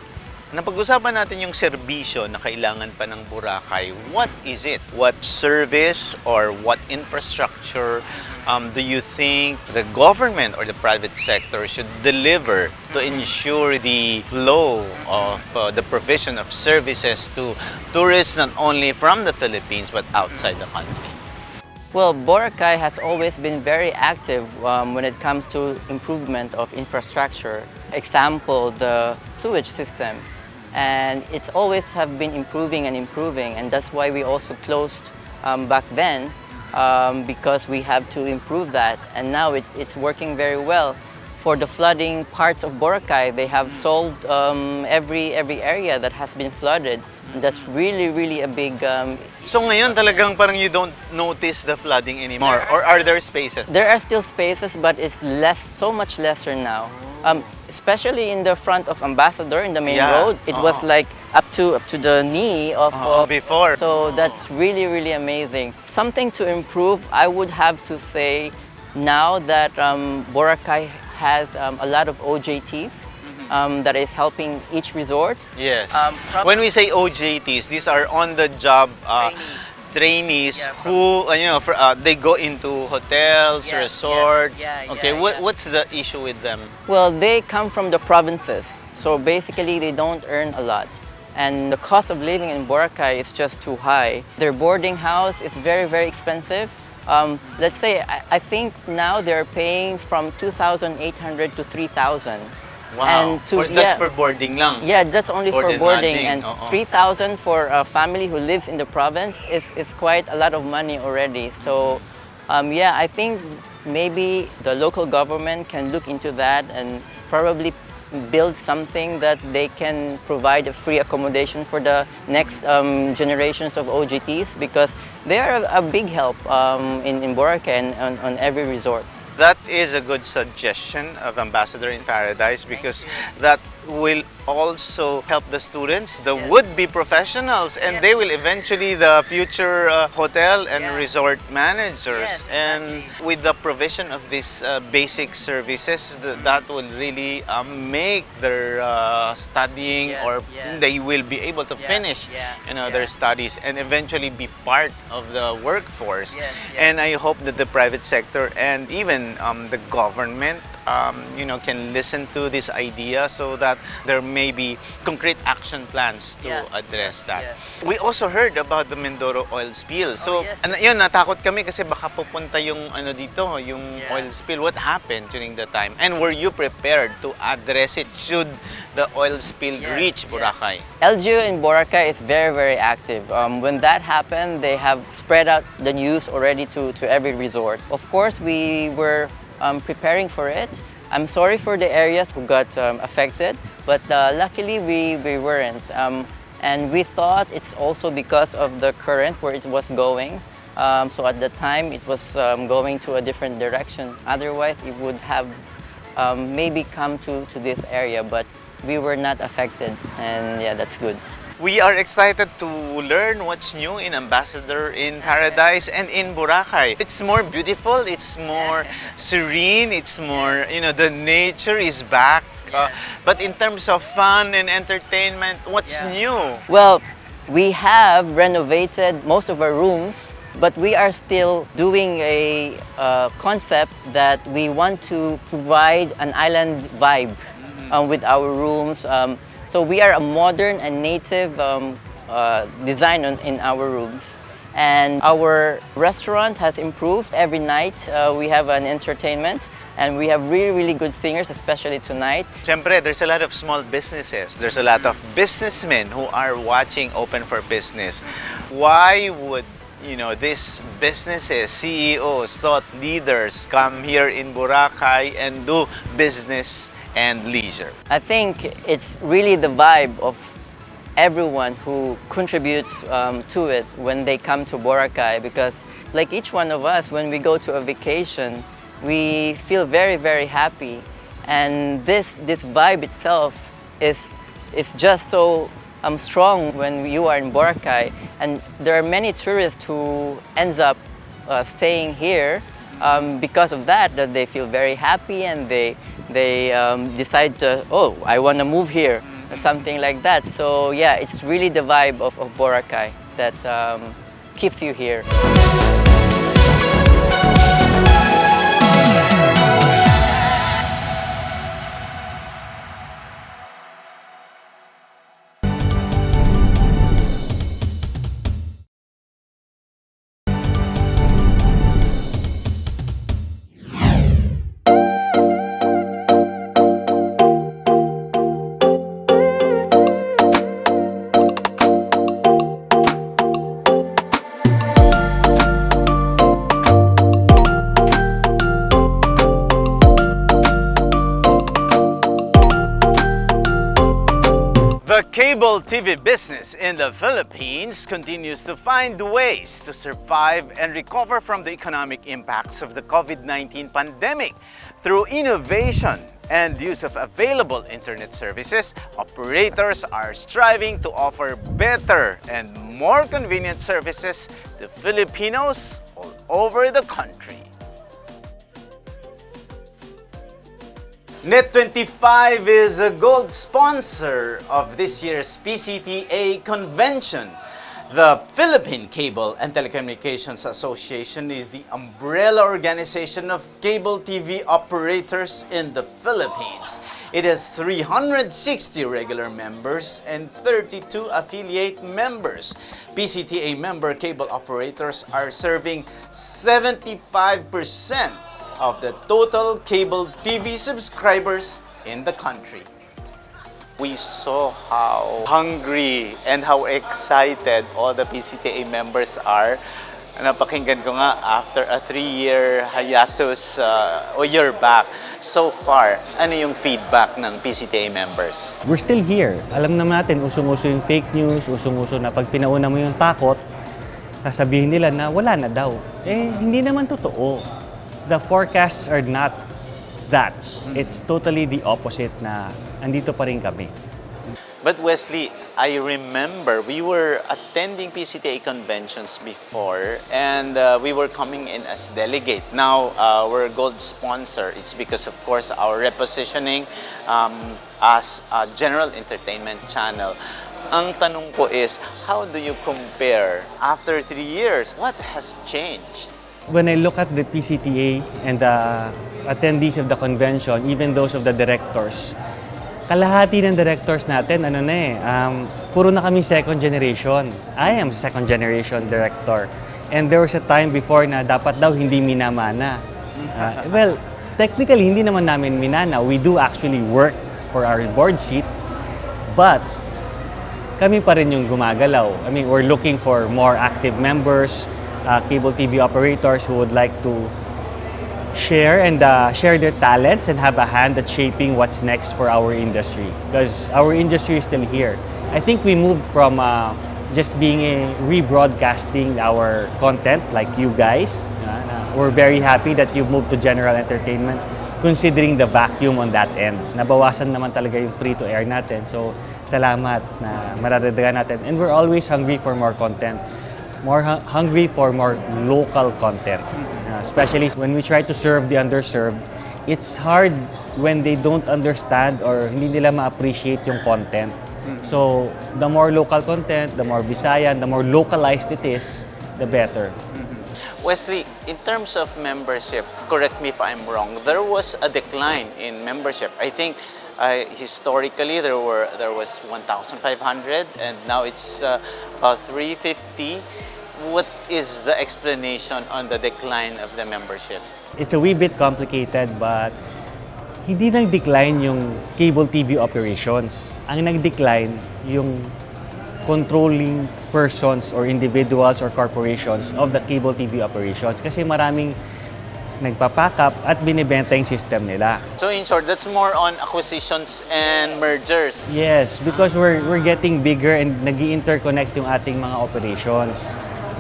napag-usapan natin yung serbisyo na kailangan pa ng Boracay. What is it? What service or what infrastructure do you think the government or the private sector should deliver to ensure the flow of the provision of services to tourists not only from the Philippines but outside the country? Well, Boracay has always been very active when it comes to improvement of infrastructure. Example, the sewage system. And it's always have been improving, and that's why we also closed back then because we have to improve that. And now it's working very well. For the flooding parts of Boracay, they have solved every area that has been flooded. That's really a big... So ngayon talagang parang you don't notice the flooding anymore? Or are there spaces? There are still spaces, but it's so much lesser now. Especially in the front of Ambassador, in the main road, it was like up to the knee of before. So that's really amazing. Something to improve, I would have to say, now that Boracay has a lot of OJTs. That is helping each resort. Yes. When we say OJTs, these are on-the-job trainees who, they go into hotels, resorts. What's the issue with them? Well, they come from the provinces, so basically they don't earn a lot. And the cost of living in Boracay is just too high. Their boarding house is very expensive. Let's say, I think now they're paying from 2,800 to 3,000. Wow, that's for boarding lang? Yeah, that's only for boarding. Lodging. And 3,000 for a family who lives in the province is quite a lot of money already. So I think maybe the local government can look into that and probably build something that they can provide a free accommodation for the next generations of OJTs, because they are a big help in Boracay and on every resort. That is a good suggestion of Ambassador in Paradise, because that will also help the students, the would-be professionals, and they will eventually the future hotel and resort managers. And with the provision of these basic services, that will really make their studying, or they will be able to finish their studies and eventually be part of the workforce. And I hope that the private sector and even the government can listen to this idea, so that there may be concrete action plans to address that. We also heard about the Mindoro oil spill. So, yun, natakot kami kasi baka pupunta yung yung oil spill. What happened during the time? And were you prepared to address it should the oil spill reach Boracay? LGU in Boracay is very active. When that happened, they have spread out the news already to every resort. Of course, we were preparing for it. I'm sorry for the areas who got affected, but luckily we weren't. And we thought it's also because of the current where it was going. So at the time it was going to a different direction. Otherwise it would have maybe come to this area, but we were not affected, and that's good. We are excited to learn what's new in Ambassador in Paradise and in Boracay. It's more beautiful, it's more serene, it's more, the nature is back. But in terms of fun and entertainment, what's new? Well, we have renovated most of our rooms, but we are still doing a concept that we want to provide an island vibe with our rooms. So we are a modern and native design in our rooms. And our restaurant has improved every night. We have an entertainment, and we have really good singers, especially tonight. Siyempre, there's a lot of small businesses. There's a lot of businessmen who are watching Open for Business. Why would these businesses, CEOs, thought leaders come here in Boracay and do business and leisure. I think it's really the vibe of everyone who contributes to it when they come to Boracay, because like each one of us, when we go to a vacation, we feel very, very happy. And this vibe itself is just so strong when you are in Boracay. And there are many tourists who ends up staying here because of that they feel very happy, and they decide to, oh, I want to move here, or something like that. So yeah, it's really the vibe of Boracay that keeps you here. The cable TV business in the Philippines continues to find ways to survive and recover from the economic impacts of the COVID-19 pandemic. Through innovation and use of available internet services, operators are striving to offer better and more convenient services to Filipinos all over the country. Net25 is a gold sponsor of this year's PCTA convention. The Philippine Cable and Telecommunications Association is the umbrella organization of cable TV operators in the Philippines. It has 360 regular members and 32 affiliate members. PCTA member cable operators are serving 75% of the total cable TV subscribers in the country. We saw how hungry and how excited all the PCTA members are. Napakinggan ko nga after a 3-year hiatus o year back. So far, ano yung feedback ng PCTA members? We're still here. Alam naman natin, usong-uso yung fake news, usong-uso na pag pinauna mo yung takot, sasabihin nila na wala na daw. Eh, hindi naman totoo. The forecasts are not that. It's totally the opposite na andito pa rin kami. But Wesley, I remember we were attending PCTA conventions before and we were coming in as delegate. Now we're a gold sponsor. It's because of course our repositioning as a general entertainment channel. Ang tanong ko is, how do you compare after 3 years? What has changed? When I look at the PCTA and the attendees of the convention, even those of the directors, kalahati ng directors natin, puro na kami second generation. I am second generation director. And there was a time before na dapat daw hindi minamana. Well, technically, hindi naman namin minana. We do actually work for our board seat. But, kami pa rin yung gumagalaw. I mean, we're looking for more active members, cable TV operators who would like to share their talents and have a hand at shaping what's next for our industry, because our industry is still here. I think we moved from just being rebroadcasting our content like you guys. We're very happy that you moved to general entertainment, considering the vacuum on that end. Nabawasan naman talaga yung free-to-air natin. So, salamat na mararadagan natin. And we're always hungry for more content. Hungry for more local content. Especially when we try to serve the underserved, it's hard when they don't understand or hindi nila ma-appreciate yung content. So, the more local content, the more Visayan, the more localized it is, the better. Wesley, in terms of membership, correct me if I'm wrong, there was a decline in membership. I think historically there was 1,500 and now it's about 350. What is the explanation on the decline of the membership? It's a wee bit complicated, but hindi nag-decline yung cable TV operations. Ang nag-decline yung controlling persons or individuals or corporations of the cable TV operations. Kasi maraming nagpa-pack up at binibenta yung system nila. So in short, that's more on acquisitions and mergers. Yes, because we're getting bigger and nag-i-interconnect yung ating mga operations.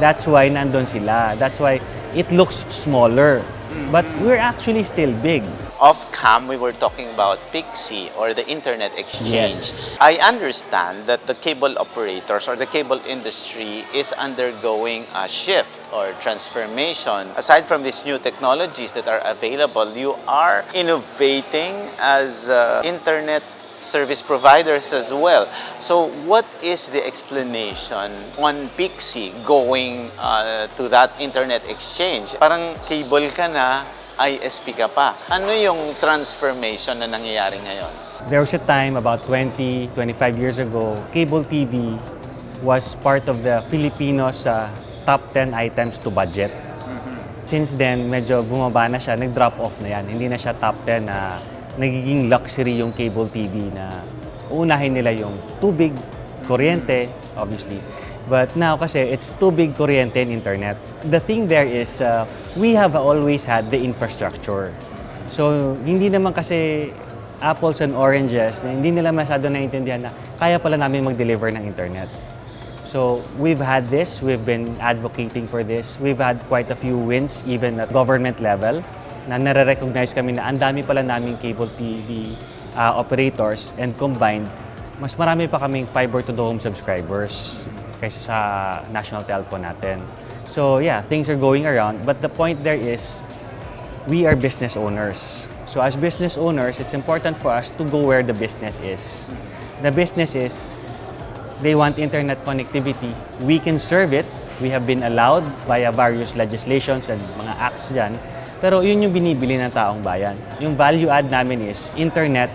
That's why nandun sila. That's why it looks smaller. But we're actually still big. Off-cam, we were talking about Pixie or the internet exchange. Yes. I understand that the cable operators or the cable industry is undergoing a shift or transformation. Aside from these new technologies that are available, you are innovating as internet service providers as well. So what is the explanation on Pixie going to that internet exchange? Parang cable ka na, ISP ka pa. Ano yung transformation na nangyayari ngayon? There was a time about 20, 25 years ago, cable TV was part of the Filipinos' top 10 items to budget. Since then, medyo bumaba na siya, nag-drop off na yan. Hindi na siya top 10 na nagiging luxury yung cable TV na uunahin nila yung tubig, kuryente, obviously. But now kasi it's tubig, kuryente, and internet. The thing there is we have always had the infrastructure. So hindi naman kasi apples and oranges na hindi nila masyado naiintindihan na kaya pala namin mag-deliver ng internet. So we've had this, we've been advocating for this. We've had quite a few wins even at government level na nare-recognize kami na ang dami pala naming cable TV operators and combined, mas marami pa kaming fiber to the home subscribers kaysa sa national telco natin. So yeah, things are going around, but the point there is we are business owners. So as business owners, it's important for us to go where the business is. The business is they want internet connectivity. We can serve it. We have been allowed via various legislations and mga acts dyan. Pero yun yung binibili ng taong bayan. Yung value add namin is internet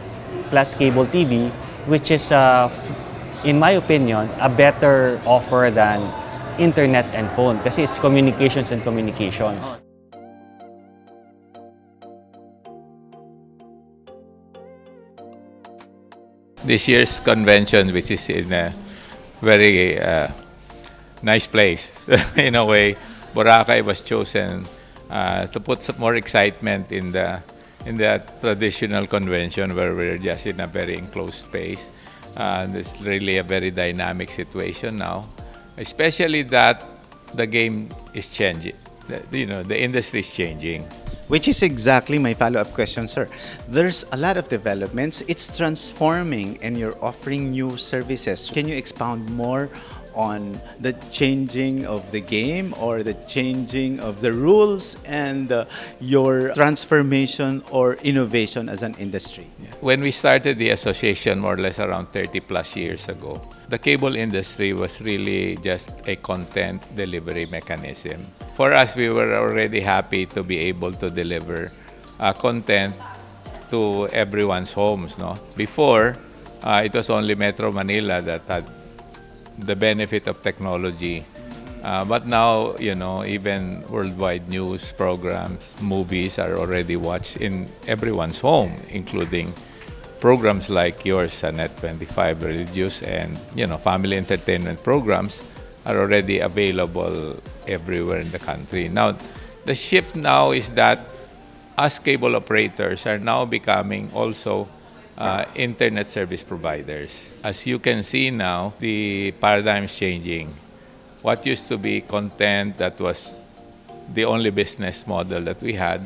plus cable TV, which is, in my opinion, a better offer than internet and phone kasi it's communications and communications. This year's convention, which is in a very nice place, in a way, Boracay was chosen to put some more excitement in the traditional convention where we're just in a very enclosed space. It's really a very dynamic situation now, especially that the game is changing. The industry is changing. Which is exactly my follow-up question, sir. There's a lot of developments. It's transforming and you're offering new services. Can you expound more on the changing of the game or the changing of the rules and your transformation or innovation as an industry? When we started the association more or less around 30 plus years ago, the cable industry was really just a content delivery mechanism. For us, we were already happy to be able to deliver content to everyone's homes. No? Before, it was only Metro Manila that had the benefit of technology. But now, even worldwide news programs, movies are already watched in everyone's home, including programs like yours, Net25, religious and family entertainment programs are already available everywhere in the country. Now, the shift now is that us cable operators are now becoming also internet service providers. As you can see now, the paradigm is changing. What used to be content that was the only business model that we had,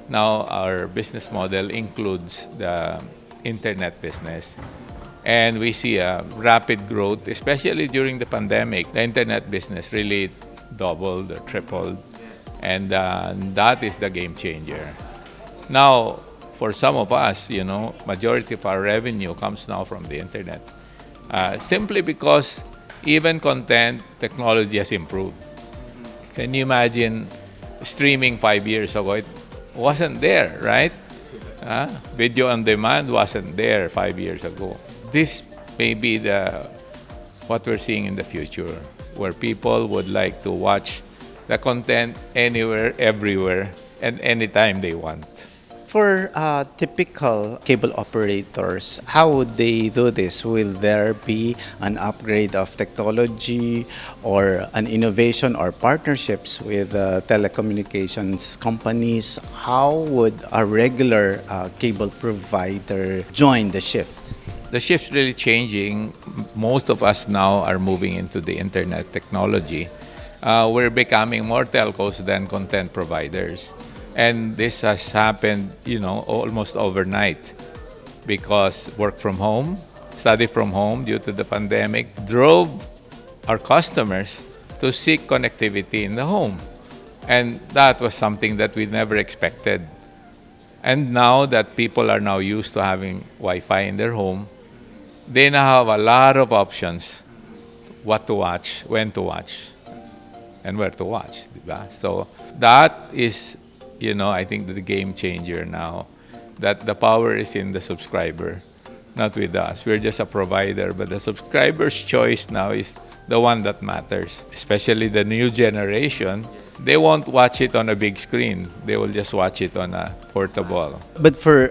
now our business model includes the internet business. And we see a rapid growth, especially during the pandemic. The internet business really doubled or tripled. And that is the game changer. Now, for some of us, majority of our revenue comes now from the internet. Simply because even content technology has improved. Can you imagine streaming 5 years ago? It wasn't there, right? Video on demand wasn't there 5 years ago. This may be what we're seeing in the future, where people would like to watch the content anywhere, everywhere, and anytime they want. But for typical cable operators, how would they do this? Will there be an upgrade of technology or an innovation or partnerships with telecommunications companies? How would a regular cable provider join the shift? The shift's really changing. Most of us now are moving into the internet technology. We're becoming more telcos than content providers. And this has happened, almost overnight because work from home, study from home due to the pandemic drove our customers to seek connectivity in the home. And that was something that we never expected. And now that people are now used to having Wi-Fi in their home, they now have a lot of options what to watch, when to watch, and where to watch. Diba? So that is, I think the game changer now, that the power is in the subscriber, not with us. We're just a provider, but the subscriber's choice now is the one that matters. Especially the new generation, they won't watch it on a big screen. They will just watch it on a portable. But for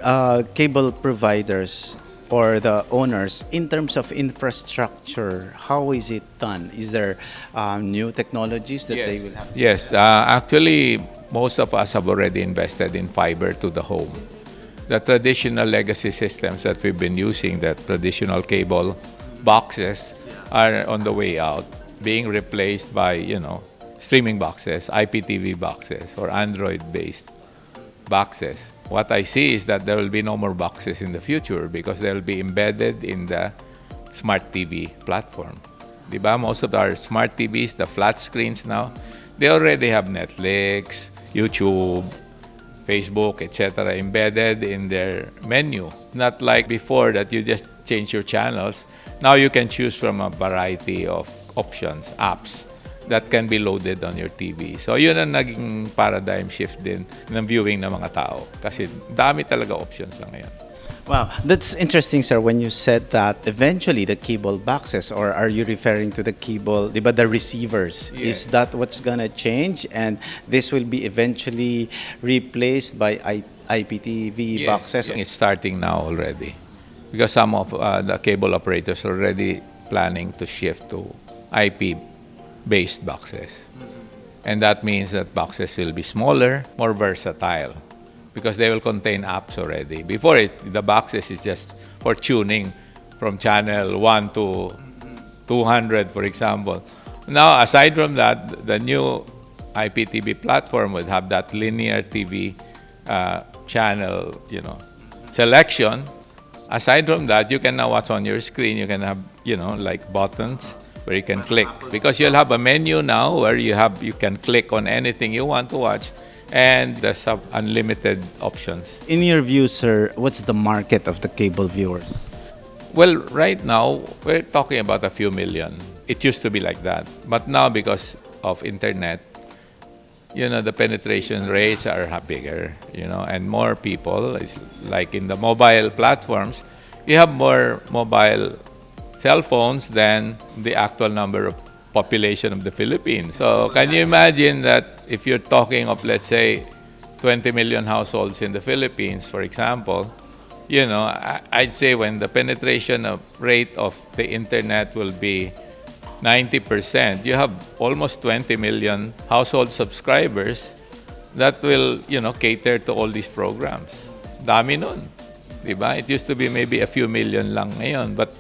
cable providers or the owners, in terms of infrastructure, how is it done? Is there new technologies that they will have to Yes, actually, most of us have already invested in fiber to the home. The traditional legacy systems that we've been using, the traditional cable boxes, are on the way out, being replaced by, streaming boxes, IPTV boxes, or Android-based boxes. What I see is that there will be no more boxes in the future because they will be embedded in the smart TV platform. Diba? Most of our smart TVs, the flat screens now, they already have Netflix, YouTube, Facebook, etc. embedded in their menu. Not like before that you just change your channels. Now you can choose from a variety of options, apps that can be loaded on your TV. So yun ang naging paradigm shift din ng viewing ng mga tao. Kasi dami talaga options na ngayon. Wow, that's interesting, sir, when you said that eventually the cable boxes, or are you referring to the cable, diba, the receivers? Yeah. Is that what's gonna change? And this will be eventually replaced by IPTV boxes? It's starting now already. Because some of the cable operators are already planning to shift to IP-based boxes. And that means that boxes will be smaller, more versatile, because they will contain apps already. Before the boxes is just for tuning from channel 1 to 200, for example. Now, aside from that, the new IPTV platform would have that linear TV channel, selection. Aside from that, you can now watch on your screen. You can have, like buttons where you can click, because you'll have a menu now where you can click on anything you want to watch. And there's unlimited options. In your view, sir, what's the market of the cable viewers? Well, right now, we're talking about a few million. It used to be like that. But now, because of internet, the penetration rates are bigger, and more people, like in the mobile platforms, you have more mobile cell phones than the actual number of population of the Philippines. So can you imagine that if you're talking of, let's say, 20 million households in the Philippines, for example, I'd say when the penetration rate of the internet will be 90%, you have almost 20 million household subscribers that will, cater to all these programs. Dami nun. Diba? It used to be maybe a few million lang ngayon, but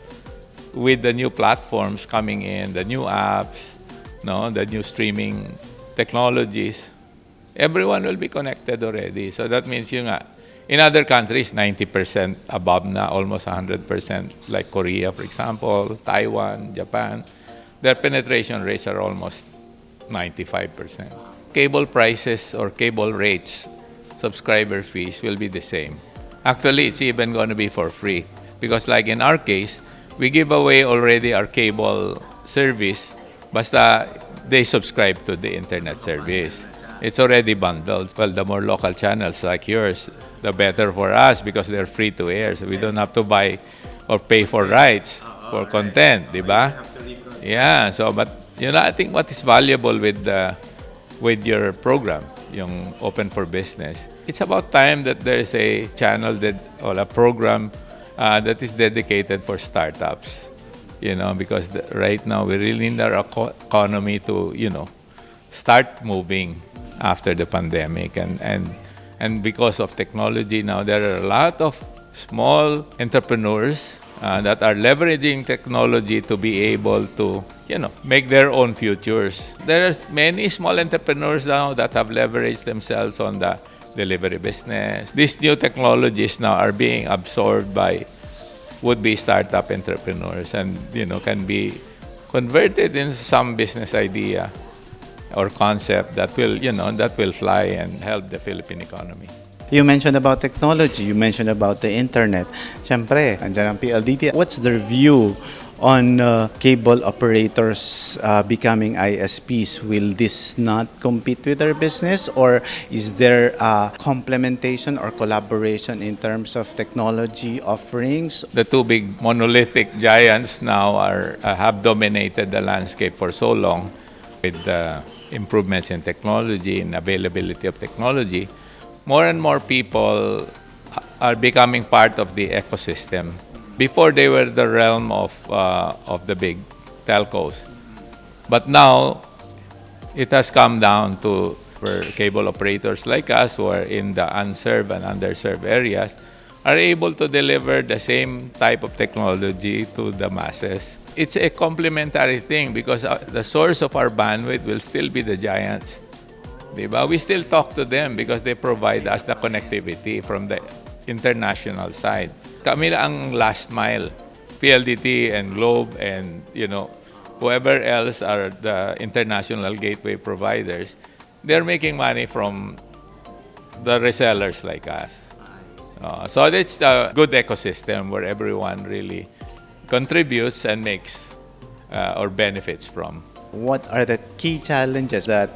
with the new platforms coming in, the new apps, the new streaming technologies, everyone will be connected already. So that means in other countries, 90% above na, almost 100%, like Korea, for example, Taiwan, Japan, their penetration rates are almost 95%. Cable prices or cable rates, subscriber fees will be the same. Actually, it's even going to be for free, because like in our case, we give away already our cable service, basta they subscribe to the internet service. It's already bundled. Well, the more local channels like yours, the better for us, because they're free to air. So we don't have to buy or pay for rights for content, di ba? Yeah, so but I think what is valuable with your program yung Open for Business, it's about time that there's a channel or a program that is dedicated for startups. Because right now we really need our economy to, start moving after the pandemic. And because of technology now, there are a lot of small entrepreneurs that are leveraging technology to be able to, make their own futures. There are many small entrepreneurs now that have leveraged themselves on the delivery business. These new technologies now are being absorbed by would-be startup entrepreneurs and, can be converted into some business idea or concept that will fly and help the Philippine economy. You mentioned about technology, you mentioned about the internet. Siyempre, andyan ang PLDT. What's their view on cable operators becoming ISPs? Will this not compete with their business, or is there complementation or collaboration in terms of technology offerings? The two big monolithic giants now have dominated the landscape for so long with the improvements in technology and availability of technology. More and more people are becoming part of the ecosystem. Before, they were the realm of the big telcos. But now, it has come down to where cable operators like us who are in the unserved and underserved areas are able to deliver the same type of technology to the masses. It's a complementary thing because the source of our bandwidth will still be the giants. Diba? We still talk to them because they provide us the connectivity from the international side. Kami ang last mile. PLDT and Globe and whoever else are the international gateway providers, they're making money from the resellers like us. So it's a good ecosystem where everyone really contributes and makes or benefits from. What are the key challenges that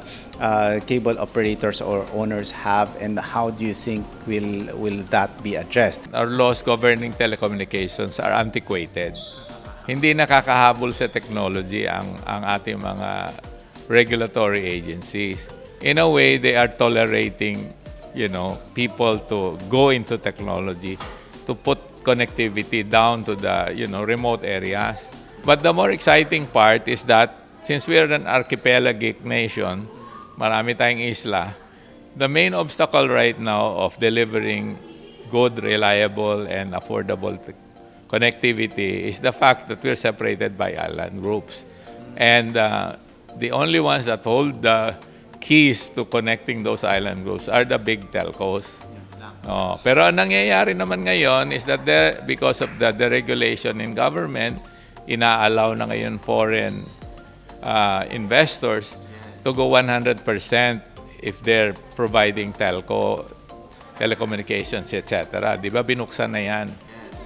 cable operators or owners have, and how do you think will that be addressed? Our laws governing telecommunications are antiquated. Hindi nakakahabol sa technology ang ating mga regulatory agencies. In a way, they are tolerating, people to go into technology to put connectivity down to the, remote areas. But the more exciting part is that since we are an archipelagic nation, marami tayong isla, the main obstacle right now of delivering good, reliable, and affordable connectivity is the fact that we're separated by island groups. And the only ones that hold the keys to connecting those island groups are the big telcos. Pero ang nangyayari naman ngayon is that because of the deregulation in government, ina-allow na ngayon foreign investors to go 100% if they're providing telecommunications, etc. Di ba binuksan na yan?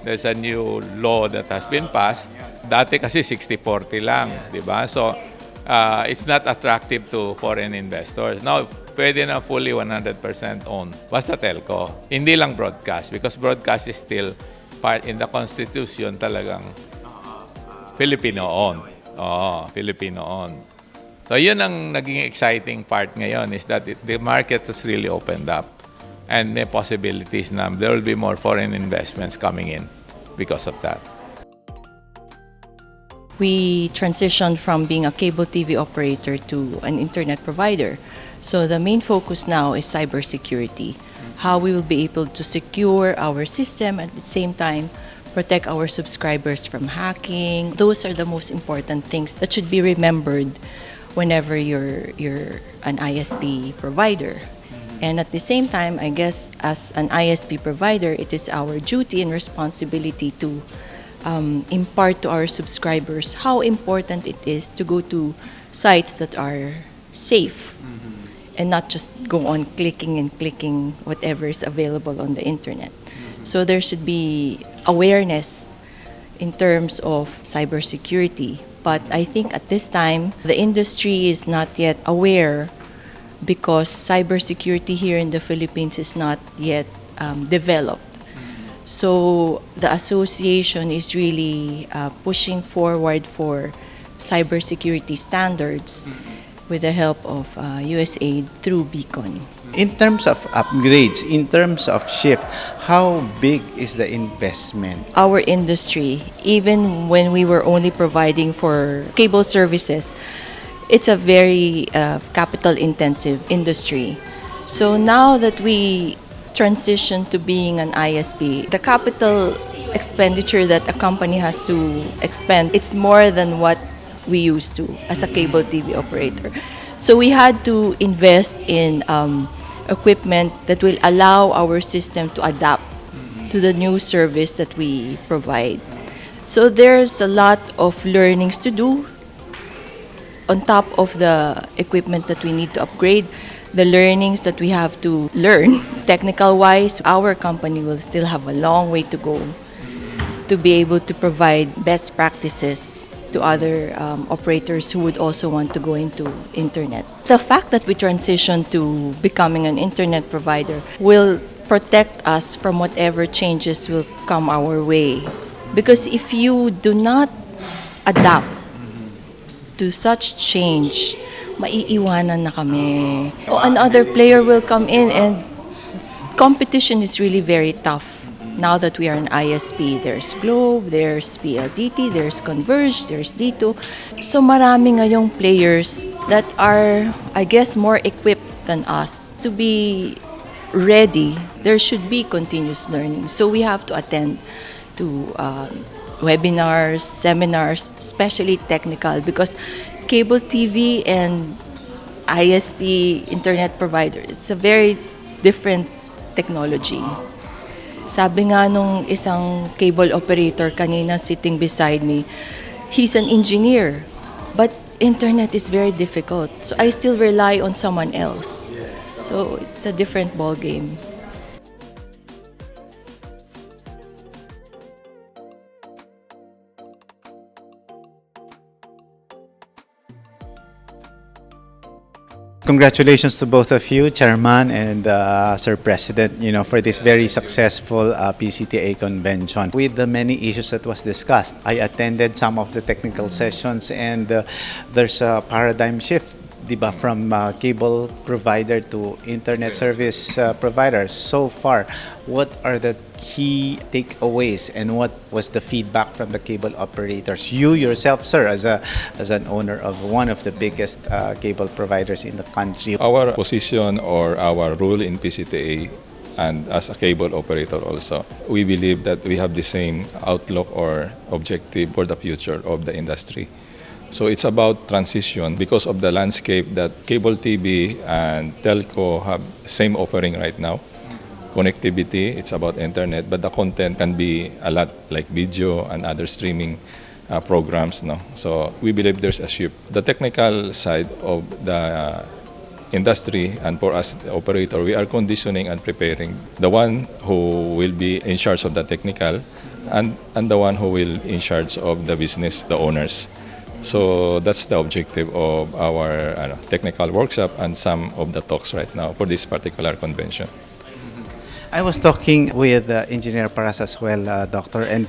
There's a new law that has been passed. Dati kasi 60-40 lang, di ba? So, it's not attractive to foreign investors. Now, pwede na fully 100% owned. Basta telco. Hindi lang broadcast because broadcast is still part in the Constitution talagang Filipino-owned. Filipino-owned. So yun ang naging exciting part ngayon is that the market has really opened up and may possibilities na there will be more foreign investments coming in because of that. We transitioned from being a cable TV operator to an internet provider. So the main focus now is cybersecurity. How we will be able to secure our system and at the same time protect our subscribers from hacking. Those are the most important things that should be remembered whenever you're an ISP provider. And at the same time, I guess as an ISP provider, it is our duty and responsibility to impart to our subscribers how important it is to go to sites that are safe and not just go on clicking and clicking whatever is available on the internet. So there should be awareness in terms of cybersecurity. But I think at this time, the industry is not yet aware because cybersecurity here in the Philippines is not yet developed. So the association is really pushing forward for cybersecurity standards with the help of USAID through Beacon. In terms of upgrades, in terms of shift, how big is the investment? Our industry, even when we were only providing for cable services, it's a very capital-intensive industry. So now that we transition to being an ISP, the capital expenditure that a company has to expend, it's more than what we used to as a cable TV operator. So we had to invest in equipment that will allow our system to adapt to the new service that we provide. So there's a lot of learnings to do on top of the equipment that we need to upgrade, the learnings that we have to learn. Technical-wise, our company will still have a long way to go to be able to provide best practices to other operators who would also want to go into internet. The fact that we transition to becoming an internet provider will protect us from whatever changes will come our way. Because if you do not adapt to such change, maiiwanan na kami. Another player will come in and competition is really very tough. Now that we are an ISP, there's Globe, there's PLDT, there's Converge, there's D2. So marami ngayong players that are, I guess, more equipped than us. To be ready, there should be continuous learning. So we have to attend to webinars, seminars, especially technical, because cable TV and ISP, internet provider, it's a very different technology. Sabi nga nung isang cable operator kanina sitting beside me, he's an engineer, but internet is very difficult. So I still rely on someone else. So it's a different ball game. Congratulations to both of you, Chairman and Sir President, for this very successful PCTA convention. With the many issues that was discussed, I attended some of the technical sessions, and there's a paradigm shift, diba, from cable provider to internet service providers. So far, what are the key takeaways and what was the feedback from the cable operators? You yourself, sir, as an owner of one of the biggest cable providers in the country. Our position or our role in PCTA and as a cable operator also, we believe that we have the same outlook or objective for the future of the industry. So it's about transition because of the landscape that cable TV and telco have same offering right now. Connectivity, it's about internet, but the content can be a lot like video and other streaming programs. No? So we believe there's a shift. The technical side of the industry and for us, the operator, we are conditioning and preparing the one who will be in charge of the technical and the one who will in charge of the business, the owners. So that's the objective of our technical workshop and some of the talks right now for this particular convention. I was talking with Engineer Paras as well, Doctor, and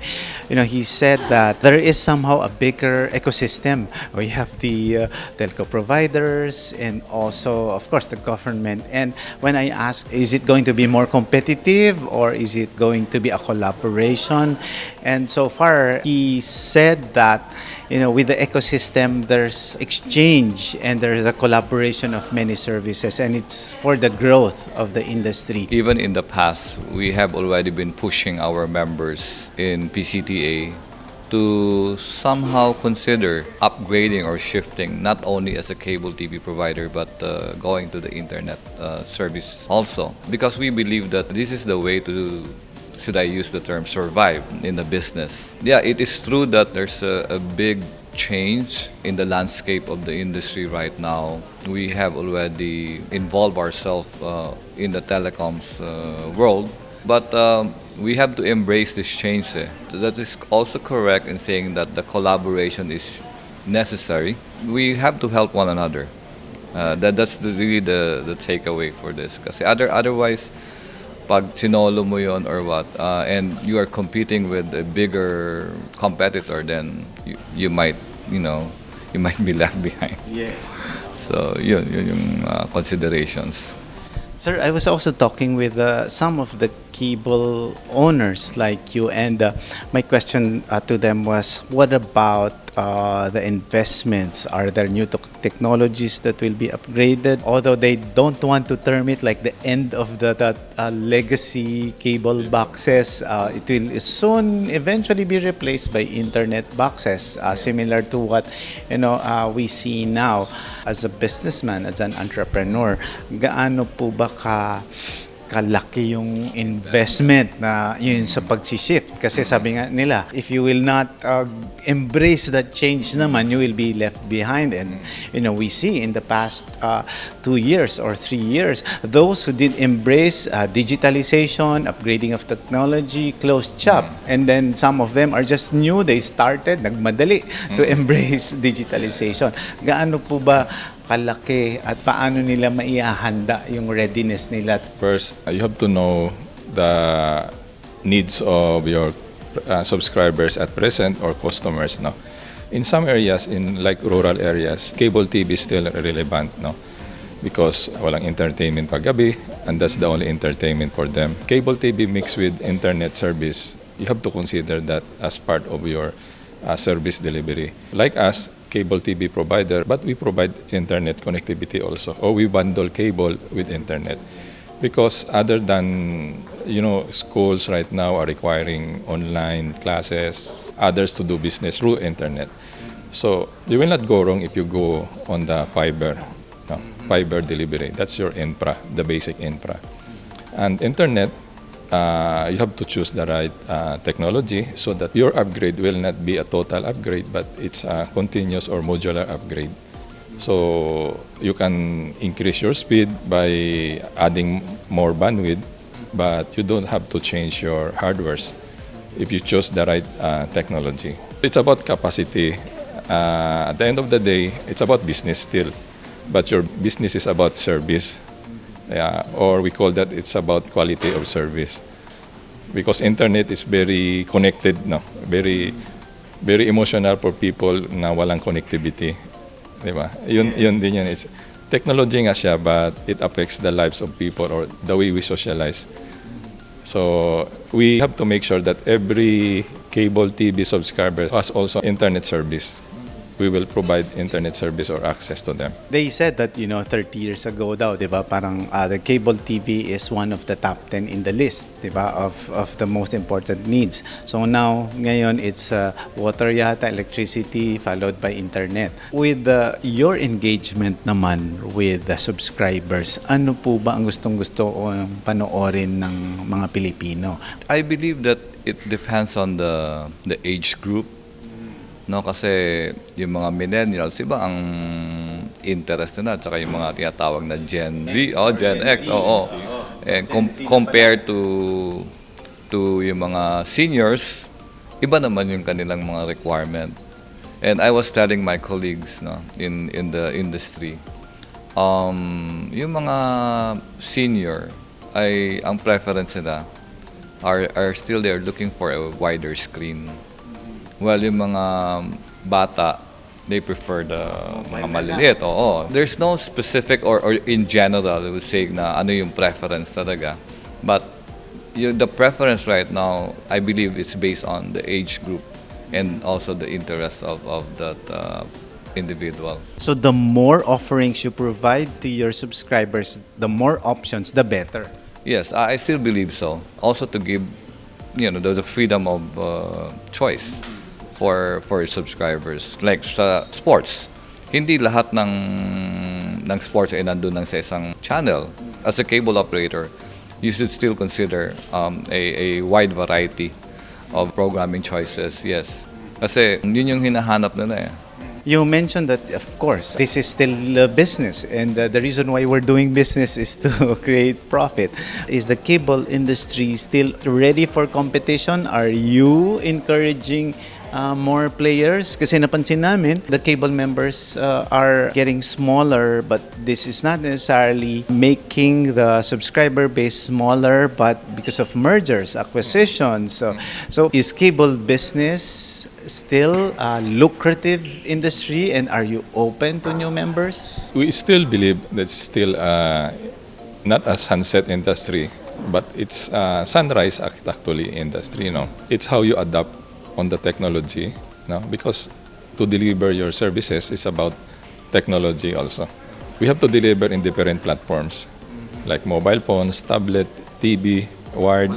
he said that there is somehow a bigger ecosystem. We have the telco providers and also, of course, the government. And when I asked, is it going to be more competitive or is it going to be a collaboration? And so far, he said that with the ecosystem, there's exchange and there's a collaboration of many services, and it's for the growth of the industry. Even in the past, we have already been pushing our members in PCTA to somehow consider upgrading or shifting, not only as a cable TV provider, but going to the internet service also. Because we believe that this is the way to, should I use the term, survive in the business. Yeah, it is true that there's a big change in the landscape of the industry right now. We have already involved ourselves in the telecoms world, but we have to embrace this change. That is also correct in saying that the collaboration is necessary. We have to help one another. That's really the takeaway for this. Kasi otherwise, pag sinolo mo yon or what, and you are competing with a bigger competitor, then you might be left behind. Yeah. So yun yung considerations. Sir, I was also talking with some of the cable owners like you, and my question to them was, what about the investments? Are there new technologies that will be upgraded? Although they don't want to term it like the end of the legacy cable boxes, it will soon eventually be replaced by internet boxes, similar to what we see now. As a businessman, as an entrepreneur, gaano po ba kalaki yung investment na yun sa pag-shift? Kasi sabi nga nila, if you will not embrace that change naman, you will be left behind. And we see in the past 2 years or 3 years, those who did embrace digitalization, upgrading of technology, closed shop. And then some of them are just new, they started, nagmadali to embrace digitalization. Gaano po ba kalaki at paano nila maihahanda yung readiness nila? First, you have to know the needs of your subscribers at present or customers. No? In some areas, in like rural areas, cable TV is still relevant. No? Because walang entertainment paggabi, and that's the only entertainment for them. Cable TV mixed with internet service, you have to consider that as part of your service delivery. Like us, cable TV provider, but we provide internet connectivity also, or we bundle cable with internet. Because other than, schools right now are requiring online classes, others to do business through internet. So you will not go wrong if you go on the fiber, fiber delivery. That's your infra, the basic infra. And internet, you have to choose the right technology so that your upgrade will not be a total upgrade, but it's a continuous or modular upgrade. So you can increase your speed by adding more bandwidth, but you don't have to change your hardwares if you choose the right technology. It's about capacity. At the end of the day, it's about business still, but your business is about service. Or we call that it's about quality of service, because internet is very connected, very emotional for people na walang connectivity, di ba? Yun din yan. It's technology nga siya, but it affects the lives of people or the way we socialize. So we have to make sure that every cable TV subscriber has also internet service. We will provide internet service or access to them. They said that 30 years ago daw, 'di ba, parang the cable TV is one of the top 10 in the list, 'di ba, of the most important needs. So now ngayon it's water yata, electricity, followed by internet. With your engagement naman with the subscribers, ano po ba ang gustong-gusto panoorin ng mga Pilipino? I believe that it depends on the age group. No, kasi yung mga millennials, iba ang interest nila, at saka yung mga tinatawag na Gen Z, Gen X, And compared to yung mga seniors, iba naman yung kanilang mga requirement. And I was telling my colleagues in the industry, yung mga senior ay ang preference nila are still there looking for a wider screen. Well, yung mga bata, they prefer the mga maliliit. There's no specific or in general, I would say na ano yung preference talaga. But the preference right now, I believe it's based on the age group and also the interest of that individual. So the more offerings you provide to your subscribers, the more options, the better. Yes, I still believe so. Also to give, the freedom of choice for subscribers. Like sa sports, hindi lahat ng sports ay nandun lang sa isang channel. As a cable operator, you should still consider a wide variety of programming choices. Yes. Kasi yun yung hinahanap nila eh. You mentioned that, of course, this is still a business, and the reason why we're doing business is to create profit. Is the cable industry still ready for competition? Are you encouraging more players? Kasi napansin namin, the cable members are getting smaller, but this is not necessarily making the subscriber base smaller, but because of mergers, acquisitions. So is cable business still a lucrative industry, and are you open to new members? We still believe that's still a not a sunset industry, but it's sunrise actually industry. It's how you adapt on the technology. Because to deliver your services is about technology also. We have to deliver in different platforms, like mobile phones, tablet, TV, wired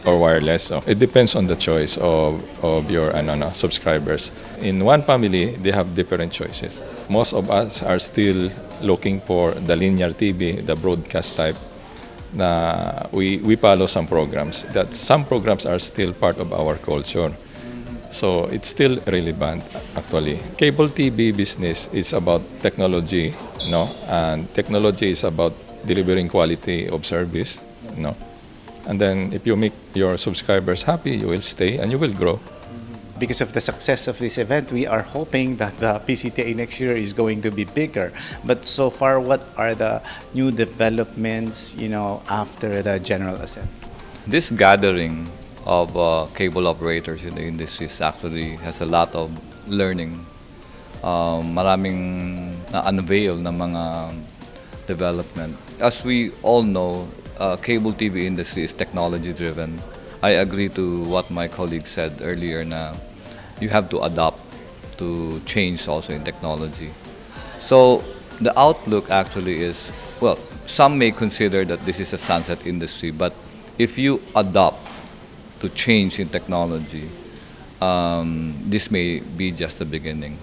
or wireless. So it depends on the choice of your subscribers. In one family, they have different choices. Most of us are still looking for the linear TV, the broadcast type. We follow some programs. That some programs are still part of our culture. So it's still relevant actually. Cable TV business is about technology, and technology is about delivering quality of service, And then if you make your subscribers happy, you will stay and you will grow. Because of the success of this event, we are hoping that the PCTA next year is going to be bigger. But so far, what are the new developments, after the General Assembly? This gathering of cable operators in the industry actually has a lot of learning. Maraming na-unveil na mga development. As we all know, cable TV industry is technology driven. I agree to what my colleague said earlier na you have to adapt to change also in technology. So the outlook actually is, well, some may consider that this is a sunset industry, but if you adopt to change in technology, this may be just the beginning.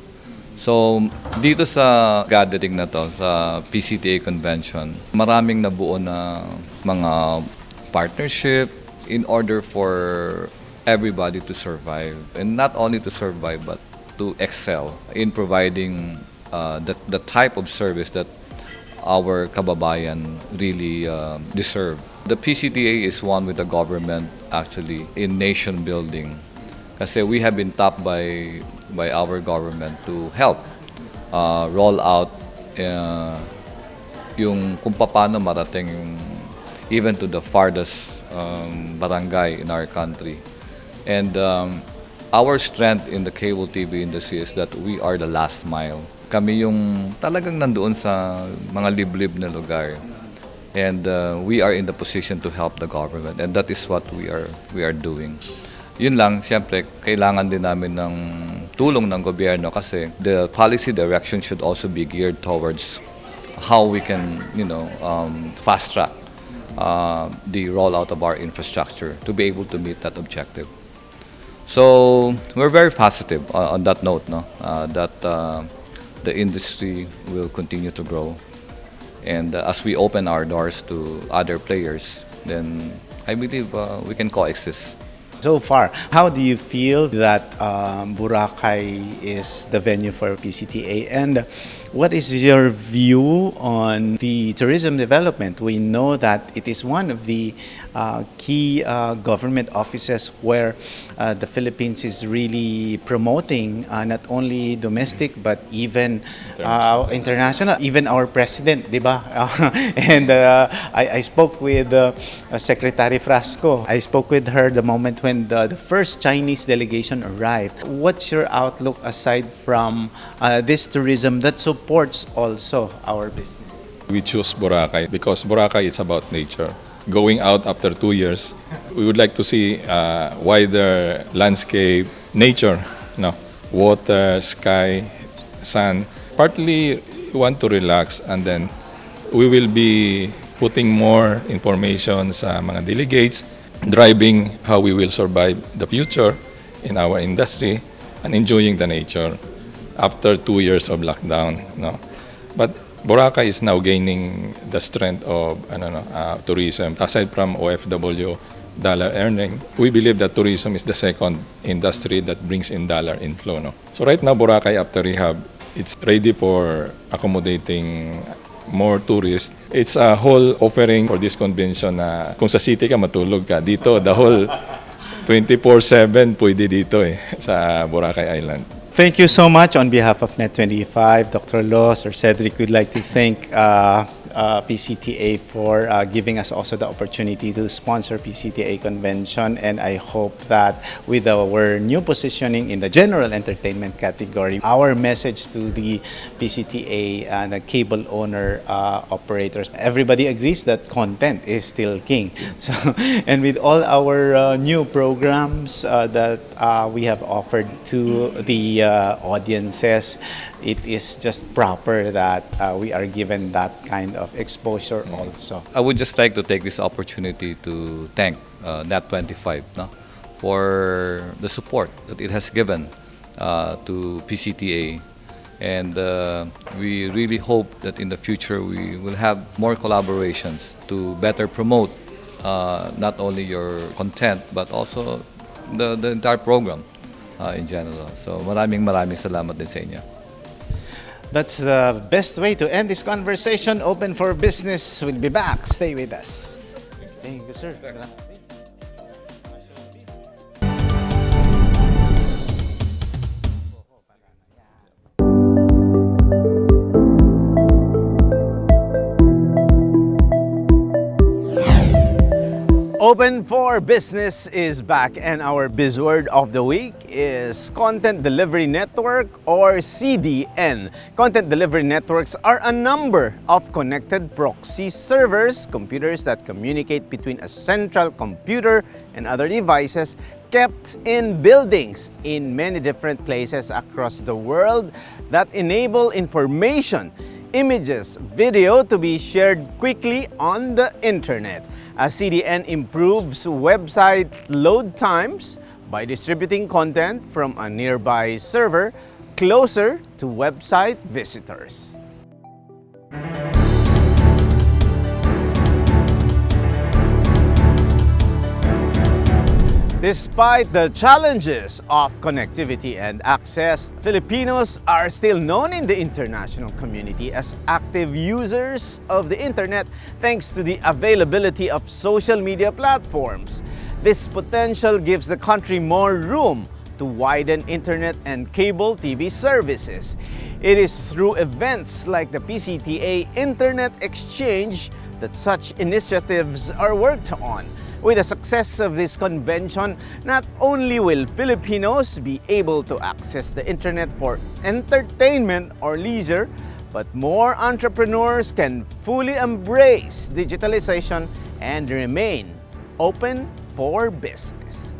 So, dito sa gathering na to, sa PCTA convention, maraming nabuo na mga partnership in order for everybody to survive. And not only to survive, but to excel in providing the type of service that our kababayan really deserve. The PCTA is one with the government actually in nation building. Kasi we have been tapped by our government to help roll out yung kung paano marating even to the farthest barangay in our country. And our strength in the cable TV industry is that we are the last mile. Kami yung talagang nandoon sa mga liblib na lugar. And we are in the position to help the government, and that is what we are doing. Yun lang, siyempre, kailangan din namin ng tulong ng gobyerno kasi the policy direction should also be geared towards how we can, fast track the rollout of our infrastructure to be able to meet that objective. So we're very positive on that note, that the industry will continue to grow. And as we open our doors to other players, then I believe we can coexist. So far, how do you feel that Boracay is the venue for PCTA? And what is your view on the tourism development? We know that it is one of the key government offices where the Philippines is really promoting not only domestic but even international. Even our president, di ba? And I spoke with Secretary Frasco. I spoke with her the moment when the first Chinese delegation arrived. What's your outlook aside from this tourism that supports also our business? We choose Boracay because Boracay is about nature. Going out after 2 years, we would like to see wider landscape, nature, water, sky, sun. Partly we want to relax, and then we will be putting more information sa mga delegates, driving how we will survive the future in our industry and enjoying the nature after 2 years of lockdown. But Boracay is now gaining the strength of tourism. Aside from OFW dollar earning, we believe that tourism is the second industry that brings in dollar inflow. So right now, Boracay after rehab, it's ready for accommodating more tourists. It's a whole offering for this convention na kung sa city ka matulog ka, dito the whole 24/7 pwede dito sa Boracay Island. Thank you so much on behalf of Net25, Dr. Lo, Sir Cedric. We'd like to thank PCTA for giving us also the opportunity to sponsor PCTA convention, and I hope that with our new positioning in the general entertainment category, our message to the PCTA and the cable owner operators, everybody agrees that content is still king. So, and with all our new programs that we have offered to the audiences, it is just proper that we are given that kind of exposure also. I would just like to take this opportunity to thank Nat25 for the support that it has given to PCTA. And we really hope that in the future we will have more collaborations to better promote not only your content but also the entire program in general. So maraming salamat din sa inyo. That's the best way to end this conversation. Open for Business will be back. Stay with us. Thank you, sir. Open for Business is back, and our buzzword of the week is Content Delivery Network, or CDN. Content Delivery Networks are a number of connected proxy servers, computers that communicate between a central computer and other devices kept in buildings in many different places across the world that enable information, images, video to be shared quickly on the internet. A CDN improves website load times by distributing content from a nearby server closer to website visitors. Despite the challenges of connectivity and access, Filipinos are still known in the international community as active users of the internet thanks to the availability of social media platforms. This potential gives the country more room to widen internet and cable TV services. It is through events like the PCTA Internet Exchange that such initiatives are worked on. With the success of this convention, not only will Filipinos be able to access the internet for entertainment or leisure, but more entrepreneurs can fully embrace digitalization and remain open for business.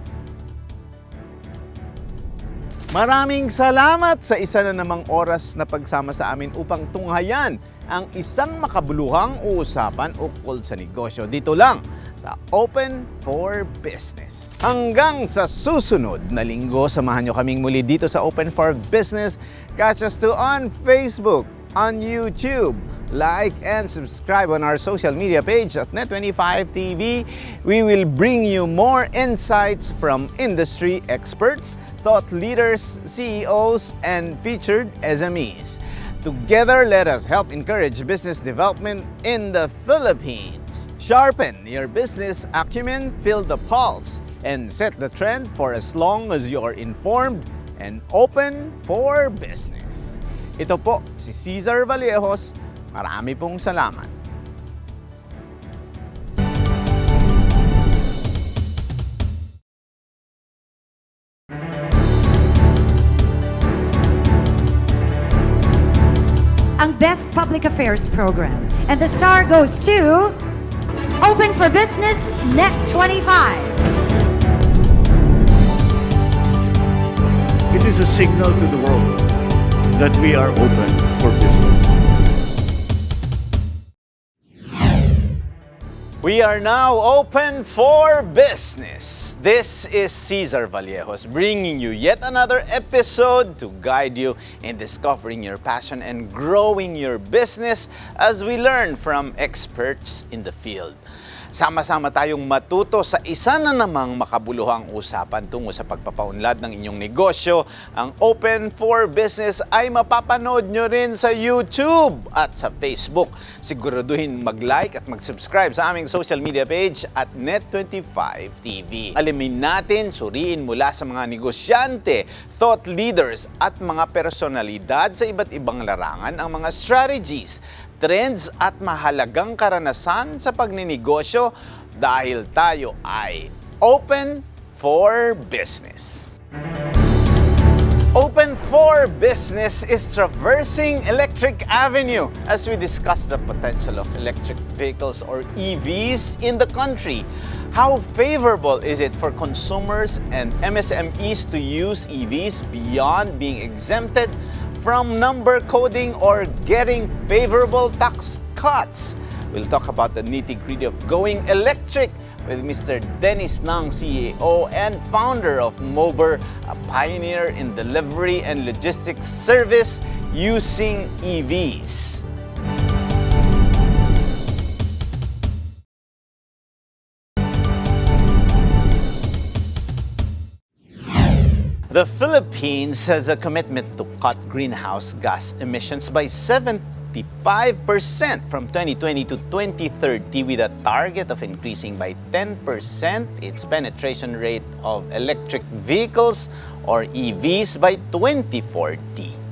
Maraming salamat sa isa na namang oras na pagsama sa amin upang tunghayan ang isang makabuluhang usapan ukol sa negosyo. Dito lang sa Open for Business. Hanggang sa susunod na linggo, samahan nyo kaming muli dito sa Open for Business. Catch us too on Facebook, on YouTube. Like and subscribe on our social media page at Net25 TV. We will bring you more insights from industry experts, thought leaders, CEOs, and featured SMEs. Together, let us help encourage business development in the Philippines. Sharpen your business acumen, feel the pulse, and set the trend for as long as you are informed and open for business. Ito po si Cesar Vallejos. Marami pong salamat. Ang Best Public Affairs Program. And the star goes to Open for Business, Net25. It is a signal to the world that we are open for business. We are now open for business. This is Cesar Vallejos bringing you yet another episode to guide you in discovering your passion and growing your business as we learn from experts in the field. Sama-sama tayong matuto sa isa na namang makabuluhang usapan tungo sa pagpapaunlad ng inyong negosyo. Ang Open for Business ay mapapanood nyo rin sa YouTube at sa Facebook. Siguraduhin mag-like at mag-subscribe sa aming social media page at Net25 TV. Alamin natin, suriin mula sa mga negosyante, thought leaders at mga personalidad sa iba't ibang larangan ang mga strategies, trends at mahalagang karanasan sa pagninegosyo dahil tayo ay open for business. Open for Business is traversing Electric Avenue as we discuss the potential of electric vehicles or EVs in the country. How favorable is it for consumers and MSMEs to use EVs beyond being exempted from number coding or getting favorable tax cuts? We'll talk about the nitty-gritty of going electric with Mr. Dennis Nang, CEO and founder of Mober, a pioneer in delivery and logistics service using EVs. The Philippines has a commitment to cut greenhouse gas emissions by 75% from 2020 to 2030 with a target of increasing by 10% its penetration rate of electric vehicles or EVs by 2040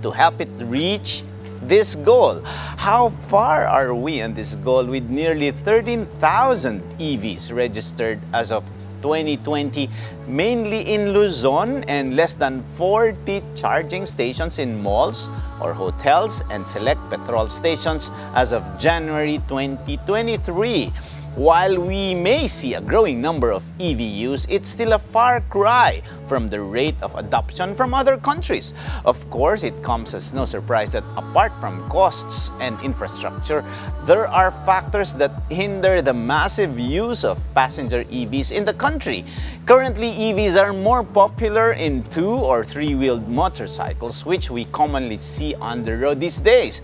to help it reach this goal. How far are we on this goal with nearly 13,000 EVs registered as of 2020, mainly in Luzon, and less than 40 charging stations in malls or hotels and select petrol stations as of January 2023. While we may see a growing number of EV use, it's still a far cry from the rate of adoption from other countries. Of course, it comes as no surprise that apart from costs and infrastructure, there are factors that hinder the massive use of passenger EVs in the country. Currently, EVs are more popular in 2- or 3-wheeled motorcycles, which we commonly see on the road these days.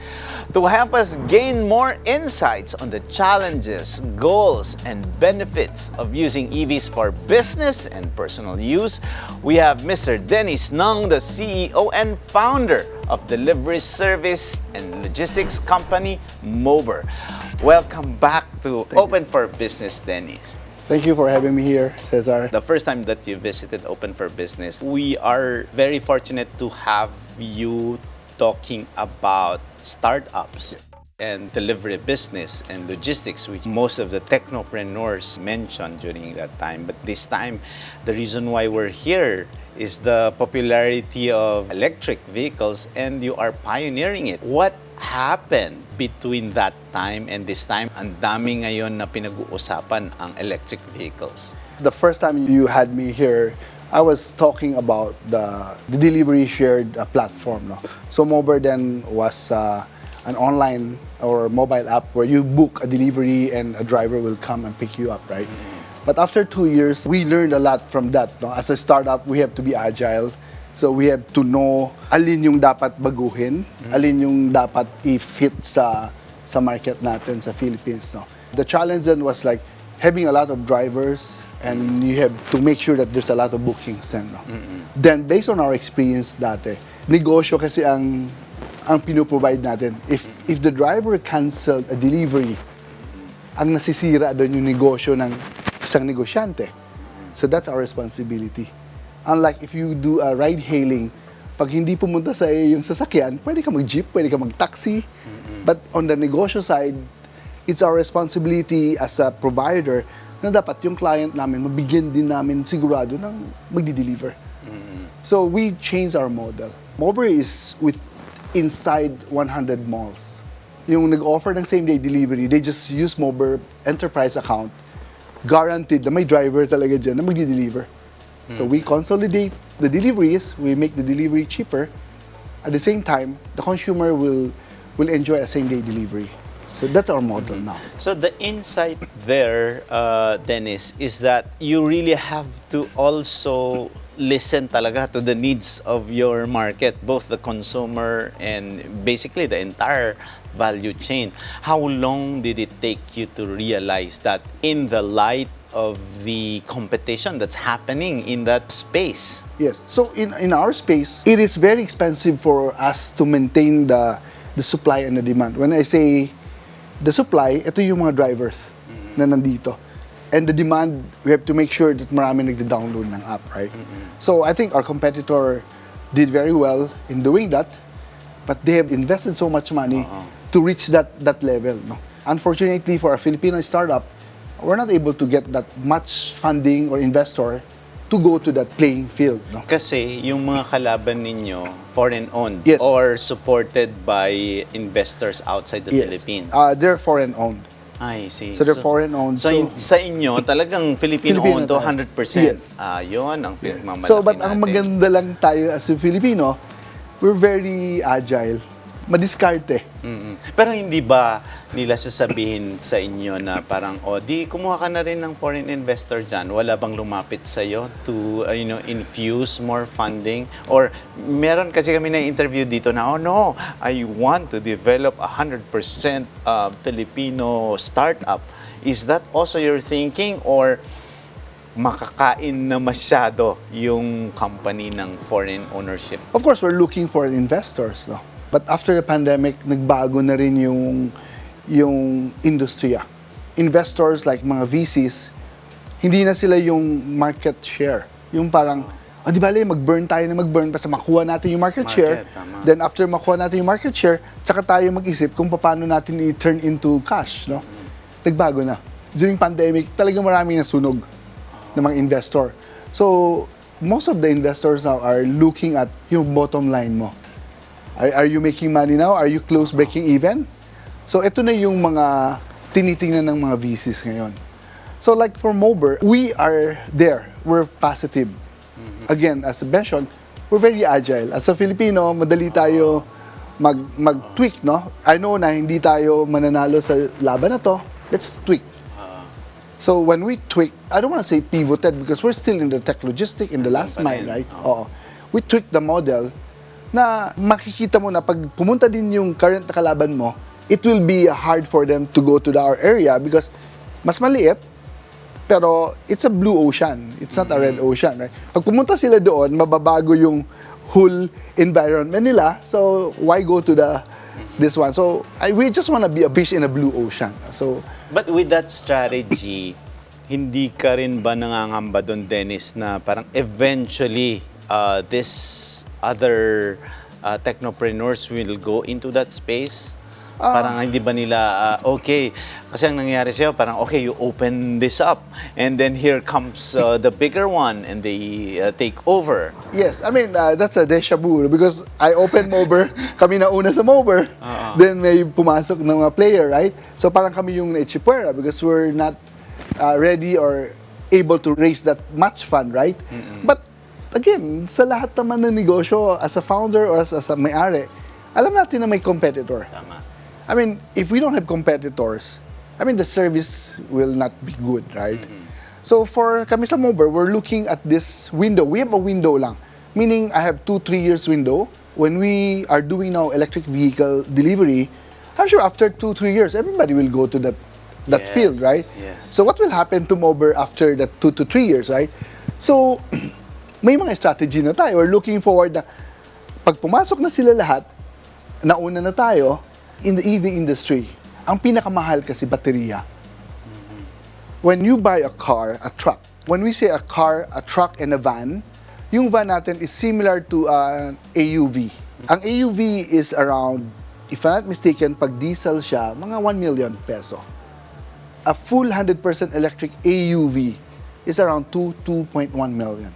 To help us gain more insights on the challenges, goals, and benefits of using EVs for business and personal use, we have Mr. Dennis Nang, the CEO and founder of delivery service and logistics company Mober. Welcome back to Open for Business, Dennis. Thank you for having me here, Cesar. The first time that you visited Open for Business, we are very fortunate to have you talking about startups and delivery business and logistics, which most of the technopreneurs mentioned during that time. But this time, the reason why we're here is the popularity of electric vehicles, and you are pioneering it. What happened between that time and this time? Ang dami ngayon na pinag-uusapan ang electric vehicles. The first time you had me here, I was talking about the delivery shared platform. No? So Mober then was an online or mobile app where you book a delivery and a driver will come and pick you up, right? But after 2 years, we learned a lot from that. No? As a startup, we have to be agile. So we have to know alin yung dapat baguhin, alin yung dapat i-fit sa market natin sa Philippines. No? The challenge then was like having a lot of drivers, and you have to make sure that there's a lot of bookings then. No? Then based on our experience dati, negosyo kasi ang pinoprovide natin. If the driver canceled a delivery, ang nasisira doon yung negosyo ng isang negosyante. So that's our responsibility. Unlike if you do a ride-hailing, pag hindi pumunta sa iyo yung sasakyan, pwede ka mag-jeep, pwede ka mag-taxi. But on the negosyo side, it's our responsibility as a provider na dapat yung client namin, mabigyan din namin sigurado ng magdi-deliver. So we changed our model. Mober is inside 100 malls. Yung nag-offer ng same-day delivery, they just use Mober enterprise account, guaranteed na may driver talaga dyan na magdi-deliver. So we consolidate the deliveries, we make the delivery cheaper. At the same time, the consumer will enjoy a same-day delivery. So that's our model now. So the insight there, Dennis, is that you really have to also listen talaga to the needs of your market, both the consumer and basically the entire value chain. How long did it take you to realize that in the light of the competition that's happening in that space? Yes. So in our space, it is very expensive for us to maintain the supply and the demand. When I say the supply, ito yung mga drivers na nandito. And the demand, we have to make sure that marami nagda-download ng app, right? So I think our competitor did very well in doing that, but they have invested so much money to reach that level. No? Unfortunately, for a Filipino startup, we're not able to get that much funding or investor to go to that playing field. No? Kasi yung mga kalaban ninyo, foreign-owned Yes. or supported by investors outside the Yes. Philippines. They're foreign-owned. I see. So they're foreign-owned. So, sa inyo, talagang Filipino-owned to 100%. Yes. Yun ang pinagmamalaki So, but natin. ang maganda lang tayo as a Filipino, we're very agile. Madiskarte. Pero hindi ba nila sasabihin sa inyo na parang, di kumuha ka na rin ng foreign investor dyan? Wala bang lumapit sa'yo to, infuse more funding? Or meron kasi kami na interview dito na, no, I want to develop 100% Filipino startup. Is that also your thinking? Or makakain na masyado yung company ng foreign ownership? Of course, we're looking for investors, no? But after the pandemic, nagbago na rin yung industriya. Investors like mga VCs, hindi na sila yung market share. Yung parang, di bale, mag-burn tayo na mag-burn basta makuha natin yung market share. Tama. Then after makuha natin yung market share, saka tayo mag-isip kung paano natin i-turn into cash, no? Nagbago na. During pandemic, talagang maraming nasunog ng mga investor. So, most of the investors now are looking at yung bottom line mo. Are you making money now? Are you close breaking even? So, ito na yung mga tinitingnan ng mga VCs ngayon. So, like for Mober, we are there. We're positive. Again, as I mentioned, we're very agile. As a Filipino, madali tayo mag-tweak, no? I know na hindi tayo mananalo sa laban na to. Let's tweak. So, when we tweak, I don't want to say pivoted because we're still in the tech logistic, in the last mile, right? We tweak the model na makikita mo na pag pumunta din yung current na kalaban mo, it will be hard for them to go to our area because mas maliit, pero it's a blue ocean. It's not a red ocean, right? Pag pumunta sila doon, mababago yung whole environment nila. So, why go to this one? So, we just want to be a fish in a blue ocean. So, but with that strategy, hindi ka rin ba nangangamba doon, Dennis, na parang eventually this other technopreneurs will go into that space? Parang hindi ba nila, okay, kasi ang nangyayari sa'yo, parang okay, you open this up, and then here comes the bigger one, and they take over. Yes, I mean, that's a deja vu because I opened Mober, kami na una sa Mober, then may pumasok ng mga player, right? So parang kami yung na-chipwera because we're not ready or able to raise that much fund, right? But again, sa lahat naman ng negosyo, as a founder or as a may-ari, alam natin na may competitor. Tama. I mean, if we don't have competitors, I mean, the service will not be good, right? So for kami sa Mober, we're looking at this window. We have a window lang. Meaning, I have 2-3 years window. When we are doing now electric vehicle delivery, I'm sure after 2-3 years, everybody will go to that field, right? Yes. So what will happen to Mober after that 2 to 3 years, right? So, may mga strategy na tayo. We're looking forward na pag pumasok na sila lahat, nauna na tayo in the EV industry. Ang pinakamahal kasi baterya. When you buy a car, a truck, when we say a car, a truck, and a van, yung van natin is similar to an AUV. Ang AUV is around, if I'm not mistaken, pag diesel siya, mga 1 million peso. A full 100% electric AUV is around 2.1 million.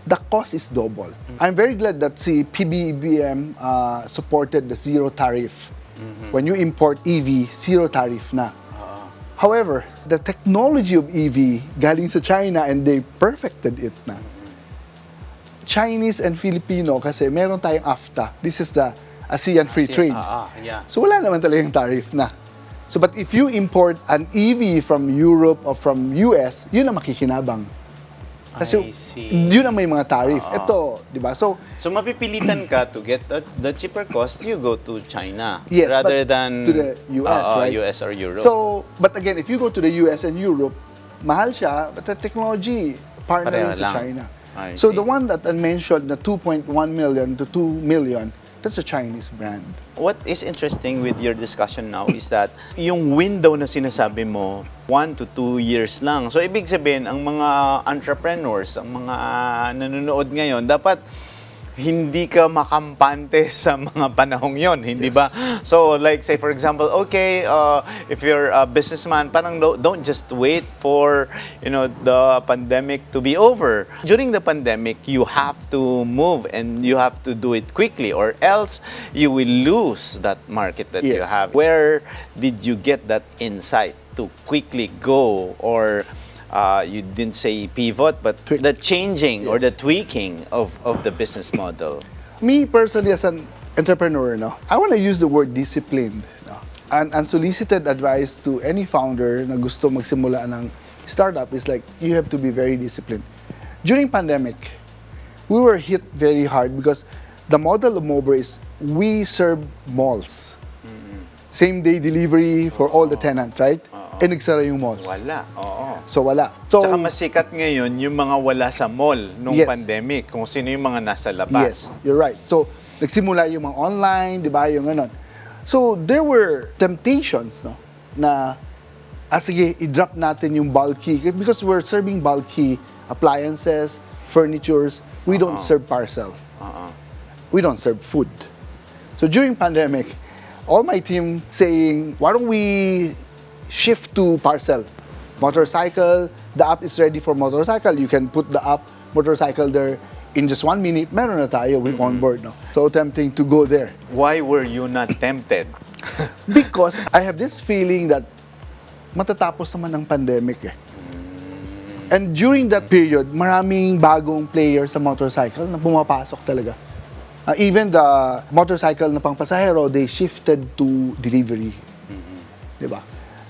The cost is double. I'm very glad that si PBBM supported the zero tariff. When you import EV, zero tariff na. However, the technology of EV galing sa China and they perfected it na. Chinese and Filipino kasi meron tayong AFTA. This is the ASEAN Free Trade. So wala naman talagang tariff na. So but if you import an EV from Europe or from US, yun ang makikinabang. Kasi yun ang may mga tariff. Ito, di ba? So mapipilitan ka to get the cheaper cost, you go to China yes, rather than to the US, right? US or Europe. So, but again, if you go to the US and Europe, mahal siya, but the technology partner sa China. So the one that I mentioned, the 2.1 million to 2 million, that's a Chinese brand. What is interesting with your discussion now is that yung window na sinasabi mo, 1 to 2 years lang. So, ibig sabihin, ang mga entrepreneurs, ang mga nanonood ngayon, dapat hindi ka makampante sa mga panahong yon, hindi ba? So like say for example, okay, if you're a businessman, parang don't just wait for, you know, the pandemic to be over. During the pandemic, you have to move and you have to do it quickly, or else you will lose that market that you have. Where did you get that insight to quickly go, or you didn't say pivot, but the changing or the tweaking of the business model? Me personally, as an entrepreneur, no, I want to use the word discipline. No? An unsolicited advice to any founder na gusto magsimula ng startup is like, you have to be very disciplined. During pandemic, we were hit very hard because the model of Mober is we serve malls. Same-day delivery for all the tenants, right? Eh, nagsara yung malls. Wala, oo. So, wala. So, tsaka masikat ngayon yung mga wala sa mall nung pandemic, kung sino yung mga nasa labas. Yes, you're right. So, nagsimula yung mga online, di ba, yung ganon. So, there were temptations, no, na, sige, i-drop natin yung bulky. Because we're serving bulky appliances, furnitures, we don't serve parcel. We don't serve food. So, during pandemic, all my team saying, why don't we shift to parcel? Motorcycle, the app is ready for motorcycle. You can put the app, motorcycle there in just 1 minute. Meron na tayo with on board. No? So tempting to go there. Why were you not tempted? Because I have this feeling that matatapos naman ang pandemic eh. And during that period, maraming bagong players sa motorcycle na pumapasok talaga. Even the motorcycle na pangpasahero, they shifted to delivery. Diba?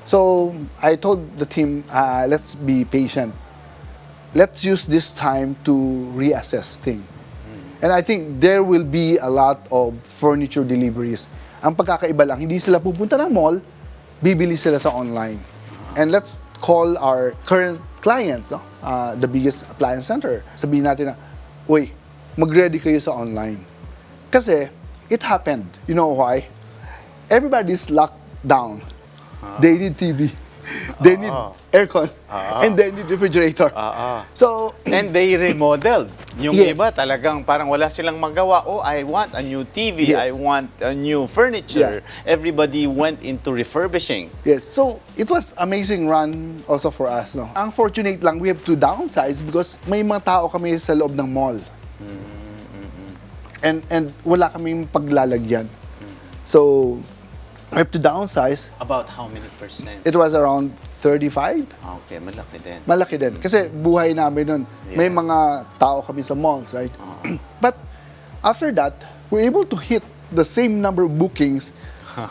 So, I told the team, let's be patient. Let's use this time to reassess things. And I think there will be a lot of furniture deliveries. Ang pagkakaiba lang, hindi sila pupunta ng mall, bibili sila sa online. And let's call our current clients, no? The biggest appliance center. Sabihin natin na, uy, mag-ready kayo sa online. Kasi, it happened. You know why? Everybody's locked down. They need TV. They need aircon. And they need refrigerator. So, and they remodeled. Yung iba talagang parang wala silang magawa. Oh, I want a new TV. I want a new furniture. Everybody went into refurbishing. Yes. So, it was amazing run also for us. No? Ang fortunate lang, we have to downsize because may mga tao kami sa loob ng mall. And wala kaming paglalagyan. So, I have to downsize. About how many percent? It was around 35. Okay, malaki din. Malaki din. Kasi buhay namin nun. May mga tao kami sa malls, right? But after that, we're able to hit the same number of bookings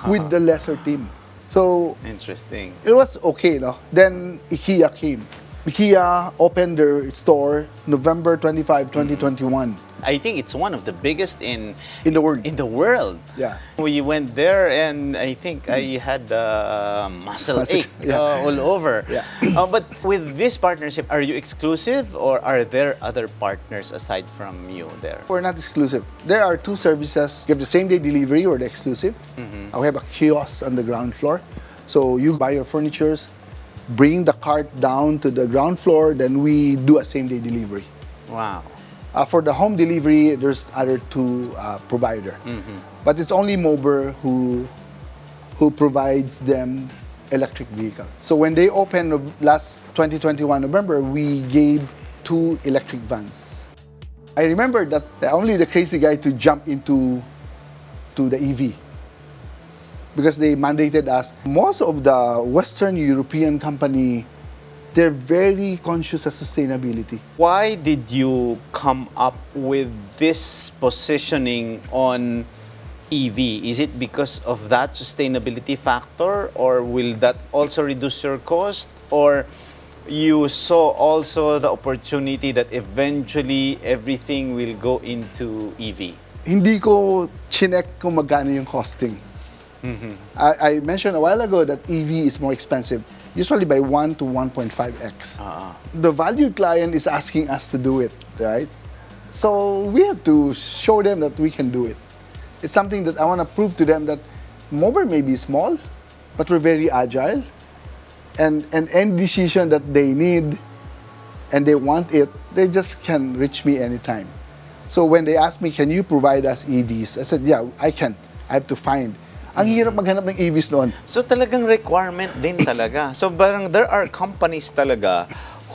with the lesser team. So, interesting. It was okay, no? Then, IKEA came. IKEA opened their store November 25, 2021. I think it's one of the biggest in the world. In the world. Yeah. We went there and I think I had muscle ache all over. Yeah. But with this partnership, are you exclusive or are there other partners aside from you there? We're not exclusive. There are two services. You have the same-day delivery or the exclusive. We have a kiosk on the ground floor. So you buy your furnitures, bring the cart down to the ground floor, then we do a same-day delivery. Wow. For the home delivery, there's other two provider. But it's only Mober who provides them electric vehicle. So when they opened last 2021 November, we gave 2 electric vans. I remember that only the crazy guy to jump into the EV. Because they mandated us. Most of the Western European company, they're very conscious of sustainability. Why did you come up with this positioning on EV? Is it because of that sustainability factor, or will that also reduce your cost, or you saw also the opportunity that eventually everything will go into EV? Hindi ko chinek kung magkano yung costing. I mentioned a while ago that EV is more expensive, usually by 1 to 1.5x. The valued client is asking us to do it, right? So we have to show them that we can do it. It's something that I want to prove to them that Mober may be small, but we're very agile. And any decision that they need and they want it, they just can reach me anytime. So when they asked me, can you provide us EVs? I said, yeah, I can. I have to find. Ang hirap maghanap ng EVs noon. So talagang requirement din talaga. So parang there are companies talaga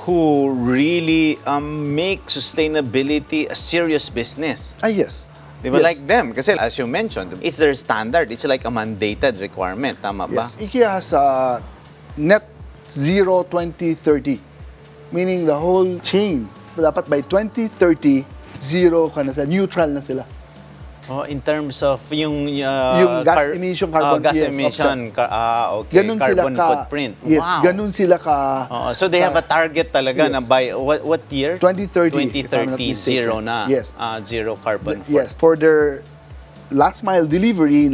who really make sustainability a serious business. Yes. Di ba? Yes. Like them. Kasi as you mentioned, it's their standard. It's like a mandated requirement. Tama ba? Yes. IKEA has net zero 2030. Meaning the whole chain, dapat by 2030, zero ka na sila, neutral na sila. Oh, in terms of yung gas emission, carbon gas yes, emission, okay, ganun carbon sila footprint. Yes, Wow. ganun sila ka. So they have a target talaga Yes. na by what year? 2030. 2030, zero na. Yes. Zero carbon footprint. Yes, for their last mile delivery,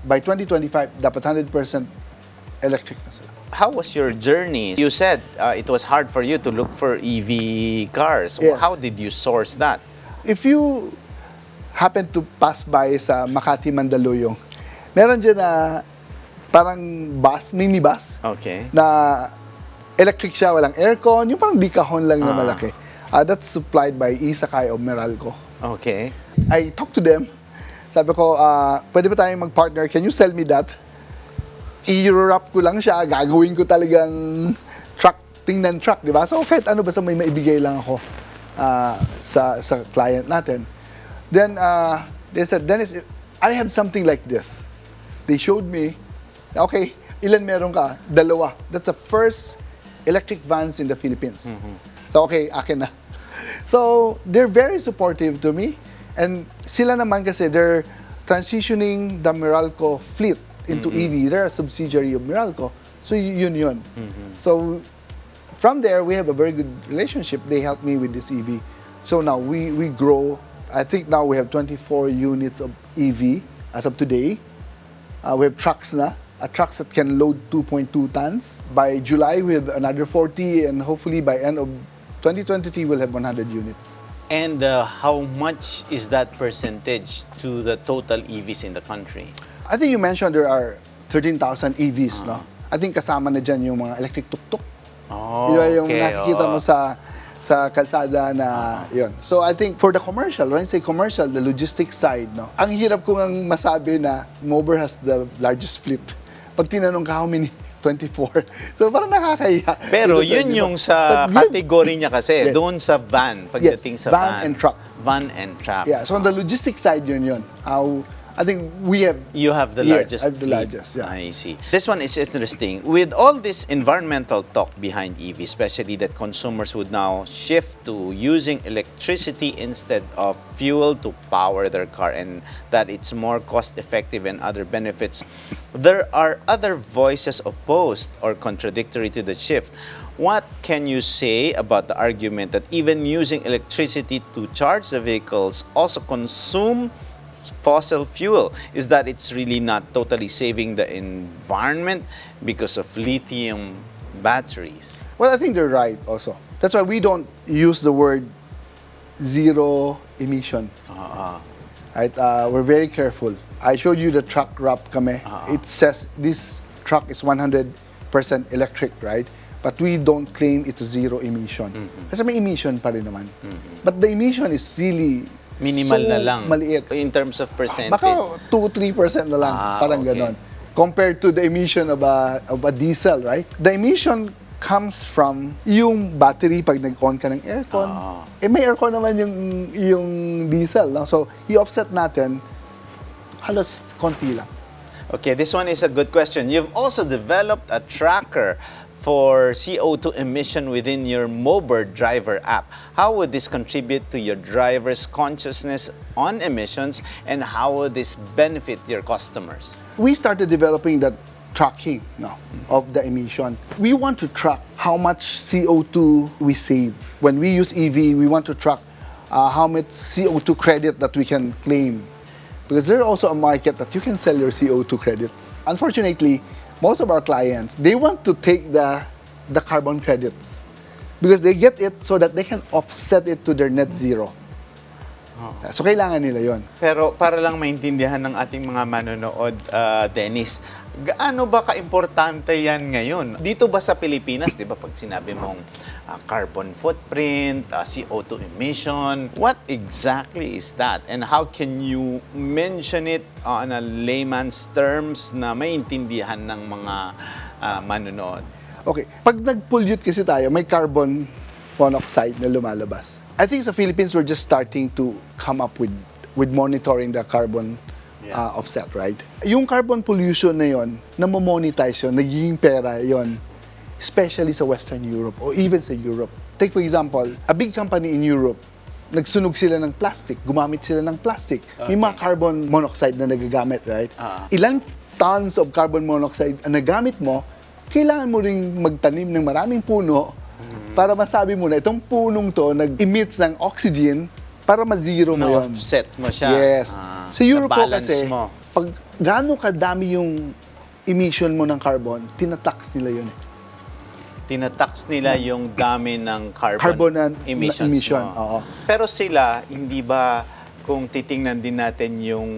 by 2025, dapat 100% electric na sila. How was your journey? You said it was hard for you to look for EV cars. Yes. How did you source that? If you happen to pass by sa Makati, Mandaluyong, meron dyan na parang bus, minibus, Okay. na electric siya, walang aircon, yung parang di-kahon lang na malaki. That's supplied by Isakay of Meralco. Okay. I talked to them. Sabi ko, pwede ba tayong mag-partner? Can you sell me that? I-wrap ko lang siya, gagawin ko talagang truck, tingnan truck, di ba? So kahit ano, basta may maibigay lang ako sa client natin. Then they said, Dennis, I have something like this. They showed me, okay, ilan meron ka? Dalawa. That's the first electric vans in the Philippines. So okay, akin na. So they're very supportive to me. And sila naman kasi they're transitioning the Meralco fleet into EV. They're a subsidiary of Meralco. So yun. So from there, we have a very good relationship. They help me with this EV. So now we grow. I think now we have 24 units of EV as of today. We have trucks na, trucks that can load 2.2 tons. By July, we have another 40, and hopefully by end of 2023, we'll have 100 units. And how much is that percentage to the total EVs in the country? I think you mentioned there are 13,000 EVs, no? I think kasama na dyan yung mga electric tuk-tuk. Oh, Diba yung okay. nakikita mo sa kalsada na yun. So I think for the commercial, when I say commercial, the logistics side, no? Ang hirap ko ngang masabi na Mober has the largest fleet. Pag tinanong ka, how many? 24. So parang nakakahiya. Pero yun yung sa category niya kasi, Yes. doon sa van, pagdating sa van. Van and truck. Van and truck. Yeah, so on the logistics side yun. I think we have... You have the largest I have the fleet. largest, yeah. I see. This one is interesting. With all this environmental talk behind EV, especially that consumers would now shift to using electricity instead of fuel to power their car, and that it's more cost-effective and other benefits, there are other voices opposed or contradictory to the shift. What can you say about the argument that even using electricity to charge the vehicles also consume fossil fuel? Is that it's really not totally saving the environment because of lithium batteries? Well, I think they're right also. That's why we don't use the word zero emission. Right? We're very careful. I showed you the truck wrap kami. It says this truck is 100% electric, right? But we don't claim it's zero emission. Kasi may emission pa rin naman. But the emission is really Minimal so na lang. maliit. In terms of percentage. Baka 2-3% na lang. Parang okay. ganon. Compared to the emission of a diesel, right? The emission comes from yung battery pag nag-on ka ng aircon. May aircon naman yung diesel. No? So, i-offset natin, halos konti lang. Okay, this one is a good question. You've also developed a tracker for CO2 emission within your Mober driver app. How would this contribute to your driver's consciousness on emissions, and how would this benefit your customers? We started developing that tracking of the emission. We want to track how much CO2 we save. When we use EV, we want to track how much CO2 credit that we can claim. Because there's also a market that you can sell your CO2 credits. Unfortunately, most of our clients, they want to take the carbon credits because they get it so that they can offset it to their net zero. So kailangan nila yon. Pero para lang maintindihan ng ating mga manonood, Dennis, gaano ba kaimportante yan ngayon? Dito ba sa Pilipinas, di ba pag sinabi mong carbon footprint, CO2 emission, what exactly is that? And how can you mention it on a layman's terms na maintindihan ng mga manonood? Okay, pag nag-pollute kasi tayo, may carbon monoxide na lumalabas. I think sa Philippines, we're just starting to come up with monitoring the carbon offset, right? Yung carbon pollution na yon, na-monetize yun, nagiging pera yon, especially sa Western Europe or even sa Europe. Take for example, a big company in Europe, nagsunog sila ng plastic, gumamit sila ng plastic. May mga carbon monoxide na nagagamit, right? Ilang tons of carbon monoxide ang nagamit mo, kailangan mo ring magtanim ng maraming puno para masabi mo na itong punong to nag-emits ng oxygen para ma-zero mo yun. Offset mo siya. Yes. Sa Europe po kasi, mo. pag gaano kadami yung emission mo ng carbon, tinatax nila yun. Tinatax nila yung dami ng Carbon na emissions emission. mo. Oo. Pero sila, hindi ba, kung titingnan din natin yung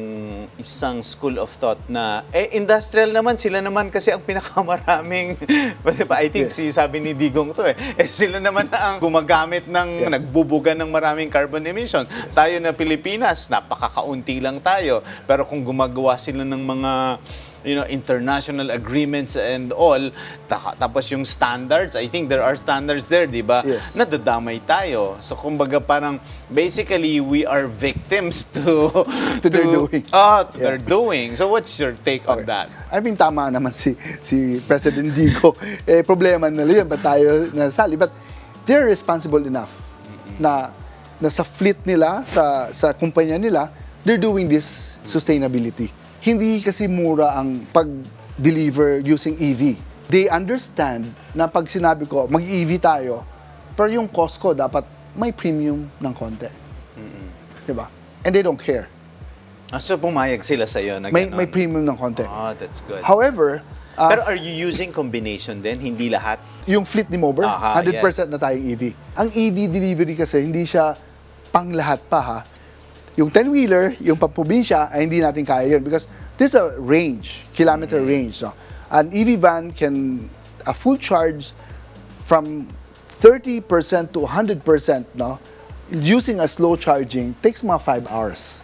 isang school of thought na, industrial naman, sila naman kasi ang pinakamaraming, diba? I think sabi ni Digong to sila naman na ang gumagamit ng, nagbubuga ng maraming carbon emission. Tayo na Pilipinas, napakakaunti lang tayo. Pero kung gumagawa sila ng mga international agreements and all, tapos yung standards, I think there are standards there, di ba? Yes. Nadadamay tayo. So, kumbaga parang, basically, we are victims to their doing. To their doing. So, what's your take on that? I mean, tama naman si President Dico. Problema nila yun, ba't tayo nasali? But they're responsible enough na sa fleet nila, sa kumpanya nila, they're doing this sustainability. Hindi kasi mura ang pag-deliver using EV. They understand na pag sinabi ko, mag-EV tayo, pero yung cost ko dapat may premium ng konti. Diba? And they don't care. So, pumayag sila sa'yo na may premium ng konti. Oh, that's good. However, pero are you using combination din? Hindi lahat? Yung fleet ni Mober, 100% na tayong EV. Ang EV delivery kasi, hindi siya pang lahat pa ha. Yung 10-wheeler, yung pamprobinsya, ay hindi natin kaya yun because there's a range, kilometer range. No? An EV van can, a full charge from 30% to 100%, no? Using a slow charging, takes mga 5 hours.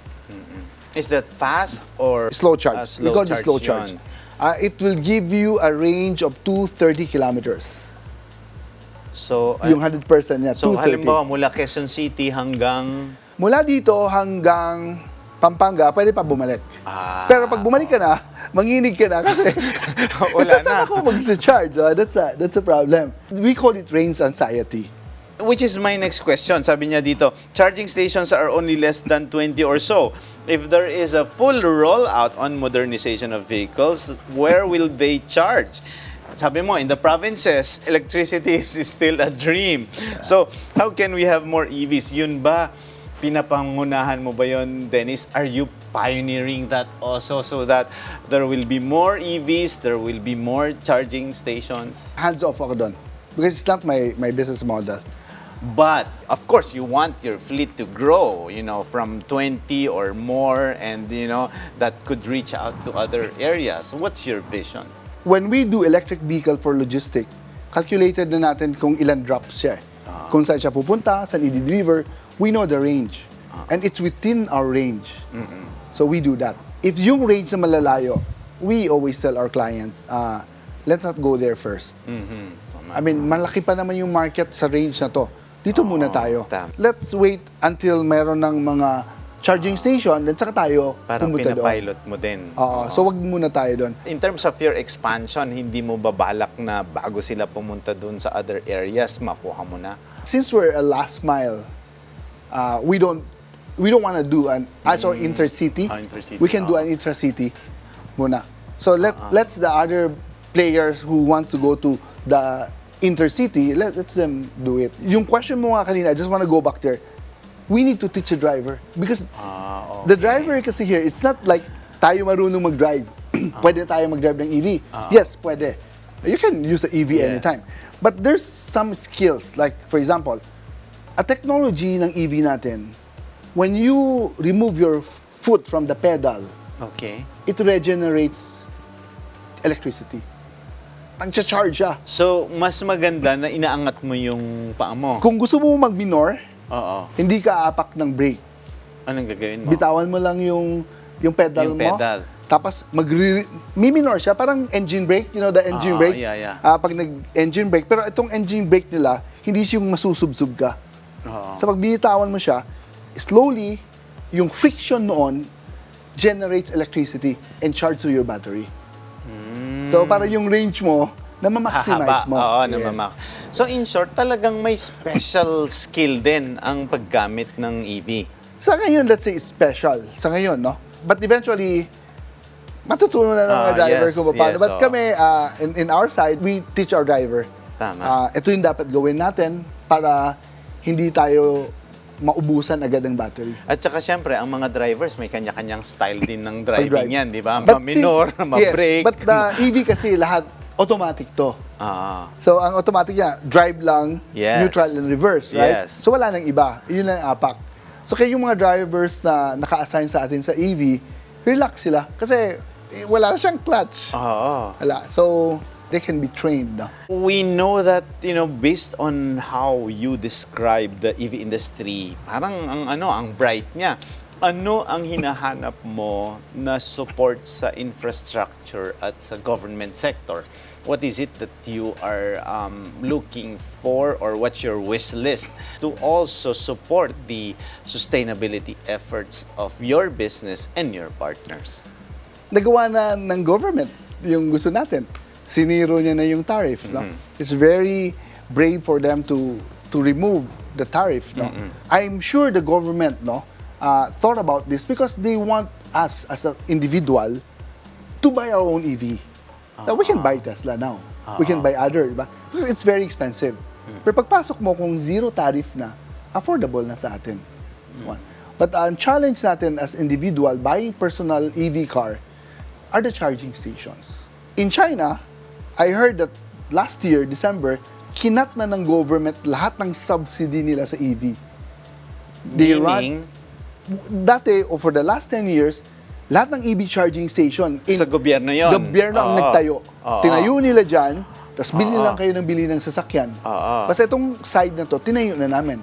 Is that fast or slow charge? We call it slow yun. charge. It will give you a range of 230 kilometers. So, yung 100% niya, so 230. halimbawa mula Quezon City hanggang... Mula dito hanggang Pampanga, pwede pa bumalik. Pero pag bumalik ka na, manginig ka na kasi wala na. ako mag-charge. That's a problem. We call it range anxiety. Which is my next question. Sabi niya dito, charging stations are only less than 20 or so. If there is a full rollout on modernization of vehicles, where will they charge? Sabi mo, in the provinces, electricity is still a dream. So, how can we have more EVs? Yun ba, pinapangunahan mo ba yun, Dennis? Are you pioneering that also so that there will be more EVs, there will be more charging stations? Hands off ako doon. Because it's not my business model. But, of course, you want your fleet to grow, from 20 or more and, that could reach out to other areas. What's your vision? When we do electric vehicle for logistics, calculated na natin kung ilan drops siya. Kung saan siya pupunta, saan i-deliver, we know the range. And it's within our range. So we do that. If yung range na malalayo, we always tell our clients, let's not go there first. I mean, malaki pa naman yung market sa range na to. Dito muna tayo. Let's wait until meron ng mga charging station, then saka tayo parang pumunta doon. pinapilot mo din. So wag muna tayo doon. In terms of your expansion, hindi mo babalak na bago sila pumunta doon sa other areas, makuha mo na? Since we're a last mile, we don't want to do an intercity. We can do an intracity muna. So let's the other players who want to go to the intercity, let's them do it. Yung question mo nga kanina, I just want to go back there. We need to teach the driver because the driver kasi here, it's not like tayo marunong mag-drive. Pwede tayo mag-drive ng EV. Yes, pwede. You can use the EV anytime. But there's some skills, like for example, a technology ng EV natin, when you remove your foot from the pedal, Okay. it regenerates electricity. Nag-charge siya. So, mas maganda na inaangat mo yung paa mo. Kung gusto mo mag-minor, Oo. hindi ka aapak ng brake. Anong gagawin mo? Bitawan mo lang yung pedal Yung mo. pedal. Tapos minor siya, parang engine brake, you know the engine brake? Yeah. Pag nag-engine brake, pero itong engine brake nila, hindi siya yung masusubsub ka. Oo. So pag binitawan mo siya, slowly, yung friction noon generates electricity and charge to your battery. So para yung range mo, na-maximize mo. Oo, Yes. namamak. So in short, talagang may special skill din ang paggamit ng EV. Sa ngayon, let's say special. Sa ngayon, no? But eventually, matutunan na ng mga driver kung paano. But kami, in our side, we teach our driver. Tama. Ito yung dapat gawin natin para hindi tayo maubusan agad ng battery. At saka syempre, ang mga drivers may kanya-kanyang style din ng driving yan, di ba? But Ma-minor, ma-brake. Yes, but the EV kasi lahat automatic to. So, ang automatic niya, drive lang, Yes. neutral and reverse, right? Yes. So, wala nang iba. Yun lang ang apak. So, kaya yung mga drivers na naka-assign sa atin sa EV, relax sila. Kasi wala na siyang clutch. Wala. So, they can be trained. No? We know that, based on how you describe the EV industry, parang ang bright niya. Ano ang hinahanap mo na support sa infrastructure at sa government sector? What is it that you are looking for, or what's your wish list to also support the sustainability efforts of your business and your partners? Nagawa na ng government yung gusto natin. Siniro niya na yung tariff. No? It's very brave for them to remove the tariff. No? I'm sure the government thought about this because they want us as an individual to buy our own EV. Now, we can buy Tesla now. We can buy other, diba? Because it's very expensive. Pero pagpasok mo kung zero tariff na, affordable na sa atin. One. But ang challenge natin as individual buying personal EV car are the charging stations. In China, I heard that last year, December, kinat na ng government lahat ng subsidy nila sa EV. Meaning? Dati, o for the last 10 years, lahat ng EV charging station Sa gobyerno yun? Gobyerno ang nagtayo. Tinayo nila dyan, tapos bili lang kayo ng bili ng sasakyan. Kasi itong side na to, tinayo na namin.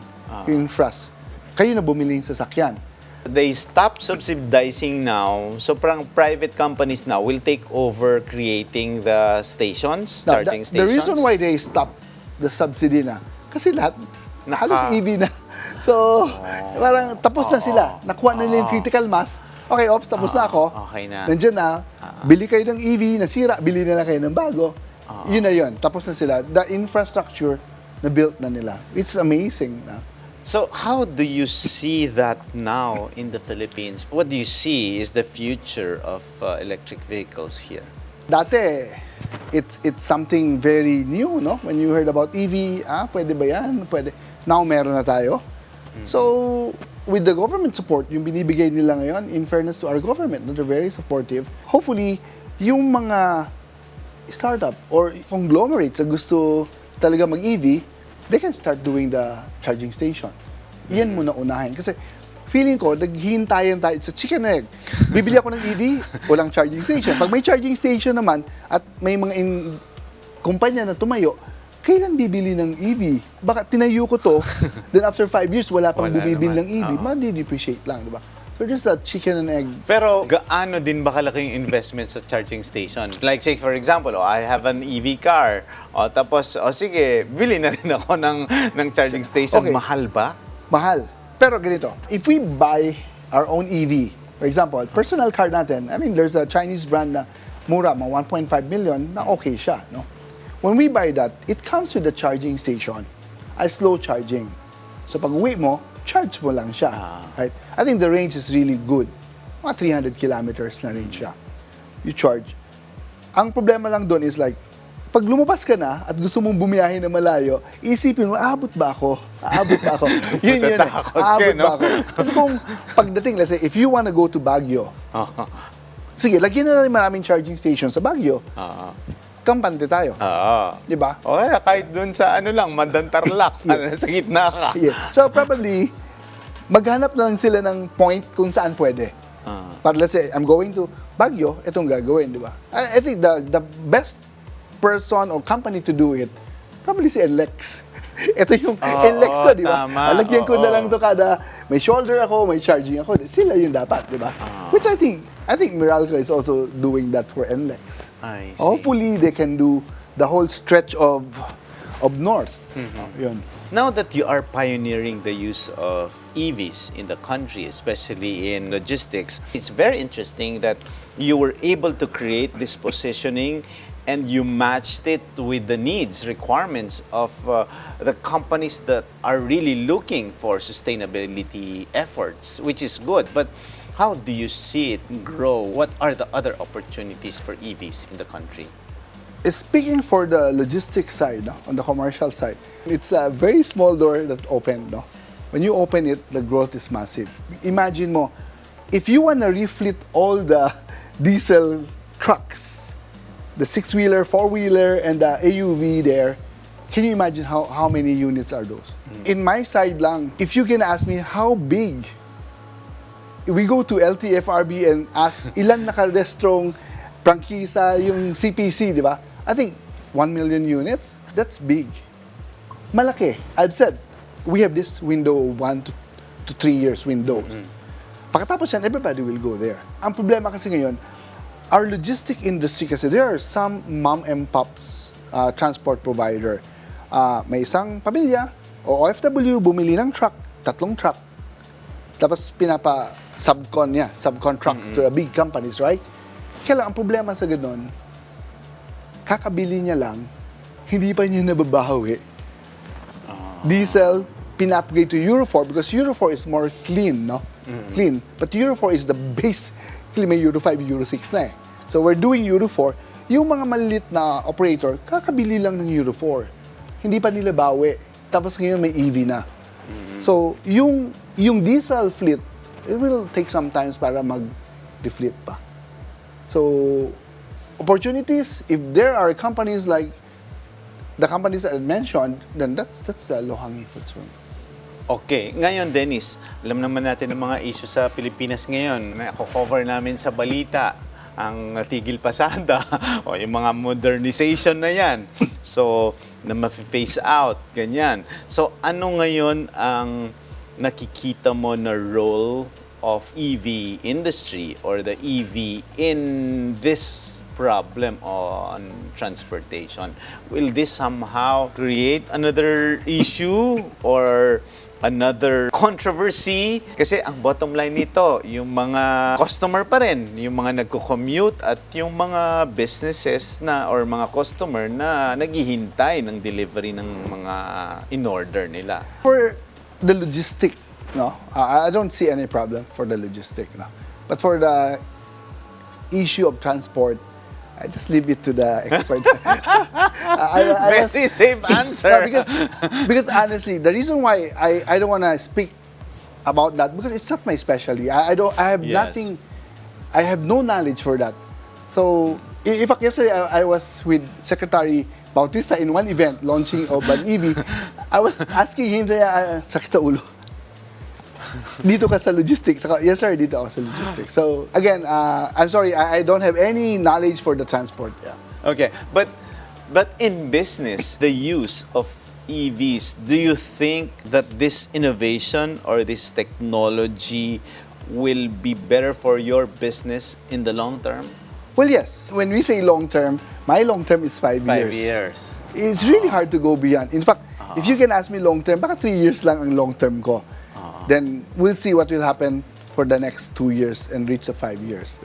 Yung infras. Kayo na bumili ng sasakyan. They stop subsidizing now, so parang private companies now will take over creating the stations, Now, charging the stations. reason why they stop the subsidy na, kasi lahat, halos EV na. So, parang tapos na sila. Nakuha na nila yung critical mass. Okay, ops, tapos na ako. Okay na. Nandiyan na, bili kayo ng EV, nasira, bili na lang kayo ng bago. Yun na yun, tapos na sila. The infrastructure na built na nila. It's amazing na. So how do you see that now in the Philippines? What do you see is the future of electric vehicles here? Dati, it's something very new, no? When you heard about EV, pwede ba yan? Pwede. Now, meron na tayo. So, with the government support, yung binibigay nila ngayon, in fairness to our government, they're very supportive. Hopefully, yung mga startup or conglomerates na gusto talaga mag-EV, they can start doing the charging station. Yan muna unahin. Kasi feeling ko, naghihintayan tayo sa chicken egg. Bibili ako ng EV, walang charging station. Pag may charging station naman, at may mga kumpanya na tumayo, kailan bibili ng EV? Baka tinayo ko to, then after 5 years, wala pang bumibili ng EV. Ma-depreciate lang, di ba? So just a chicken and egg. Pero gaano din ba kalaking investment sa charging station? Like say for example, I have an EV car. Tapos sige, bili na rin ako ng charging station. Okay. Mahal ba? Mahal. Pero ganito, if we buy our own EV, for example, personal car natin, I mean, there's a Chinese brand na mura, mga 1.5 million, na okay siya, no? When we buy that, it comes with a charging station, a slow charging. So pag uwi mo, charge mo lang siya. Right? I think the range is really good. Mga 300 kilometers na range siya. You charge. Ang problema lang doon is like, pag lumabas ka na at gusto mong bumiyahe na malayo, isipin mo, aabot ba ako? Aabot ba ako? Yun. Aabot ba ako? Kasi kung pagdating, let's say, if you wanna go to Baguio, sige, lagyan na rin maraming charging station sa Baguio. Kampante tayo. Di ba? O kahit dun sa Mandantarlac, sa gitna ka. Yes. So probably, maghanap na lang sila ng point kung saan pwede. Para let's say, I'm going to Baguio, itong gagawin, di ba? I think the best person or company to do it, probably si NLEX. Ito yung NLEX ko, di ba? Alagyan ko na lang to kada may shoulder ako, may charging ako. Sila yung dapat, di ba? Which I think Meralco is also doing that for NLEX. I see. Hopefully, they can do the whole stretch of North. Yun. Now that you are pioneering the use of EVs in the country, especially in logistics, it's very interesting that you were able to create this positioning and you matched it with the needs, requirements of the companies that are really looking for sustainability efforts, which is good. But how do you see it grow? What are the other opportunities for EVs in the country? Speaking for the logistics side, no, on the commercial side, it's a very small door that opened. No? When you open it, the growth is massive. Imagine mo, if you want to refleet all the diesel trucks, the six-wheeler, four-wheeler, and the AUV there, can you imagine how many units are those? In my side lang, if you can ask me how big, we go to LTFRB and ask ilan nakarestrong prangkisa yung CPC, di ba? I think 1 million units, that's big. Malaki. I've said, we have this window 1 to 3 years windows. Pagkatapos yan, everybody will go there. Ang problema kasi ngayon, our logistic industry kasi, there are some mom and pops transport provider. May isang pamilya o OFW bumili ng truck, 3 truck. Tapos subcontract to the big companies, right? Kaya lang, ang problema sa ganun, kakabili niya lang, hindi pa niya nababawi. Diesel, pina-upgrade to Euro 4 because Euro 4 is more clean, no? Clean. But Euro 4 is the base. May Euro 5, Euro 6 na eh. So we're doing Euro 4. Yung mga maliit na operator, kakabili lang ng Euro 4. Hindi pa nila bawi. Tapos ngayon may EV na. So yung diesel fleet, it will take some time para mag-defleet pa. So, opportunities, if there are companies like the companies that I mentioned, then that's the low-hanging fruit for me. Okay. Ngayon, Dennis, alam naman natin ang mga issue sa Pilipinas ngayon. Nako-cover namin sa balita ang tigil pasada o yung mga modernization na yan. So, na ma-phase out, ganyan. So, ano ngayon ang nakikita mo na role of EV industry or the EV in this problem on transportation? Will this somehow create another issue or another controversy? Kasi ang bottom line nito, yung mga customer pa rin, yung mga nagko-commute at yung mga businesses na or mga customer na naghihintay ng delivery ng mga in-order nila. For the logistic, no, I don't see any problem for the logistic, no. But for the issue of transport, I just leave it to the expert. Very safe answer. Because honestly, the reason why I don't want to speak about that because it's not my specialty. I have nothing. I have no knowledge for that. So, in fact, yesterday I was with Secretary Bautista in one event launching of an EV. I was asking him, sakit sa ulo. Dito ka sa logistics. Yes sir, dito ako sa logistics. So again, I'm sorry, I don't have any knowledge for the transport. Yeah. Okay, but in business, the use of EVs, do you think that this innovation or this technology will be better for your business in the long term? Well, yes. When we say long term, my long term is 5 years. 5 years. It's really hard to go beyond. In fact, if you can ask me long term, baka 3 years lang ang long term ko. Then we'll see what will happen for the next 2 years and reach the 5 years.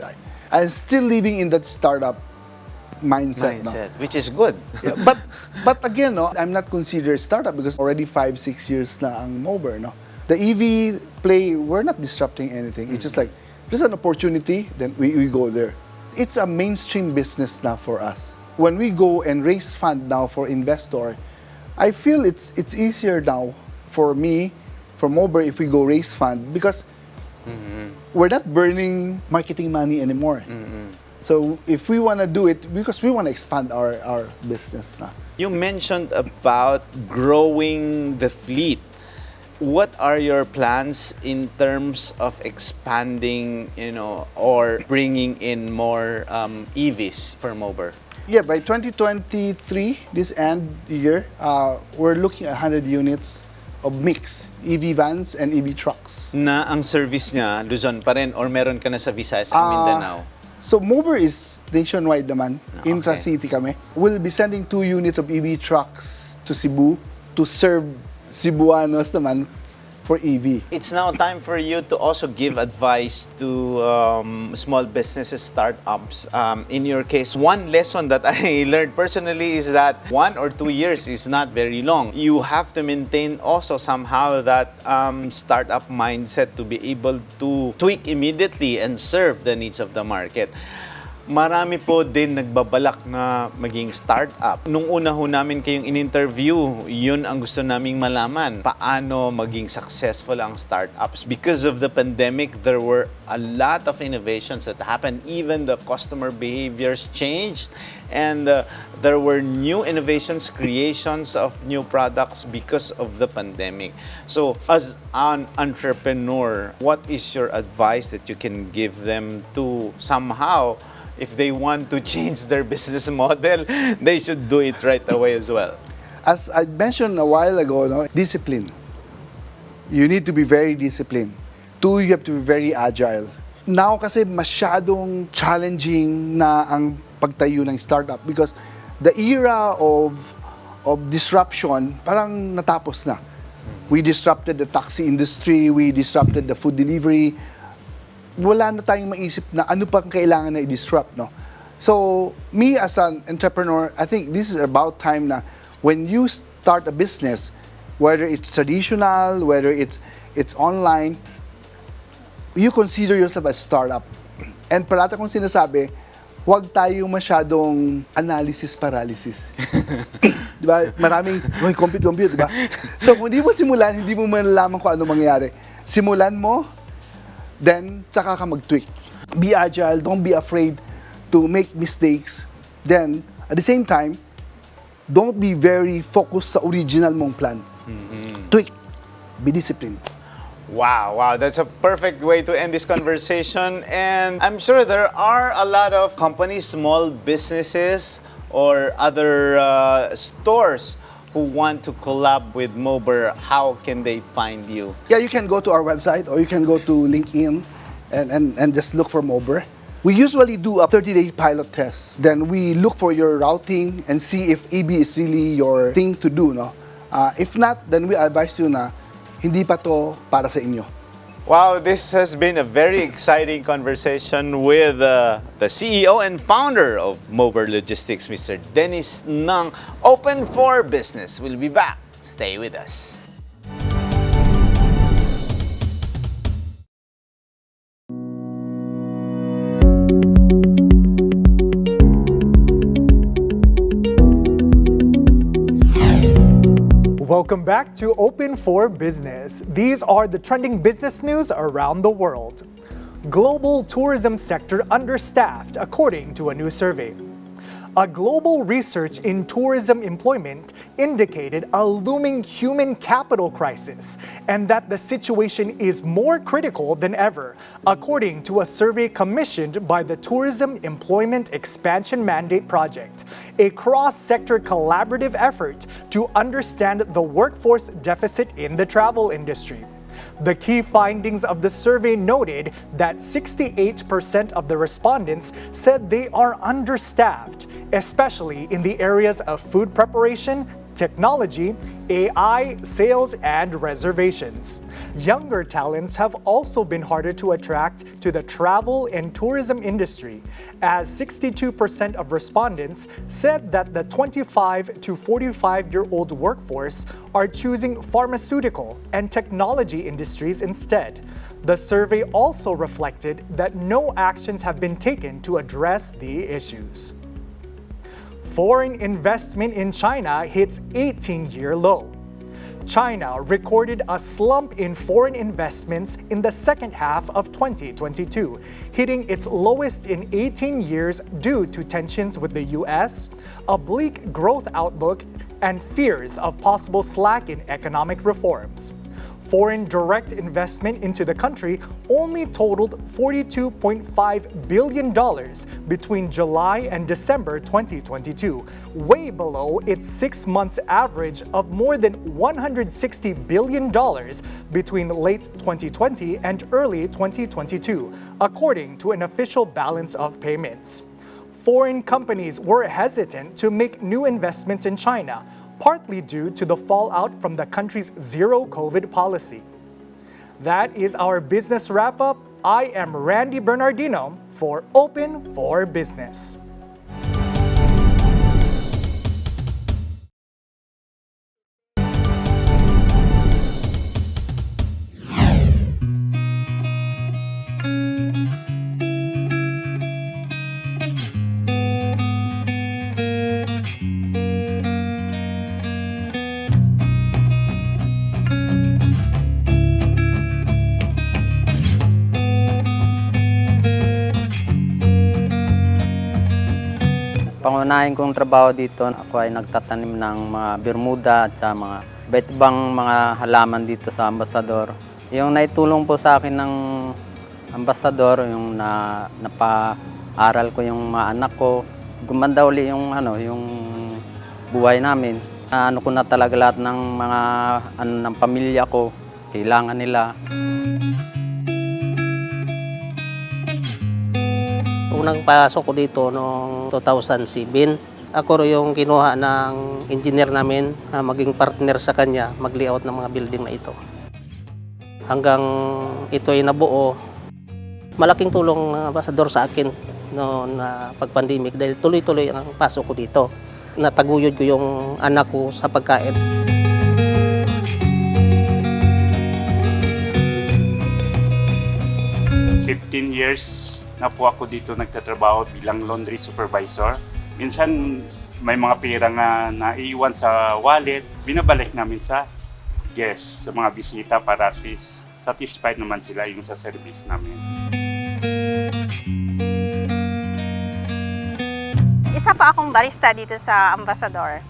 I'm still living in that startup mindset. No? Which is good. Yeah, but again, no, I'm not considered startup because already 5-6 years na ang Mober. No? The EV play, we're not disrupting anything. It's just like, there's an opportunity, then we go there. It's a mainstream business now for us. When we go and raise fund now for investor, I feel it's easier now for me, for Mober, if we go raise fund because we're not burning marketing money anymore. So if we want to do it, because we want to expand our business now. You mentioned about growing the fleet. what are your plans in terms of expanding, or bringing in more EVs for Mober? Yeah, by 2023, this end year, we're looking at 100 units of mix EV vans and EV trucks. Na ang service niya, Luzon pa rin, or meron ka na sa Visayas and Mindanao? So Mober is nationwide naman. Okay. Intra-city kami. We'll be sending 2 units of EV trucks to Cebu to serve Cebuanos naman for EV. It's now time for you to also give advice to small businesses, startups. In your case, one lesson that I learned personally is that 1 or 2 years is not very long. You have to maintain also somehow that startup mindset to be able to tweak immediately and serve the needs of the market. Marami po din nagbabalak na maging startup. Nung una ho namin kayong in-interview, yun ang gusto naming malaman. Paano maging successful ang startups? Because of the pandemic, there were a lot of innovations that happened. Even the customer behaviors changed. And there were new innovations, creations of new products because of the pandemic. So, as an entrepreneur, what is your advice that you can give them to somehow, if they want to change their business model, they should do it right away as well? As I mentioned a while ago, discipline. You need to be very disciplined. 2, you have to be very agile. Now kasi masyadong challenging na ang pagtayo ng startup because the era of disruption parang natapos na. We disrupted the taxi industry, we disrupted the food delivery. Wala na tayong maisip na ano pang kailangan na i-disrupt, no? So, me as an entrepreneur, I think this is about time na when you start a business, whether it's traditional, whether it's online, you consider yourself a startup. And parata kong sinasabi, huwag tayo masyadong analysis paralysis. Diba? Maraming compute, diba? So, kung hindi mo simulan, hindi mo malalaman kung ano mangyayari. Simulan mo, then saka ka mag-tweak. Be agile, don't be afraid to make mistakes. Then, at the same time, don't be very focused sa original mong plan. Tweak. Be disciplined. Wow, that's a perfect way to end this conversation. And I'm sure there are a lot of companies, small businesses, or other stores who want to collab with Mober. How can they find you? Yeah, you can go to our website or you can go to LinkedIn and just look for Mober. We usually do a 30-day pilot test. Then we look for your routing and see if EB is really your thing to do, no? If not, then we advise you na hindi pa to para sa inyo. Wow, this has been a very exciting conversation with the CEO and founder of Mober Logistics, Mr. Dennis Ng. Open for Business. We'll be back. Stay with us. Welcome back to Open for Business. These are the trending business news around the world. Global tourism sector understaffed according to a new survey. A global research in tourism employment indicated a looming human capital crisis and that the situation is more critical than ever, according to a survey commissioned by the Tourism Employment Expansion Mandate Project, a cross-sector collaborative effort to understand the workforce deficit in the travel industry. The key findings of the survey noted that 68% of the respondents said they are understaffed, especially in the areas of food preparation, technology, AI, sales, and reservations. Younger talents have also been harder to attract to the travel and tourism industry, as 62% of respondents said that the 25 to 45-year-old workforce are choosing pharmaceutical and technology industries instead. The survey also reflected that no actions have been taken to address the issues. Foreign investment in China hits 18-year low. China recorded a slump in foreign investments in the second half of 2022, hitting its lowest in 18 years due to tensions with the US, a bleak growth outlook, and fears of possible slack in economic reforms. Foreign direct investment into the country only totaled $42.5 billion between July and December 2022, way below its 6 months average of more than $160 billion between late 2020 and early 2022, according to an official balance of payments. Foreign companies were hesitant to make new investments in China, partly due to the fallout from the country's zero-COVID policy. That is our business wrap-up. I am Randy Bernardino for Open for Business. Pangunahin kong trabaho dito, ako ay nagtatanim ng mga bermuda at sa mga iba't ibang mga halaman dito sa Ambassador. Yung naitulong po sa akin ng Ambassador, yung napaaral ko yung mga anak ko, gumanda uli yung buhay namin. Ano ko na talaga lahat ng mga ng pamilya ko, kailangan nila. Unang pasok ko dito noong 2007. Ako yung kinuha ng engineer namin, maging partner sa kanya, mag-layout ng mga building na ito. Hanggang ito ay nabuo, malaking tulong ng Ambassador sa akin noon na pag-pandemic dahil tuloy-tuloy ang pasok ko dito. Nataguyod ko yung anak ko sa pagkain. Years na po ako dito nagtatrabaho bilang laundry supervisor. Minsan may mga pera nga naiiwan sa wallet, binabalik namin sa guests, sa mga bisita para at least satisfied naman sila yung sa service namin. Isa pa akong barista dito sa Ambassador.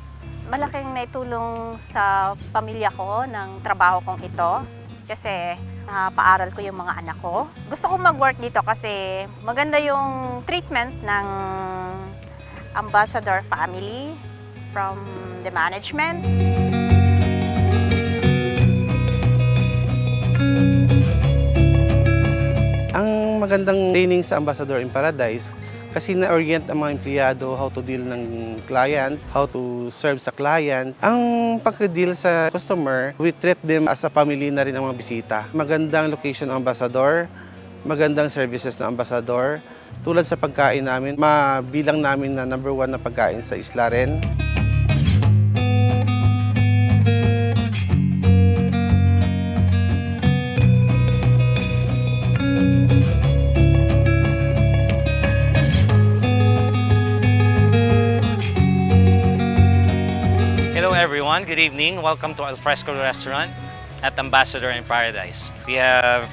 Malaking naitulong sa pamilya ko ng trabaho kong ito kasi paaral ko yung mga anak ko. Gusto ko mag-work dito kasi maganda yung treatment ng Ambassador family from the management. Ang magandang training sa Ambassador in Paradise kasi na-orient ang mga empleyado how to deal ng client, how to serve sa client. Ang pagka-deal sa customer, we treat them as a family na rin ang mga bisita. Magandang location ng Ambassador, magandang services ng Ambassador. Tulad sa pagkain namin, mabilang namin na number 1 na pagkain sa isla rin. Everyone, good evening. Welcome to Al Fresco Restaurant at Ambassador in Paradise. We have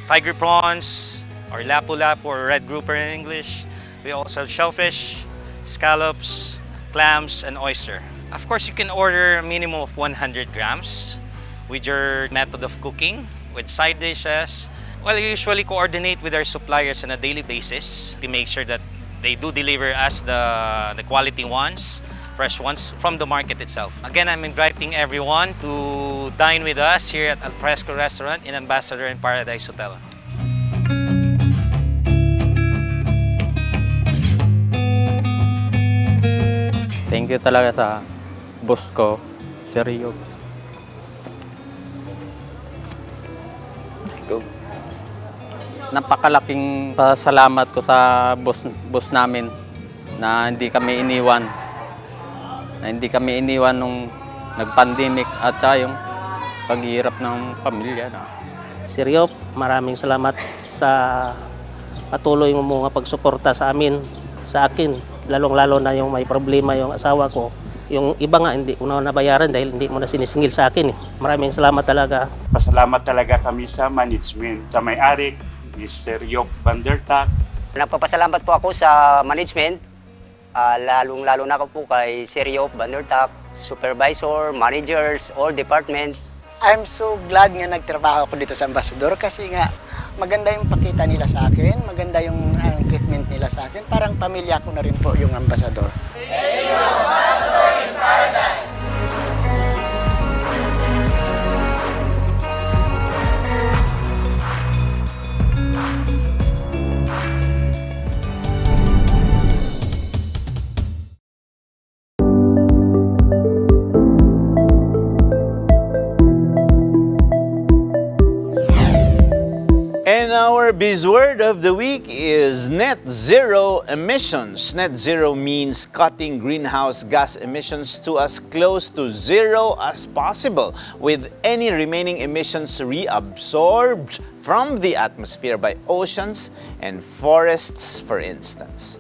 tiger prawns, or lapu-lapu, or red grouper in English. We also have shellfish, scallops, clams, and oyster. Of course, you can order a minimum of 100 grams with your method of cooking, with side dishes. Well, we usually coordinate with our suppliers on a daily basis to make sure that they do deliver us the quality ones, fresh ones from the market itself. Again, I'm inviting everyone to dine with us here at Al Fresco Restaurant in Ambassador in Paradise Hotel. Thank you talaga sa boss ko, Sir Yog. Napakalaking pasalamat ko sa boss namin na hindi kami iniwan nung nag-pandemic at yung paghihirap ng pamilya. Sir Yop, maraming salamat sa patuloy mo mga pagsuporta sa amin, sa akin, lalong-lalo na yung may problema yung asawa ko. Yung iba nga hindi ko na nabayaran dahil hindi mo na sinisingil sa akin. Maraming salamat talaga. Pasalamat talaga kami sa management, sa may-ari, Mr. Yop van der Tak. Nagpapasalamat po ako sa management, lalong-lalo na ako po kay Sir Yop van der Tak, supervisor, managers, all department, I'm so glad nga nagtrabaho ako dito sa Ambassador kasi nga maganda yung pakita nila sa akin, maganda yung treatment nila sa akin. Parang pamilya ko na rin po yung Ambassador. Ambassador in Paradise! And our buzzword of the week is net zero emissions. Net zero means cutting greenhouse gas emissions to as close to zero as possible, with any remaining emissions reabsorbed from the atmosphere by oceans and forests, for instance.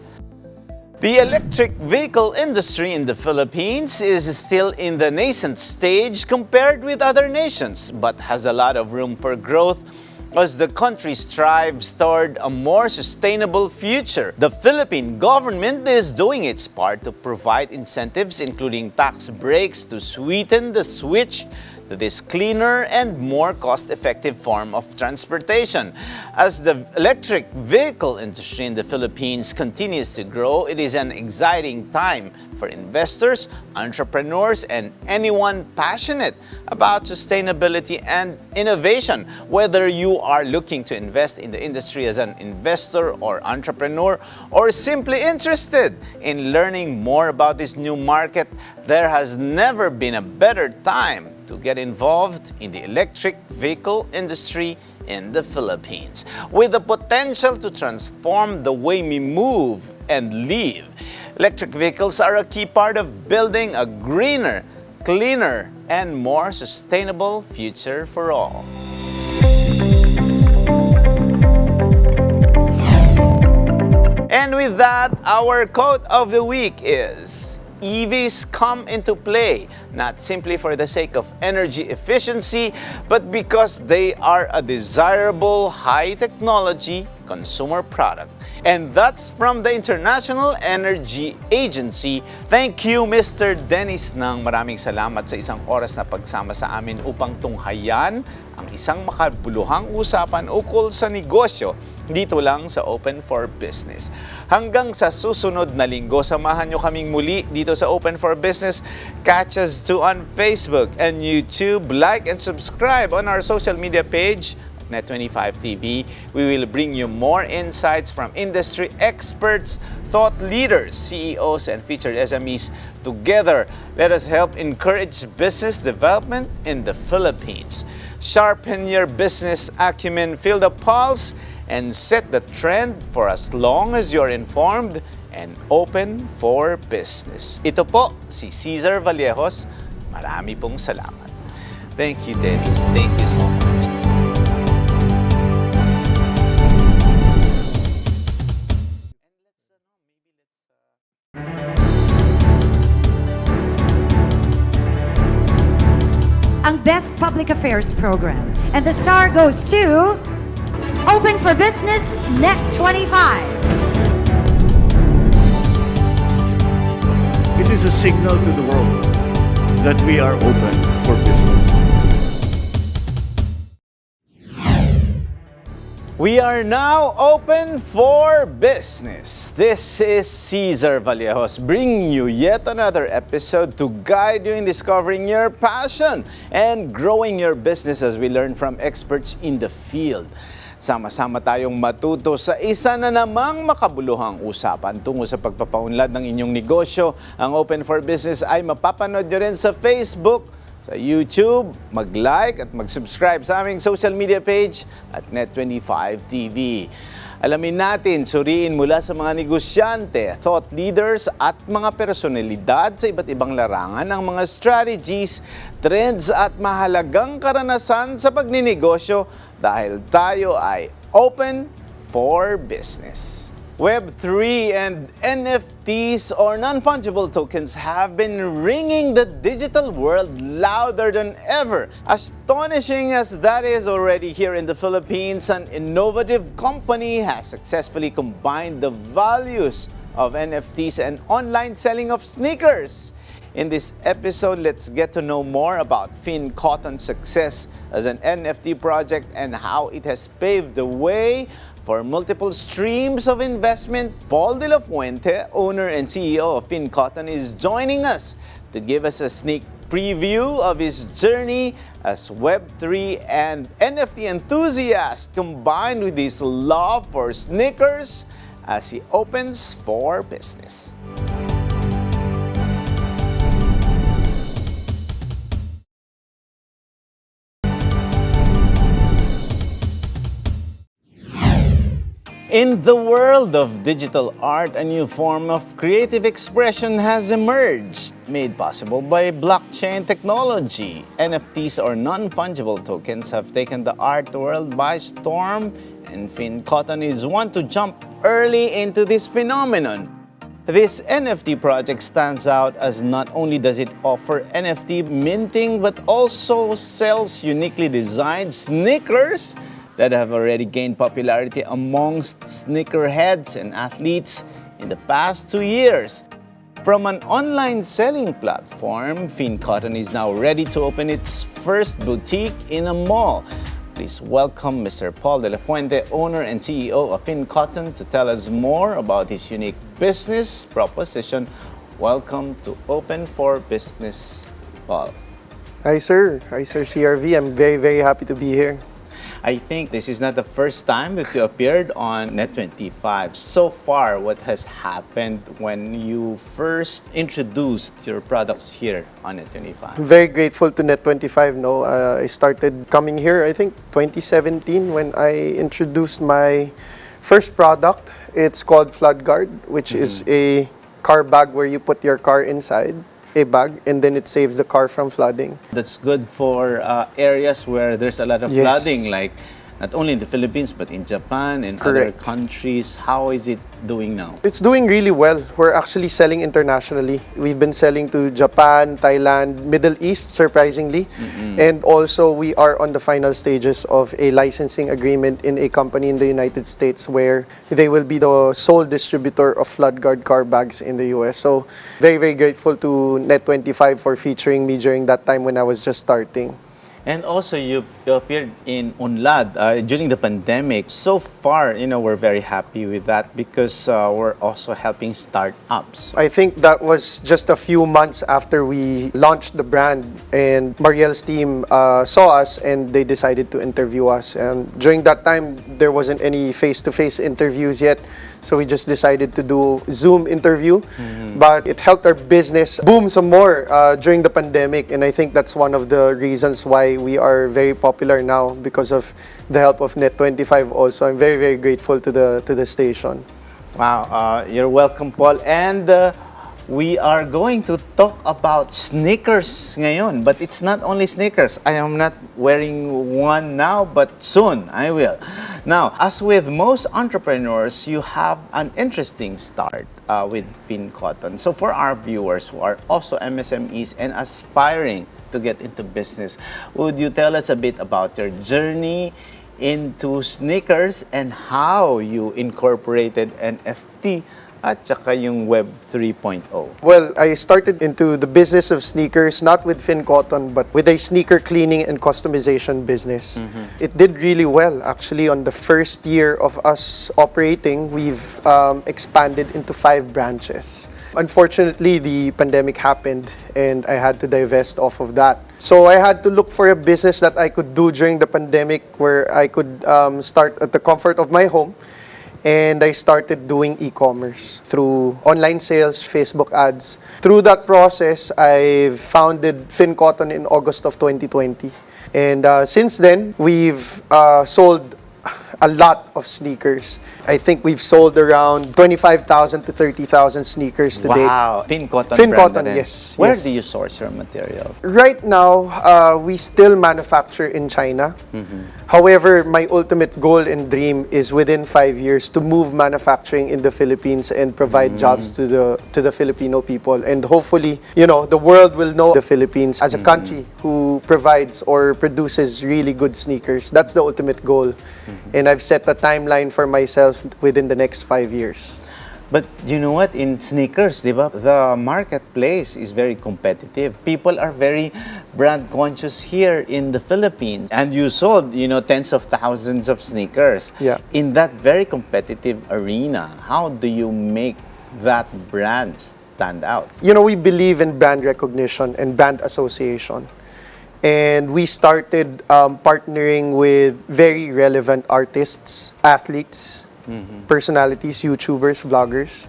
The electric vehicle industry in the Philippines is still in the nascent stage compared with other nations, but has a lot of room for growth as the country strives toward a more sustainable future. The Philippine government is doing its part to provide incentives, including tax breaks, to sweeten the switch to this cleaner and more cost-effective form of transportation. As the electric vehicle industry in the Philippines continues to grow, it is an exciting time for investors, entrepreneurs, and anyone passionate about sustainability and innovation. Whether you are looking to invest in the industry as an investor or entrepreneur, or simply interested in learning more about this new market, there has never been a better time to get involved in the electric vehicle industry in the Philippines. With the potential to transform the way we move and live, electric vehicles are a key part of building a greener, cleaner, and more sustainable future for all. And with that, our quote of the week is, EVs come into play not simply for the sake of energy efficiency, but because they are a desirable high-technology consumer product. And that's from the International Energy Agency. Thank you, Mr. Dennis, nang maraming salamat sa isang oras na pagsama sa amin upang tunghayan ang isang makabuluhang usapan ukol sa negosyo dito lang sa Open for Business. Hanggang sa susunod na linggo, samahan nyo kaming muli dito sa Open for Business. Catch us too on Facebook and YouTube. Like and subscribe on our social media page, Net25 TV. We will bring you more insights from industry experts, thought leaders, CEOs, and featured SMEs. Together, let us help encourage business development in the Philippines. Sharpen your business acumen, feel the pulse, and set the trend for as long as you're informed and open for business. Ito po si Cesar Vallejos. Marami pong salamat. Thank you, Dennis. Thank you so much. Ang Best Public Affairs Program. And the star goes to Open for Business, Net25. It is a signal to the world that we are open for business. We are now open for business. This is Cesar Vallejos bringing you yet another episode to guide you in discovering your passion and growing your business as we learn from experts in the field. Sama-sama tayong matuto sa isa na namang makabuluhang usapan tungo sa pagpapaunlad ng inyong negosyo. Ang Open for Business ay mapapanood nyo rin sa Facebook, sa YouTube, mag-like at mag-subscribe sa aming social media page at Net25 TV. Alamin natin, suriin mula sa mga negosyante, thought leaders at mga personalidad sa iba't ibang larangan ang mga strategies, trends at mahalagang karanasan sa pagninegosyo dahil tayo ay open for business. Web3 and NFTs or non-fungible tokens have been ringing the digital world louder than ever. Astonishing as that is already here in the Philippines, an innovative company has successfully combined the values of NFTs and online selling of sneakers. In this episode, let's get to know more about FinCotton's success as an NFT project and how it has paved the way for multiple streams of investment. Paul De La Fuente, owner and CEO of FinCotton, is joining us to give us a sneak preview of his journey as Web3 and NFT enthusiast, combined with his love for sneakers as he opens for business. In the world of digital art, a new form of creative expression has emerged, made possible by blockchain technology. NFTs, or non-fungible tokens, have taken the art world by storm, and FinCotton is one to jump early into this phenomenon. This NFT project stands out as not only does it offer NFT minting, but also sells uniquely designed sneakers that have already gained popularity amongst sneakerheads and athletes in the past 2 years. From an online selling platform, FinCotton is now ready to open its first boutique in a mall. Please welcome Mr. Paul De La Fuente, owner and CEO of FinCotton, to tell us more about his unique business proposition. Welcome to Open for Business, Paul. Hi, sir. Hi, sir, CRV. I'm very, very happy to be here. I think this is not the first time that you appeared on Net25. So far, what has happened when you first introduced your products here on Net25? I'm very grateful to Net25. No, I started coming here, I think, 2017 when I introduced my first product. It's called Flood Guard, which is a car bag where you put your car inside a bag, and then it saves the car from flooding. That's good for areas where there's a lot of flooding, like not only in the Philippines, but in Japan and other countries. How is it doing now? It's doing really well. We're actually selling internationally. We've been selling to Japan, Thailand, Middle East, surprisingly. And also, we are on the final stages of a licensing agreement in a company in the United States where they will be the sole distributor of Flood Guard car bags in the US. So, very, very grateful to Net25 for featuring me during that time when I was just starting. And also, you appeared in Unlad during the pandemic. So far, we're very happy with that because we're also helping startups. I think that was just a few months after we launched the brand, and Mariel's team saw us and they decided to interview us. And during that time, there wasn't any face-to-face interviews yet. So we just decided to do Zoom interview, but it helped our business boom some more during the pandemic, and I think that's one of the reasons why we are very popular now, because of the help of Net25 also. I'm very, very grateful to the station. Wow, you're welcome, Paul. And we are going to talk about sneakers ngayon, but it's not only sneakers. I am not wearing one now, but soon I will. Now, as with most entrepreneurs, you have an interesting start with FinCotton. So for our viewers who are also MSMEs and aspiring to get into business, would you tell us a bit about your journey into sneakers and how you incorporated NFT at saka yung Web 3.0? Well, I started into the business of sneakers, not with FinCotton, but with a sneaker cleaning and customization business. It did really well. Actually, on the first year of us operating, we've expanded into 5 branches. Unfortunately, the pandemic happened and I had to divest off of that. So I had to look for a business that I could do during the pandemic where I could start at the comfort of my home. And I started doing e-commerce through online sales, Facebook ads. Through that process, I founded FinCotton in August of 2020. And since then, we've sold a lot of sneakers. I think we've sold around 25,000 to 30,000 sneakers to date. Wow, FinCotton FinCotton, yes. Where yes. do you source your material? Right now, we still manufacture in China. However, my ultimate goal and dream is within 5 years to move manufacturing in the Philippines and provide jobs to the Filipino people. And hopefully, the world will know the Philippines as a country who provides or produces really good sneakers. That's the ultimate goal. And I've set a timeline for myself within the next 5 years. But you know what? In sneakers, di ba, the marketplace is very competitive. People are very brand conscious here in the Philippines. And you sold, tens of thousands of sneakers. Yeah. In that very competitive arena, how do you make that brand stand out? We believe in brand recognition and brand association. And we started partnering with very relevant artists, athletes, personalities, YouTubers, vloggers.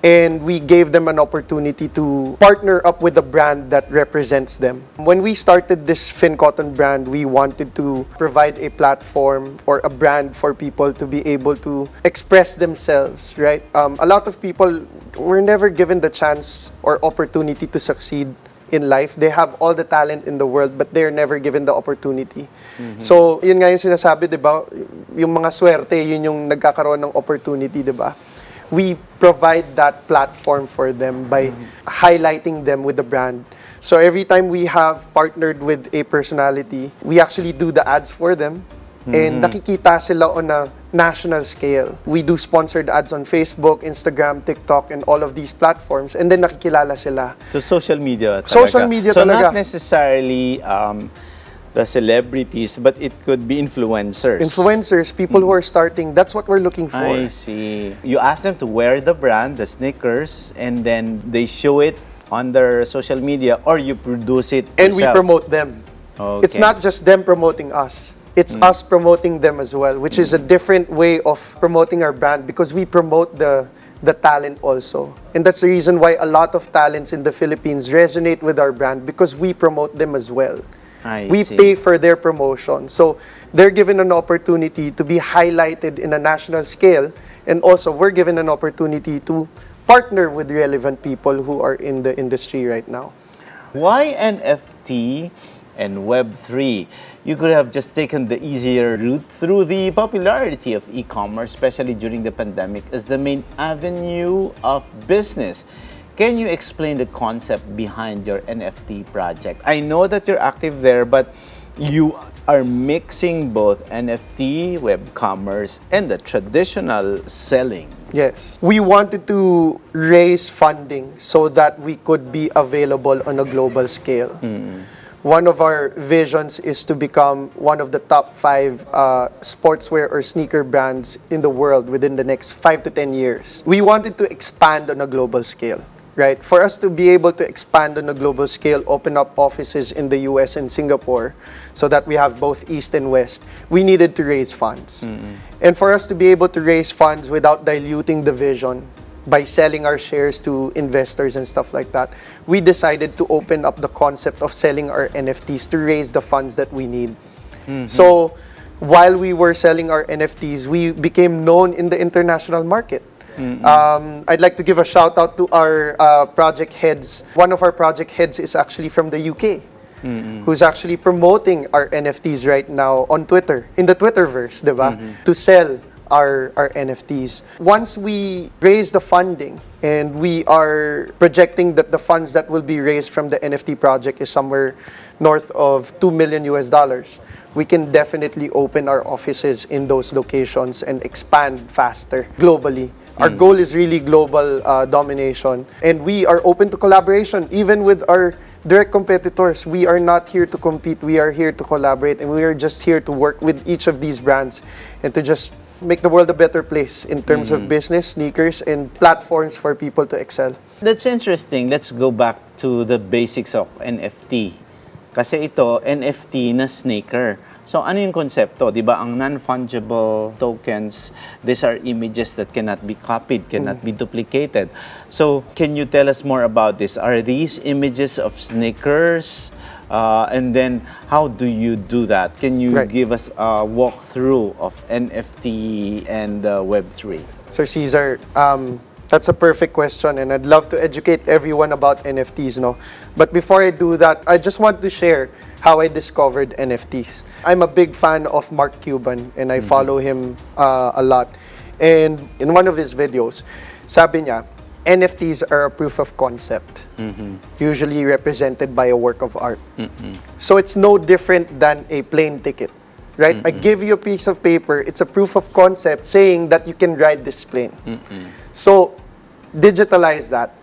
And we gave them an opportunity to partner up with a brand that represents them. When we started this FinCotton brand, we wanted to provide a platform or a brand for people to be able to express themselves, right? A lot of people were never given the chance or opportunity to succeed in life. They have all the talent in the world, but they're never given the opportunity. So, yun nga yung sinasabi, di ba? Yung mga swerte, yun yung nagkakaroon ng opportunity, di ba? We provide that platform for them by highlighting them with the brand. So every time we have partnered with a personality, we actually do the ads for them. And nakikita sila on a national scale. We do sponsored ads on Facebook, Instagram, TikTok, and all of these platforms. And then nakikilala sila. So social media talaga. Social media so talaga. Not necessarily the celebrities, but it could be influencers. Influencers, people who are starting, that's what we're looking for. I see. You ask them to wear the brand, the sneakers, and then they show it on their social media, or you produce it And yourself. we promote them. Okay. It's not just them promoting us. It's us promoting them as well, which is a different way of promoting our brand because we promote the talent also. And that's the reason why a lot of talents in the Philippines resonate with our brand because we promote them as well. We see. pay for their promotion. So they're given an opportunity to be highlighted in a national scale. And also, we're given an opportunity to partner with relevant people who are in the industry right now. Why NFT and Web3? You could have just taken the easier route through the popularity of e-commerce, especially during the pandemic, as the main avenue of business. Can you explain the concept behind your NFT project? I know that you're active there, but you are mixing both NFT, web commerce, and the traditional selling. Yes. We wanted to raise funding so that we could be available on a global scale. One of our visions is to become one of the top 5 sportswear or sneaker brands in the world within the next 5 to 10 years. We wanted to expand on a global scale, right? For us to be able to expand on a global scale, open up offices in the US and Singapore so that we have both East and West, we needed to raise funds. And for us to be able to raise funds without diluting the vision, by selling our shares to investors and stuff like that, we decided to open up the concept of selling our NFTs to raise the funds that we need. So while we were selling our NFTs, we became known in the international market. I'd like to give a shout out to our project heads. One of our project heads is actually from the UK, who's actually promoting our NFTs right now on Twitter, in the Twitterverse, diba? To sell our NFTs. Once we raise the funding, and we are projecting that the funds that will be raised from the NFT project is somewhere north of $2 million US, we can definitely open our offices in those locations and expand faster globally. Our goal is really global domination, and we are open to collaboration even with our direct competitors. We are not here to compete, we are here to collaborate, and we are just here to work with each of these brands and to just make the world a better place in terms of business, sneakers, and platforms for people to excel. That's interesting. Let's go back to the basics of NFT. Kasi ito, NFT na sneaker. So ano yung konsepto? Di ba ang non-fungible tokens, these are images that cannot be copied, cannot be duplicated. So can you tell us more about this? Are these images of sneakers? And then how do you do that? Can you give us a walkthrough of NFT and Web3? Sir Cesar, that's a perfect question, and I'd love to educate everyone about NFTs, no? But before I do that, I just want to share how I discovered NFTs. I'm a big fan of Mark Cuban, and I follow him a lot. And in one of his videos, sabi niya, NFTs are a proof of concept, usually represented by a work of art. So it's no different than a plane ticket, right? I give you a piece of paper, it's a proof of concept saying that you can ride this plane. So digitalize that.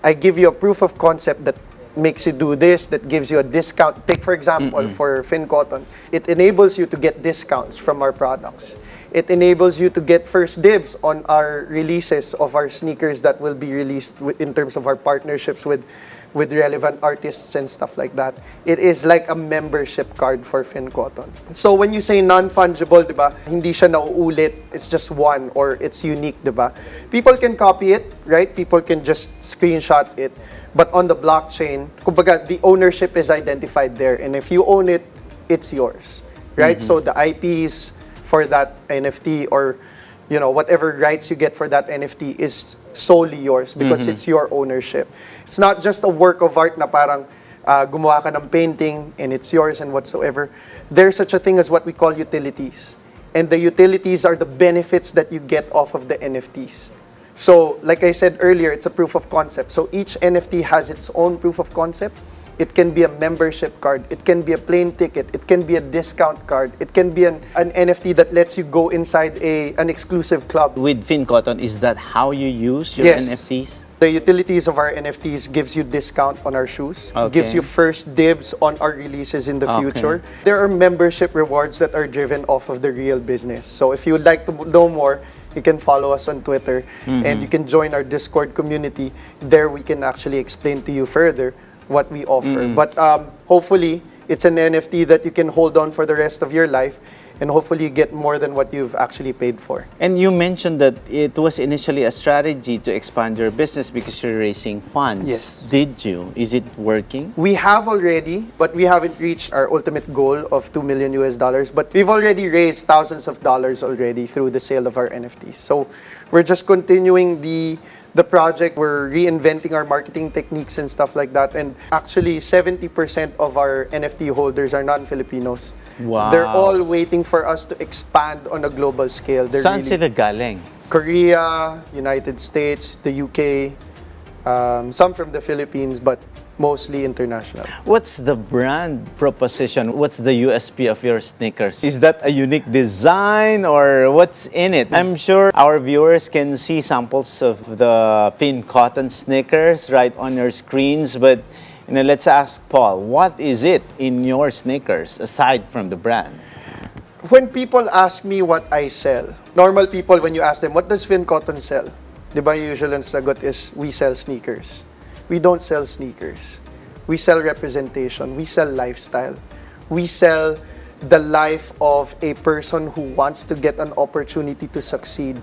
I give you a proof of concept that makes you do this, that gives you a discount. Take for example, for FinCotton, it enables you to get discounts from our products. It enables you to get first dibs on our releases of our sneakers that will be released in terms of our partnerships with relevant artists and stuff like that. It is like a membership card for FinCotton. So when you say non-fungible, diba, hindi siya nauulit, it's just one or it's unique, diba? People can copy it, right? People can just screenshot it. But on the blockchain, kumbaga, the ownership is identified there. And if you own it, it's yours, right? So the IPs for that NFT or, you know, whatever rights you get for that NFT is solely yours because it's your ownership. It's not just a work of art na parang gumawa ka ng painting and it's yours and whatsoever. There's such a thing as what we call utilities. And the utilities are the benefits that you get off of the NFTs. So, like I said earlier, it's a proof of concept. So each NFT has its own proof of concept. It can be a membership card. It can be a plane ticket. It can be a discount card. It can be an NFT that lets you go inside an exclusive club. With FinCotton, is that how you use your Yes. NFTs? The utilities of our NFTs gives you discount on our shoes, gives you first dibs on our releases in the future. There are membership rewards that are driven off of the real business. So if you would like to know more, you can follow us on Twitter and you can join our Discord community. There we can actually explain to you further what we offer. But hopefully, it's an NFT that you can hold on for the rest of your life and hopefully get more than what you've actually paid for. And you mentioned that it was initially a strategy to expand your business because you're raising funds. Yes. Did you? Is it working? We have already, but we haven't reached our ultimate goal of $2 million US. But we've already raised thousands of dollars already through the sale of our NFTs. So we're just continuing the project. We're reinventing our marketing techniques and stuff like that. And actually, 70% of our NFT holders are non-Filipinos. Wow. They're all waiting for us to expand on a global scale. They're Saan sila galing? Korea, United States, the UK, some from the Philippines, but mostly international. What's the brand proposition? What's the USP of your sneakers? Is that a unique design or what's in it? I'm sure our viewers can see samples of the FinCotton sneakers right on your screens, but let's ask Paul, what is it in your sneakers aside from the brand? When people ask me what I sell, normal people, when you ask them, what does FinCotton sell? Diba, usual ang sagot is, we sell sneakers. We don't sell sneakers. We sell representation. We sell lifestyle. We sell the life of a person who wants to get an opportunity to succeed.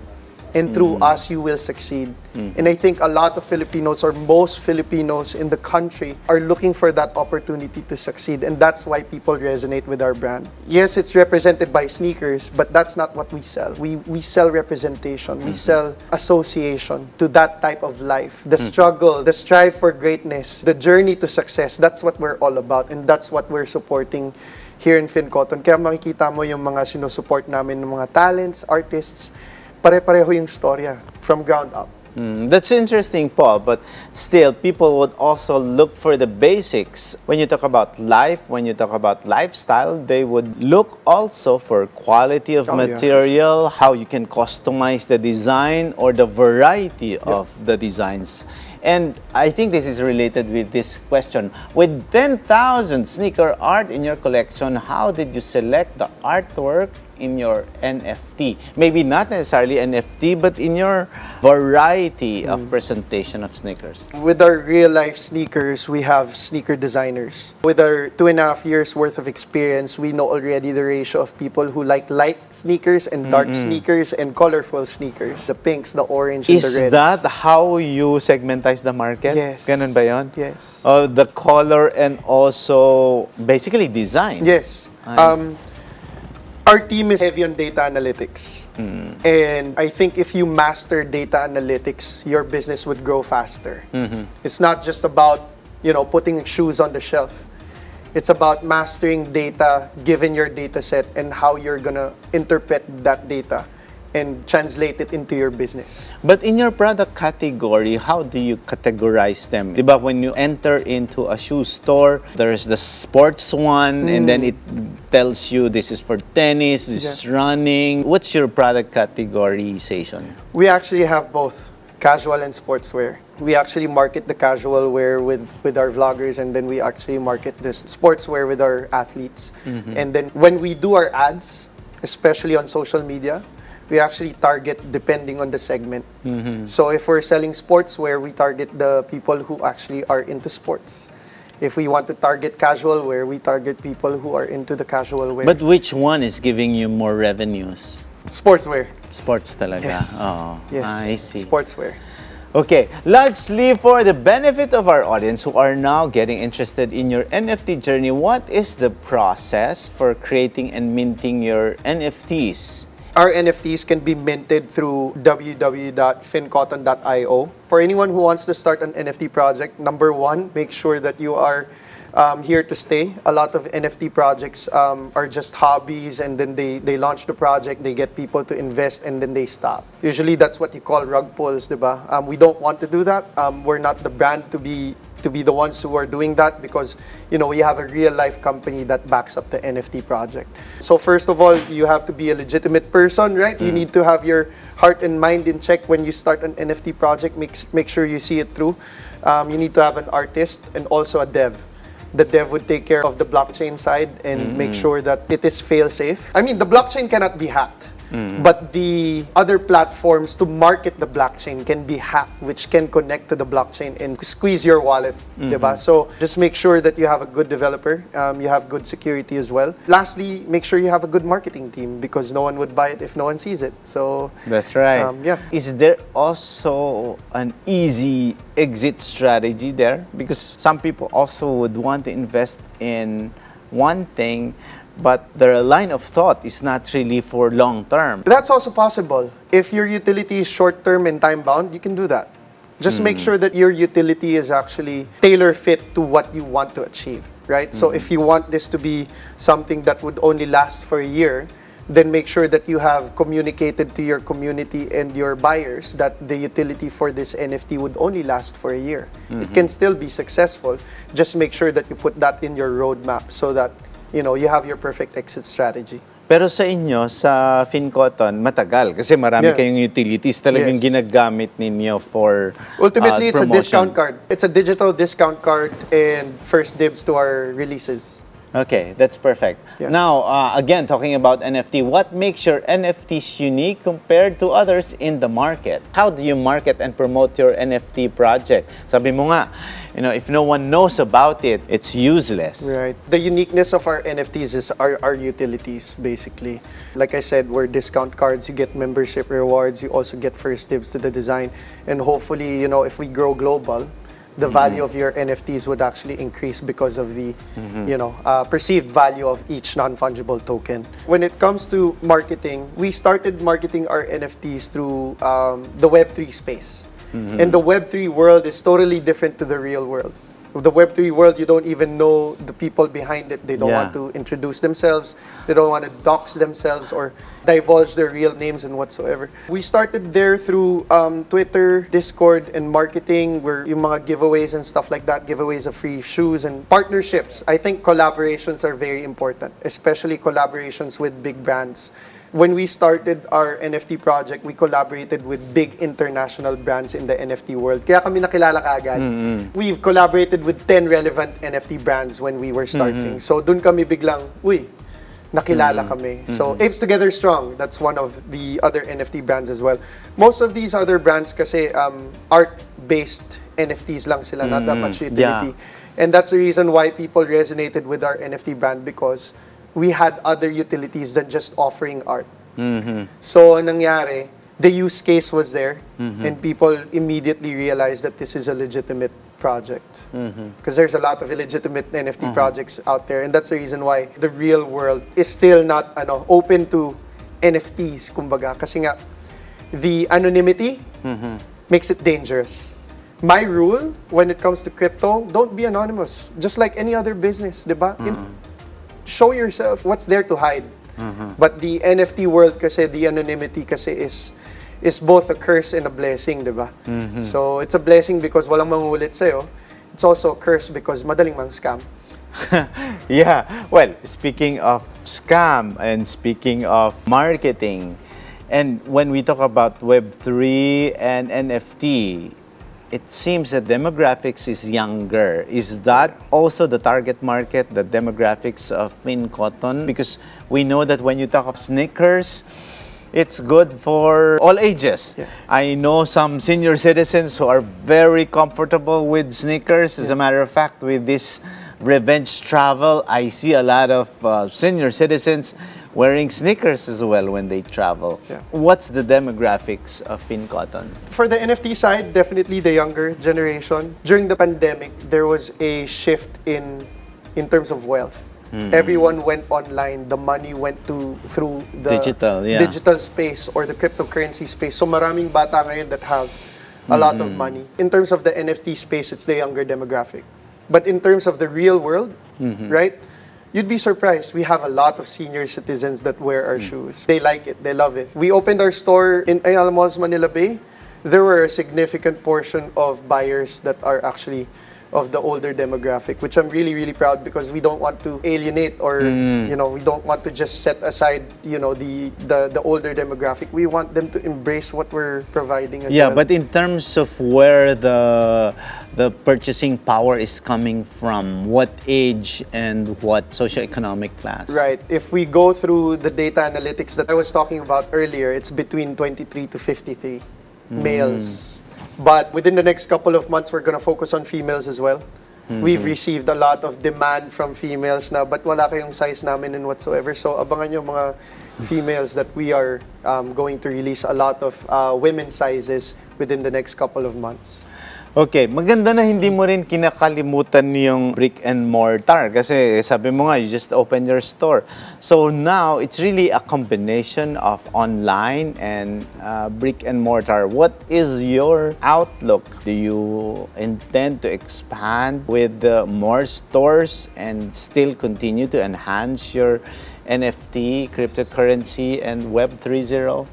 And through us, you will succeed. And I think a lot of Filipinos or most Filipinos in the country are looking for that opportunity to succeed. And that's why people resonate with our brand. Yes, it's represented by sneakers, but that's not what we sell. We sell representation. We sell association to that type of life. The struggle, the strive for greatness, the journey to success, that's what we're all about. And that's what we're supporting here in FinCotton. Kaya makikita mo yung mga sinusupport namin ng mga talents, artists, pare-pareho yung storya from ground up. That's interesting, Paul, but still, people would also look for the basics. When you talk about life, when you talk about lifestyle, they would look also for quality of material, how you can customize the design or the variety of the designs. And I think this is related with this question. With 10,000 sneaker art in your collection, how did you select the artwork in your NFT? Maybe not necessarily NFT, but in your variety of presentation of sneakers. With our real-life sneakers, we have sneaker designers. With our 2.5 years worth of experience, we know already the ratio of people who like light sneakers and dark sneakers and colorful sneakers. The pinks, the orange, and the reds. Is that how you segmentize the market? Yes. Ganun ba yun? Yes. The color and also basically design. Yes. Our team is heavy on data analytics. And I think if you master data analytics, your business would grow faster. It's not just about, putting shoes on the shelf. It's about mastering data, given your data set, and how you're gonna interpret that data and translate it into your business. But in your product category, how do you categorize them? Diba, when you enter into a shoe store, there's the sports one, and then it tells you this is for tennis, this is running. What's your product categorization? We actually have both. casual and sportswear. We actually market the casual wear with our vloggers, and then we actually market this sportswear with our athletes. And then when we do our ads, especially on social media, we actually target depending on the segment. So if we're selling sportswear, we target the people who actually are into sports. If we want to target casual wear, we target people who are into the casual wear. But which one is giving you more revenues? Sportswear. Sports talaga. Yes. Oh, Yes. I see. Sportswear. Okay, largely for the benefit of our audience who are now getting interested in your NFT journey, what is the process for creating and minting your NFTs? Our NFTs can be minted through www.fincotton.io. For anyone who wants to start an NFT project, number one, make sure that you are here to stay. A lot of NFT projects are just hobbies, and then they launch the project, they get people to invest, and then they stop. Usually that's what you call rug pulls, diba? We don't want to do that. We're not the brand to be the ones who are doing that, because we have a real life company that backs up the NFT project. So first of all, you have to be a legitimate person, right? You need to have your heart and mind in check when you start an NFT project. Make sure you see it through. You need to have an artist and also a dev. The dev would take care of the blockchain side and make sure that it is fail-safe. I mean, the blockchain cannot be hacked. But the other platforms to market the blockchain can be hacked, which can connect to the blockchain and squeeze your wallet, diba? So just make sure that you have a good developer, you have good security as well. Lastly, make sure you have a good marketing team, because no one would buy it if no one sees it. So that's right. Yeah. Is there also an easy exit strategy there? Because some people also would want to invest in one thing, but their line of thought is not really for long term. That's also possible. If your utility is short term and time bound, you can do that. Just make sure that your utility is actually tailor fit to what you want to achieve, right? So if you want this to be something that would only last for a year, then make sure that you have communicated to your community and your buyers that the utility for this NFT would only last for a year. It can still be successful. Just make sure that you put that in your roadmap so that you have your perfect exit strategy. Pero sa inyo, sa FinCotton, matagal. Kasi marami kayong utilities talagang ginagamit ninyo for ultimately, it's promotion. a discount card. It's a digital discount card and first dibs to our releases. Okay, that's perfect. Now, again, talking about NFT, what makes your NFTs unique compared to others in the market? How do you market and promote your NFT project? Sabi mo nga, if no one knows about it, it's useless. Right. The uniqueness of our NFTs is our utilities, basically. Like I said, we're discount cards. You get membership rewards. You also get first dibs to the design. And hopefully, if we grow global, the value of your NFTs would actually increase because of the, perceived value of each non-fungible token. When it comes to marketing, we started marketing our NFTs through the Web3 space. And the Web3 world is totally different to the real world. With the Web3 world, you don't even know the people behind it. They don't want to introduce themselves. They don't want to dox themselves or divulge their real names and whatsoever. We started there through Twitter, Discord, and marketing, where yung mga giveaways and stuff like that, giveaways of free shoes and partnerships. I think collaborations are very important, especially collaborations with big brands. When we started our NFT project, we collaborated with big international brands in the NFT world. Kaya kami nakilala kaagad. We've collaborated with 10 relevant NFT brands when we were starting. So dun kami biglang, nakilala kami. So Apes Together Strong, that's one of the other NFT brands as well. Most of these other brands kasi art-based NFTs lang sila, not that much utility. And that's the reason why people resonated with our NFT brand, because we had other utilities than just offering art. So, nangyari, the use case was there, and people immediately realized that this is a legitimate project. Because there's a lot of illegitimate NFT projects out there, and that's the reason why the real world is still not open to NFTs, kumbaga. Kasi nga, the anonymity makes it dangerous. My rule, when it comes to crypto, don't be anonymous. Just like any other business, diba? Show yourself what's there to hide. But the NFT world kasi, the anonymity kasi is both a curse and a blessing, diba? So it's a blessing because walang mangulit sa'yo. It's also a curse because madaling mang scam. Yeah. Well, speaking of scam and speaking of marketing, And when we talk about Web3 and NFT, it seems that demographics is younger. Is that also the target market, the demographics of FinCotton? Because we know that when you talk of sneakers, it's good for all ages. Yeah. I know some senior citizens who are very comfortable with sneakers. As a matter of fact, with this revenge travel, I see a lot of senior citizens wearing sneakers as well when they travel. Yeah. What's the demographics of FinCotton? For the NFT side, definitely the younger generation. During the pandemic, there was a shift in terms of wealth. Everyone went online. The money went through the digital space or the cryptocurrency space. So maraming bata ngayon that have a lot of money. In terms of the NFT space, it's the younger demographic. But in terms of the real world, right? You'd be surprised. We have a lot of senior citizens that wear our shoes. They like it. They love it. We opened our store in Ayala Malls, Manila Bay. There were a significant portion of buyers that are actually of the older demographic, which I'm really, really proud because we don't want to alienate or, you know, we don't want to just set aside, you know, the older demographic. We want them to embrace what we're providing as well. Yeah, but in terms of where the purchasing power is coming from, what age and what socioeconomic class? Right. If we go through the data analytics that I was talking about earlier, it's between 23 to 53 males. But within the next couple of months, we're going to focus on females as well. We've received a lot of demand from females na, but wala kayong size namin and whatsoever. So abangan nyo mga females that we are going to release a lot of women's sizes within the next couple of months. Okay, maganda na hindi mo rin kinakalimutan yung brick and mortar kasi sabi mo nga, you just opened your store. So now, it's really a combination of online and brick and mortar. What is your outlook? Do you intend to expand with more stores and still continue to enhance your NFT, cryptocurrency, and Web 3.0?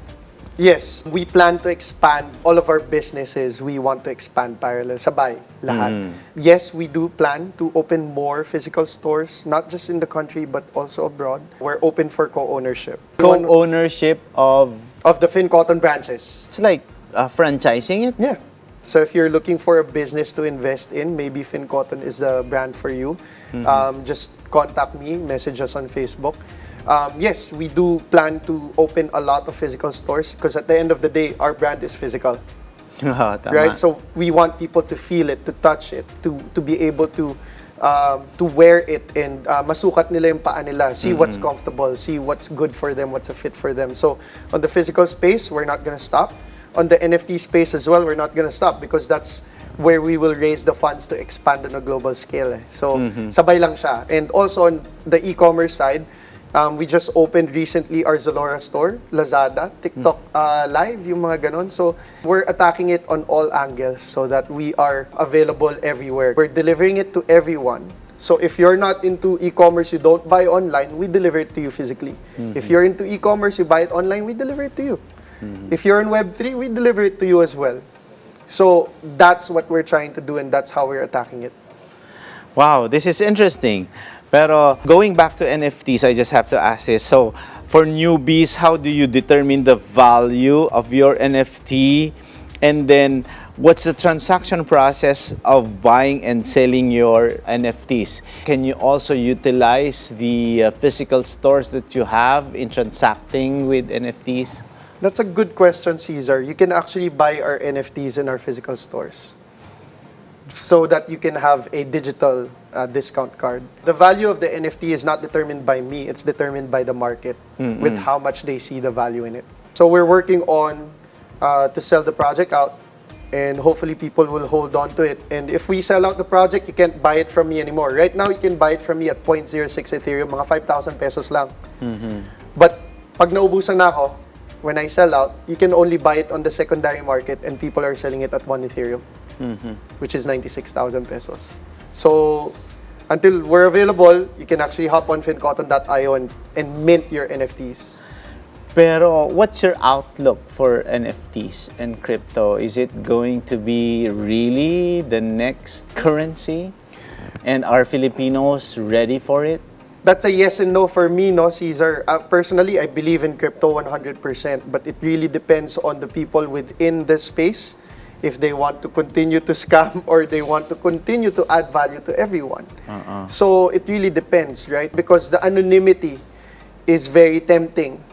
Yes, we plan to expand all of our businesses. We want to expand parallel, sabay, lahat. Yes, we do plan to open more physical stores, not just in the country but also abroad. We're open for co-ownership. Co-ownership of the FinCotton branches. It's like franchising it? Yeah. So if you're looking for a business to invest in, maybe FinCotton is the brand for you. Just contact me, message us on Facebook. Yes, we do plan to open a lot of physical stores because at the end of the day, our brand is physical. Right? So we want people to feel it, to touch it, to be able to wear it and masukat nila yung paa nila, see what's comfortable, see what's good for them, what's a fit for them. So on the physical space, we're not going to stop. On the NFT space as well, we're not going to stop because that's where we will raise the funds to expand on a global scale. So sabay lang siya. And also on the e-commerce side, we just opened recently our Zalora store, Lazada, TikTok Live, yung mga ganon. So we're attacking it on all angles so that we are available everywhere. We're delivering it to everyone. So if you're not into e-commerce, you don't buy online, we deliver it to you physically. If you're into e-commerce, you buy it online, we deliver it to you. If you're in Web3, we deliver it to you as well. So that's what we're trying to do and that's how we're attacking it. Wow, this is interesting. Pero going back to NFTs, I just have to ask this. So for newbies, how do you determine the value of your NFT? And then what's the transaction process of buying and selling your NFTs? Can you also utilize the physical stores that you have in transacting with NFTs? That's a good question, Cesar. You can actually buy our NFTs in our physical stores so that you can have a digital discount card. The value of the NFT is not determined by me, it's determined by the market with how much they see the value in it. So we're working on to sell the project out and hopefully people will hold on to it. And if we sell out the project, you can't buy it from me anymore. Right now, you can buy it from me at 0.06 Ethereum, mga 5,000 pesos lang. But pag naubusan na ako, when I sell out, you can only buy it on the secondary market and people are selling it at 1 Ethereum, which is 96,000 pesos. So until we're available, you can actually hop on fincotton.io and mint your NFTs. Pero what's your outlook for NFTs and crypto? Is it going to be really the next currency? And are Filipinos ready for it? That's a yes and no for me, no, Caesar. Personally, I believe in crypto 100%, but it really depends on the people within the space if they want to continue to scam or they want to continue to add value to everyone. So it really depends, right? Because the anonymity is very tempting.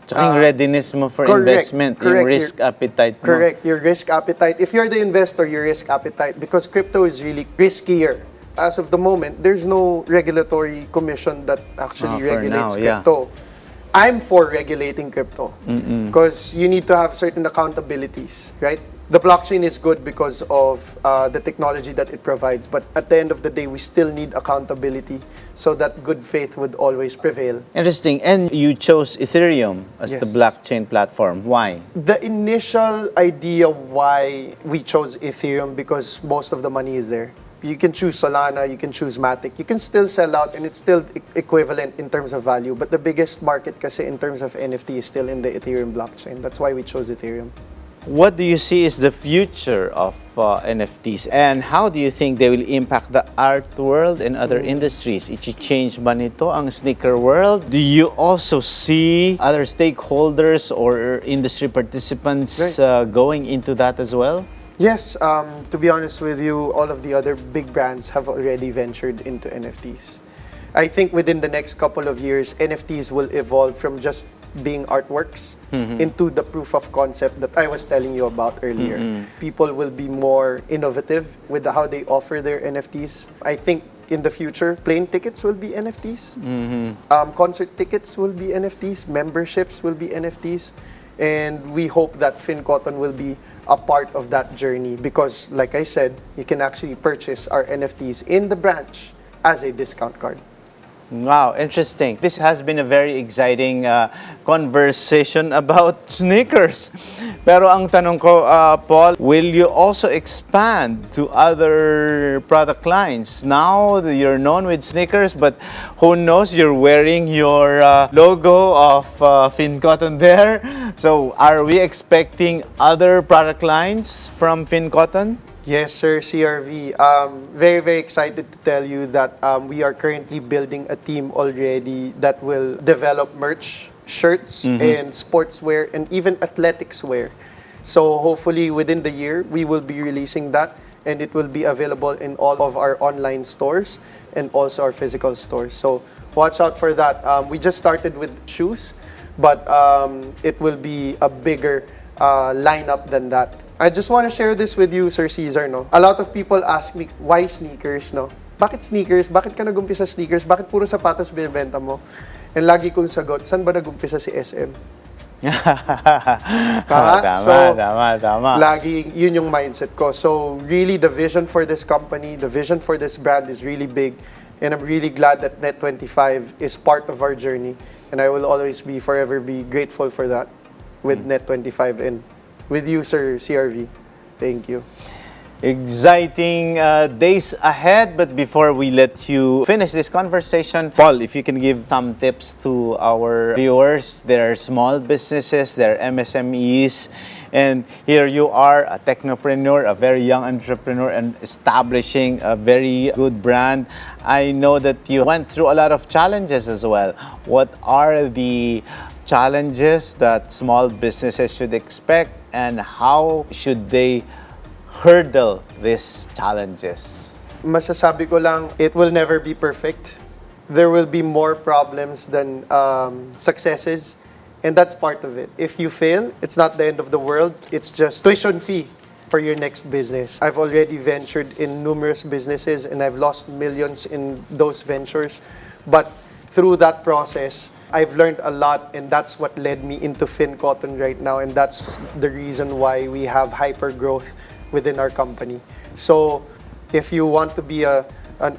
Tsaka yung readiness mo for investment, yung risk appetite mo. Correct, your risk appetite. If you're the investor, your risk appetite, because crypto is really riskier. As of the moment, there's no regulatory commission that actually regulates crypto. I'm for regulating crypto because you need to have certain accountabilities, right? The blockchain is good because of the technology that it provides, but at the end of the day, we still need accountability so that good faith would always prevail. Interesting. And you chose Ethereum as the blockchain platform. Why? The initial idea why we chose Ethereum because most of the money is there. You can choose Solana, you can choose Matic, you can still sell out and it's still equivalent in terms of value. But the biggest market kasi in terms of NFT is still in the Ethereum blockchain. That's why we chose Ethereum. What do you see is the future of NFTs and how do you think they will impact the art world and other industries? I-change ba nito ang sneaker world? Do you also see other stakeholders or industry participants going into that as well? Yes, to be honest with you, all of the other big brands have already ventured into NFTs. I think within the next couple of years, NFTs will evolve from just being artworks into the proof of concept that I was telling you about earlier. People will be more innovative with how they offer their NFTs. I think in the future, plane tickets will be NFTs. Concert tickets will be NFTs. Memberships will be NFTs. And we hope that FinCotton will be a part of that journey because, like I said, you can actually purchase our NFTs in the branch as a discount card. Wow, interesting. This has been a very exciting conversation about sneakers. Pero ang tanong ko, Paul, will you also expand to other product lines? Now you're known with sneakers, but who knows, you're wearing your logo of FinCotton there. So are we expecting other product lines from FinCotton? Yes, sir, CRV. Very, very excited to tell you that we are currently building a team already that will develop merch, shirts, and sportswear, and even athletics wear. So hopefully within the year, we will be releasing that, and it will be available in all of our online stores and also our physical stores. So watch out for that. We just started with shoes, but it will be a bigger lineup than that. I just want to share this with you, Sir Cesar, no? A lot of people ask me, why sneakers, no? Bakit sneakers? Bakit ka nagumpisa sa sneakers? Bakit puro sapatos binibenta mo? And lagi kong sagot, saan ba nagumpisa si SM? Tama. Lagi, yun yung mindset ko. So, really, the vision for this company, the vision for this brand is really big. And I'm really glad that Net25 is part of our journey. And I will always forever be grateful for that with Net25 and with you, Sir CRV. Thank you. Exciting days ahead, but before we let you finish this conversation, Paul, if you can give some tips to our viewers. There are small businesses, there are MSMEs, and here you are, a technopreneur, a very young entrepreneur, and establishing a very good brand. I know that you went through a lot of challenges as well. What are the challenges that small businesses should expect, and how should they hurdle these challenges? Masasabi ko lang, it will never be perfect. There will be more problems than successes, and that's part of it. If you fail, it's not the end of the world. It's just tuition fee for your next business. I've already ventured in numerous businesses, and I've lost millions in those ventures. But through that process, I've learned a lot, and that's what led me into FinCotton right now, and that's the reason why we have hyper growth within our company. So if you want to be an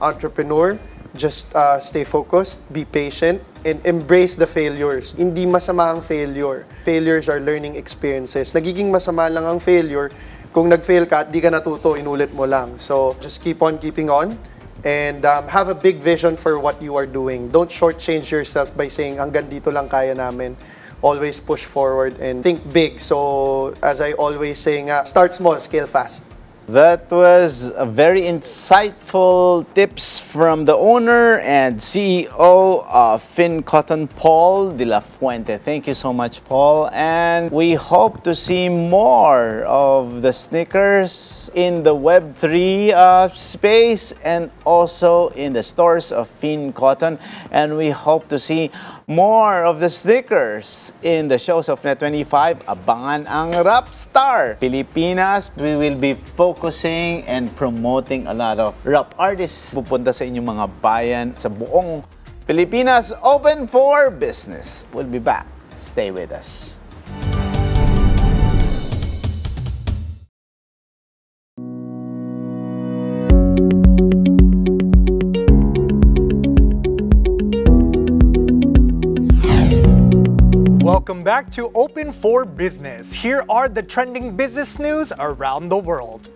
entrepreneur, just stay focused, be patient, and embrace the failures. Hindi masama ang failure. Failures are learning experiences. Nagiging masama lang ang failure kung nag-fail ka at di ka natuto, inulit mo lang. So just keep on keeping on. And have a big vision for what you are doing. Don't shortchange yourself by saying, hanggang dito lang kaya namin. Always push forward and think big. So, as I always say nga, start small, scale fast. That was a very insightful tips from the owner and CEO of FinCotton, Paul de la Fuente. Thank you so much, Paul. And we hope to see more of the sneakers in the Web3 space and also in the stores of FinCotton. And we hope to see more of the sneakers in the shows of Net25. Abangan ang Rap Star Pilipinas. We will be focusing and promoting a lot of rap artists. Pupunta sa inyong mga bayan sa buong Pilipinas. Open for business. We'll be back. Stay with us. Welcome back to Open for Business. Here are the trending business news around the world.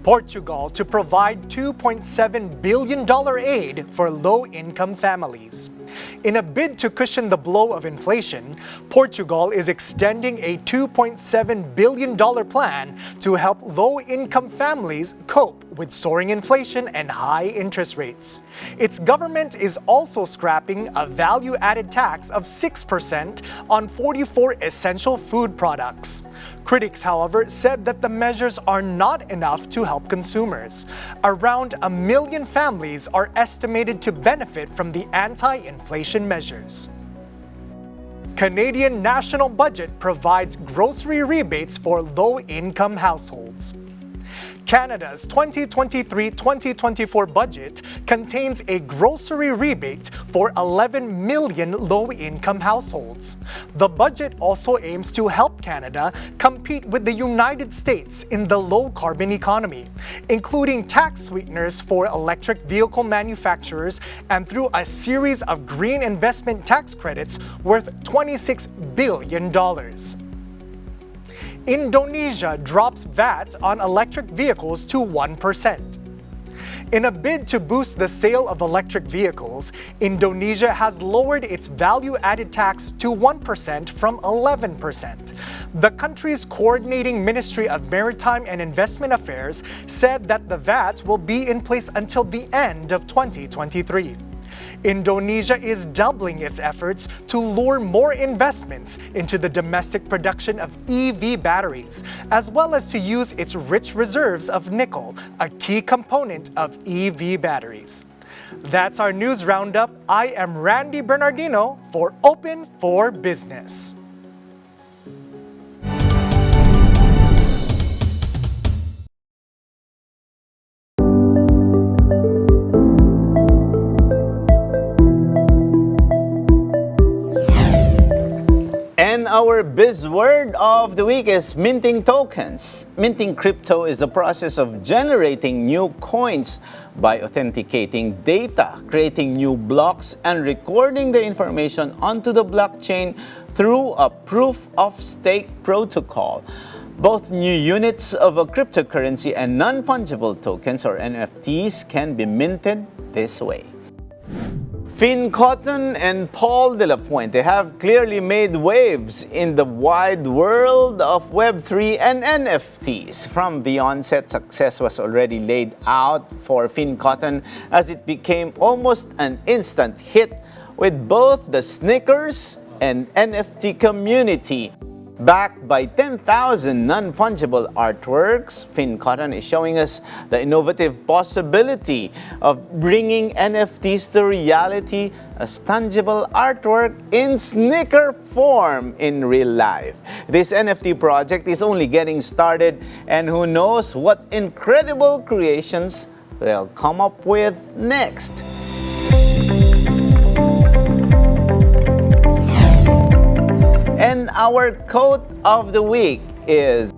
Portugal to provide $2.7 billion aid for low-income families. In a bid to cushion the blow of inflation, Portugal is extending a $2.7 billion plan to help low-income families cope with soaring inflation and high interest rates. Its government is also scrapping a value-added tax of 6% on 44 essential food products. Critics, however, said that the measures are not enough to help consumers. Around 1 million families are estimated to benefit from the anti-inflation measures. Canadian national budget provides grocery rebates for low-income households. Canada's 2023-2024 budget contains a grocery rebate for 11 million low-income households. The budget also aims to help Canada compete with the United States in the low-carbon economy, including tax sweeteners for electric vehicle manufacturers and through a series of green investment tax credits worth $26 billion. Indonesia drops VAT on electric vehicles to 1%. In a bid to boost the sale of electric vehicles, Indonesia has lowered its value-added tax to 1% from 11%. The country's coordinating Ministry of Maritime and Investment Affairs said that the VAT will be in place until the end of 2023. Indonesia is doubling its efforts to lure more investments into the domestic production of EV batteries, as well as to use its rich reserves of nickel, a key component of EV batteries. That's our news roundup. I am Randy Bernardino for Open for Business. And our buzzword of the week is minting tokens. Minting crypto is the process of generating new coins by authenticating data, creating new blocks, and recording the information onto the blockchain through a proof-of-stake protocol. Both new units of a cryptocurrency and non-fungible tokens or NFTs can be minted this way. FinCotton and Paul de la Fuente have clearly made waves in the wide world of Web3 and NFTs. From the onset, success was already laid out for FinCotton as it became almost an instant hit with both the sneakers and NFT community. Backed by 10,000 non-fungible artworks, FinCotton is showing us the innovative possibility of bringing NFTs to reality as tangible artwork in sneaker form in real life. This NFT project is only getting started, and who knows what incredible creations they'll come up with next. And our quote of the week is,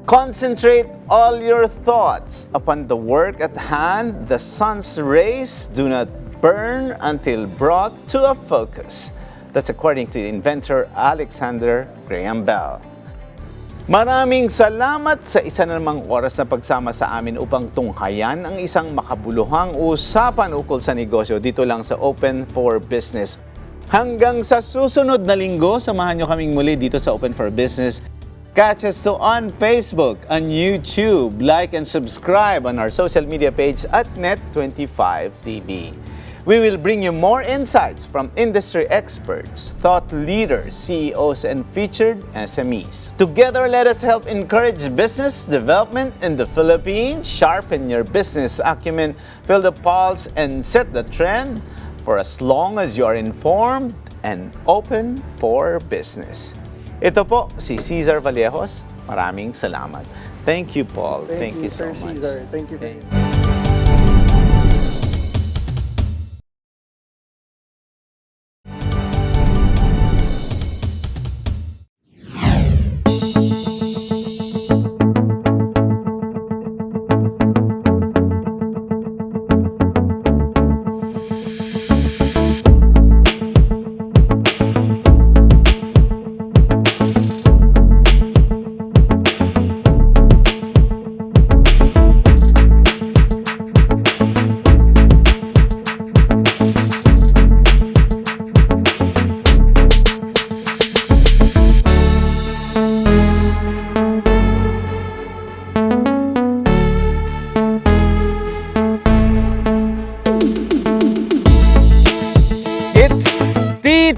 concentrate all your thoughts upon the work at hand. The sun's rays do not burn until brought to a focus. That's according to the inventor Alexander Graham Bell. Maraming salamat sa isa na namang oras na pagsama sa amin upang tunghayan ang isang makabuluhang usapan ukol sa negosyo dito lang sa Open for Business. Hanggang sa susunod na linggo, samahan nyo kaming muli dito sa Open for Business. Catch us too on Facebook, on YouTube. Like and subscribe on our social media page at Net25TV. We will bring you more insights from industry experts, thought leaders, CEOs, and featured SMEs. Together, let us help encourage business development in the Philippines, sharpen your business acumen, feel the pulse, and set the trend for as long as you are informed and open for business. Ito po si Cesar Vallejos. Maraming salamat. Thank you, Paul. Thank you so Sir much. Cesar. Thank you very much.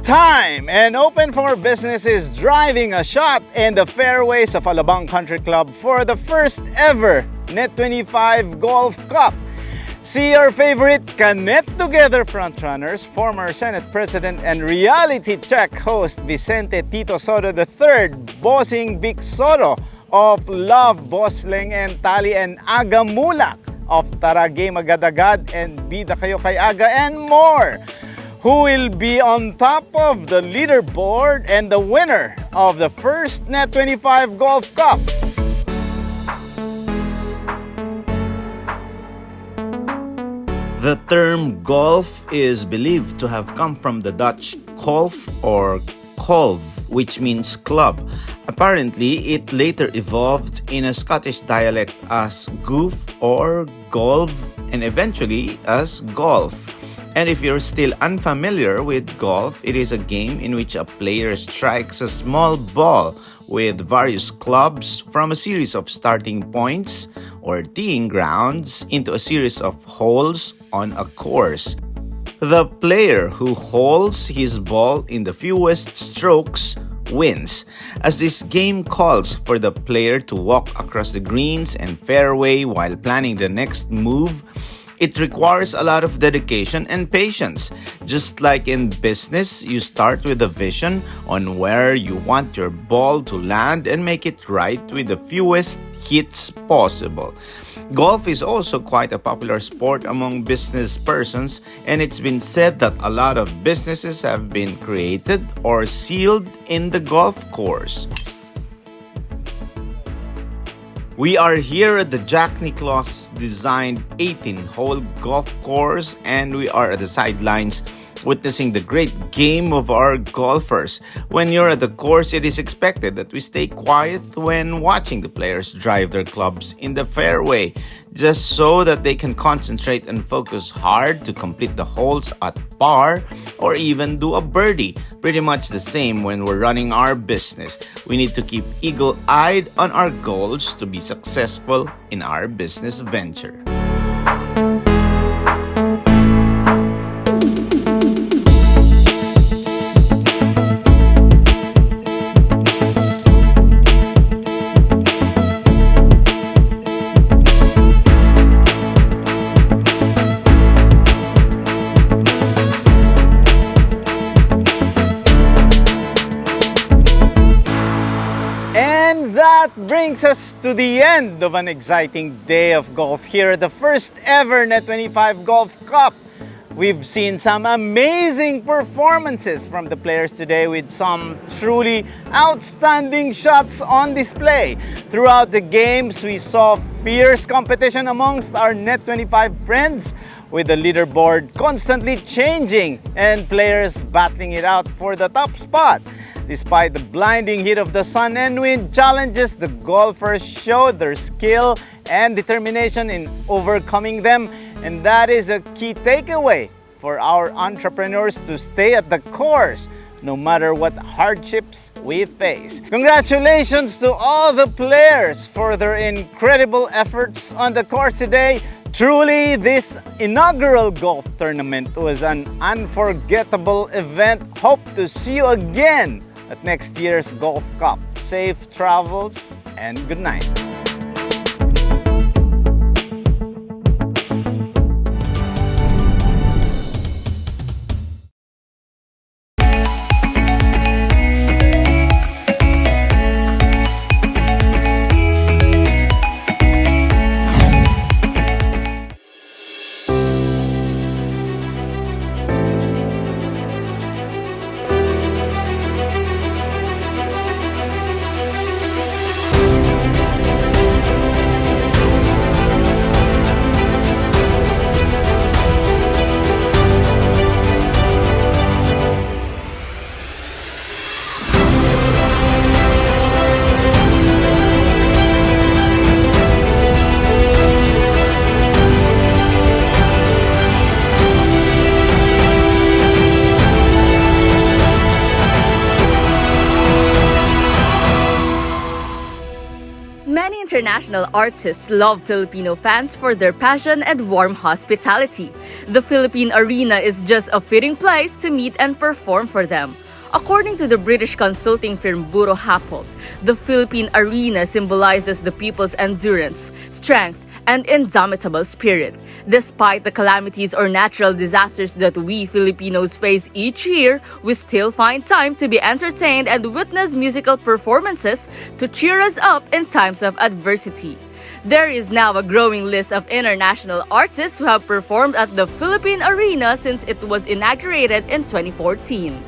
Time and Open for Business is driving a shot in the fairways of Alabang Country Club for the first ever Net25 Golf Cup. See our favorite Canet Together frontrunners, former Senate President and reality check host Vicente Tito Soto III, bossing Vic Soto of Love Bosling and Tali, and Aga Mulak of Tarage Magadagad and Bida Kayo Kay Aga, and more, who will be on top of the leaderboard and the winner of the first Net25 Golf Cup. The term golf is believed to have come from the Dutch kolf or kolv, which means club. Apparently, it later evolved in a Scottish dialect as goof or golf, and eventually as golf. And if you're still unfamiliar with golf, it is a game in which a player strikes a small ball with various clubs from a series of starting points or teeing grounds into a series of holes on a course. The player who holds his ball in the fewest strokes wins, as this game calls for the player to walk across the greens and fairway while planning the next move. It requires a lot of dedication and patience. Just like in business, you start with a vision on where you want your ball to land and make it right with the fewest hits possible. Golf is also quite a popular sport among business persons, and it's been said that a lot of businesses have been created or sealed in the golf course. We are here at the Jack Nicklaus designed 18-hole golf course, and we are at the sidelines witnessing the great game of our golfers. When you're at the course, it is expected that we stay quiet when watching the players drive their clubs in the fairway, just so that they can concentrate and focus hard to complete the holes at par or even do a birdie. Pretty much the same when we're running our business. We need to keep eagle-eyed on our goals to be successful in our business venture. That brings us to the end of an exciting day of golf here at the first ever Net25 Golf Cup. We've seen some amazing performances from the players today, with some truly outstanding shots on display. Throughout the games, we saw fierce competition amongst our Net25 friends, with the leaderboard constantly changing and players battling it out for the top spot. Despite the blinding heat of the sun and wind challenges, the golfers showed their skill and determination in overcoming them, and that is a key takeaway for our entrepreneurs to stay at the course. no matter what hardships we face. Congratulations to all the players for their incredible efforts on the course today. Truly, this inaugural golf tournament was an unforgettable event. Hope to see you again at next year's Golf Cup. Safe travels and good night. Many international artists love Filipino fans for their passion and warm hospitality. The Philippine Arena is just a fitting place to meet and perform for them. According to the British consulting firm Buro Happold, the Philippine Arena symbolizes the people's endurance, strength, and indomitable spirit. Despite the calamities or natural disasters that we Filipinos face each year, we still find time to be entertained and witness musical performances to cheer us up in times of adversity. There is now a growing list of international artists who have performed at the Philippine Arena since it was inaugurated in 2014.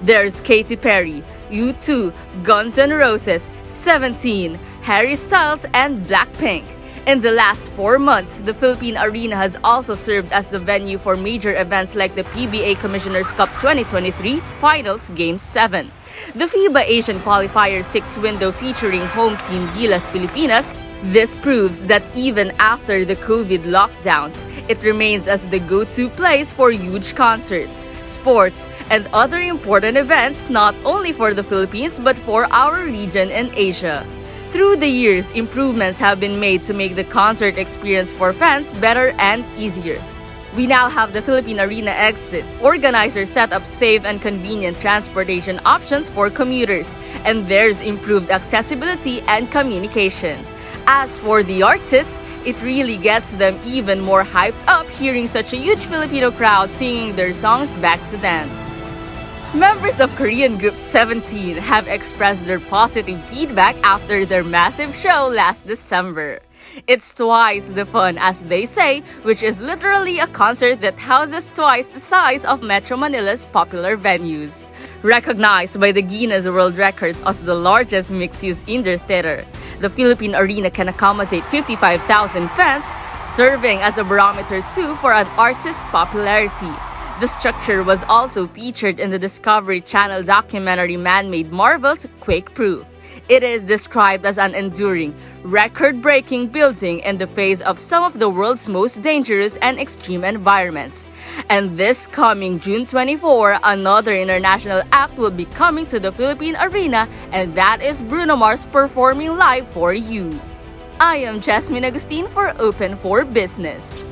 There's Katy Perry, U2, Guns N' Roses, 17, Harry Styles, and Blackpink. In the last 4 months, the Philippine Arena has also served as the venue for major events like the PBA Commissioner's Cup 2023 Finals Game 7, the FIBA Asian Qualifier 6 window featuring home team Gilas Pilipinas. This proves that even after the COVID lockdowns, it remains as the go-to place for huge concerts, sports, and other important events not only for the Philippines but for our region and Asia. Through the years, improvements have been made to make the concert experience for fans better and easier. We now have the Philippine Arena exit. Organizers set up safe and convenient transportation options for commuters, and there's improved accessibility and communication. As for the artists, it really gets them even more hyped up hearing such a huge Filipino crowd singing their songs back to them. Members of Korean group 17 have expressed their positive feedback after their massive show last December. It's twice the fun, as they say, which is literally a concert that houses twice the size of Metro Manila's popular venues. Recognized by the Guinness World Records as the largest mixed-use indoor theater, the Philippine Arena can accommodate 55,000 fans, serving as a barometer too for an artist's popularity. The structure was also featured in the Discovery Channel documentary Man-Made Marvels Quake Proof. It is described as an enduring, record-breaking building in the face of some of the world's most dangerous and extreme environments. And this coming June 24, another international act will be coming to the Philippine Arena, and that is Bruno Mars performing live for you. I am Jasmine Agustin for Open for Business.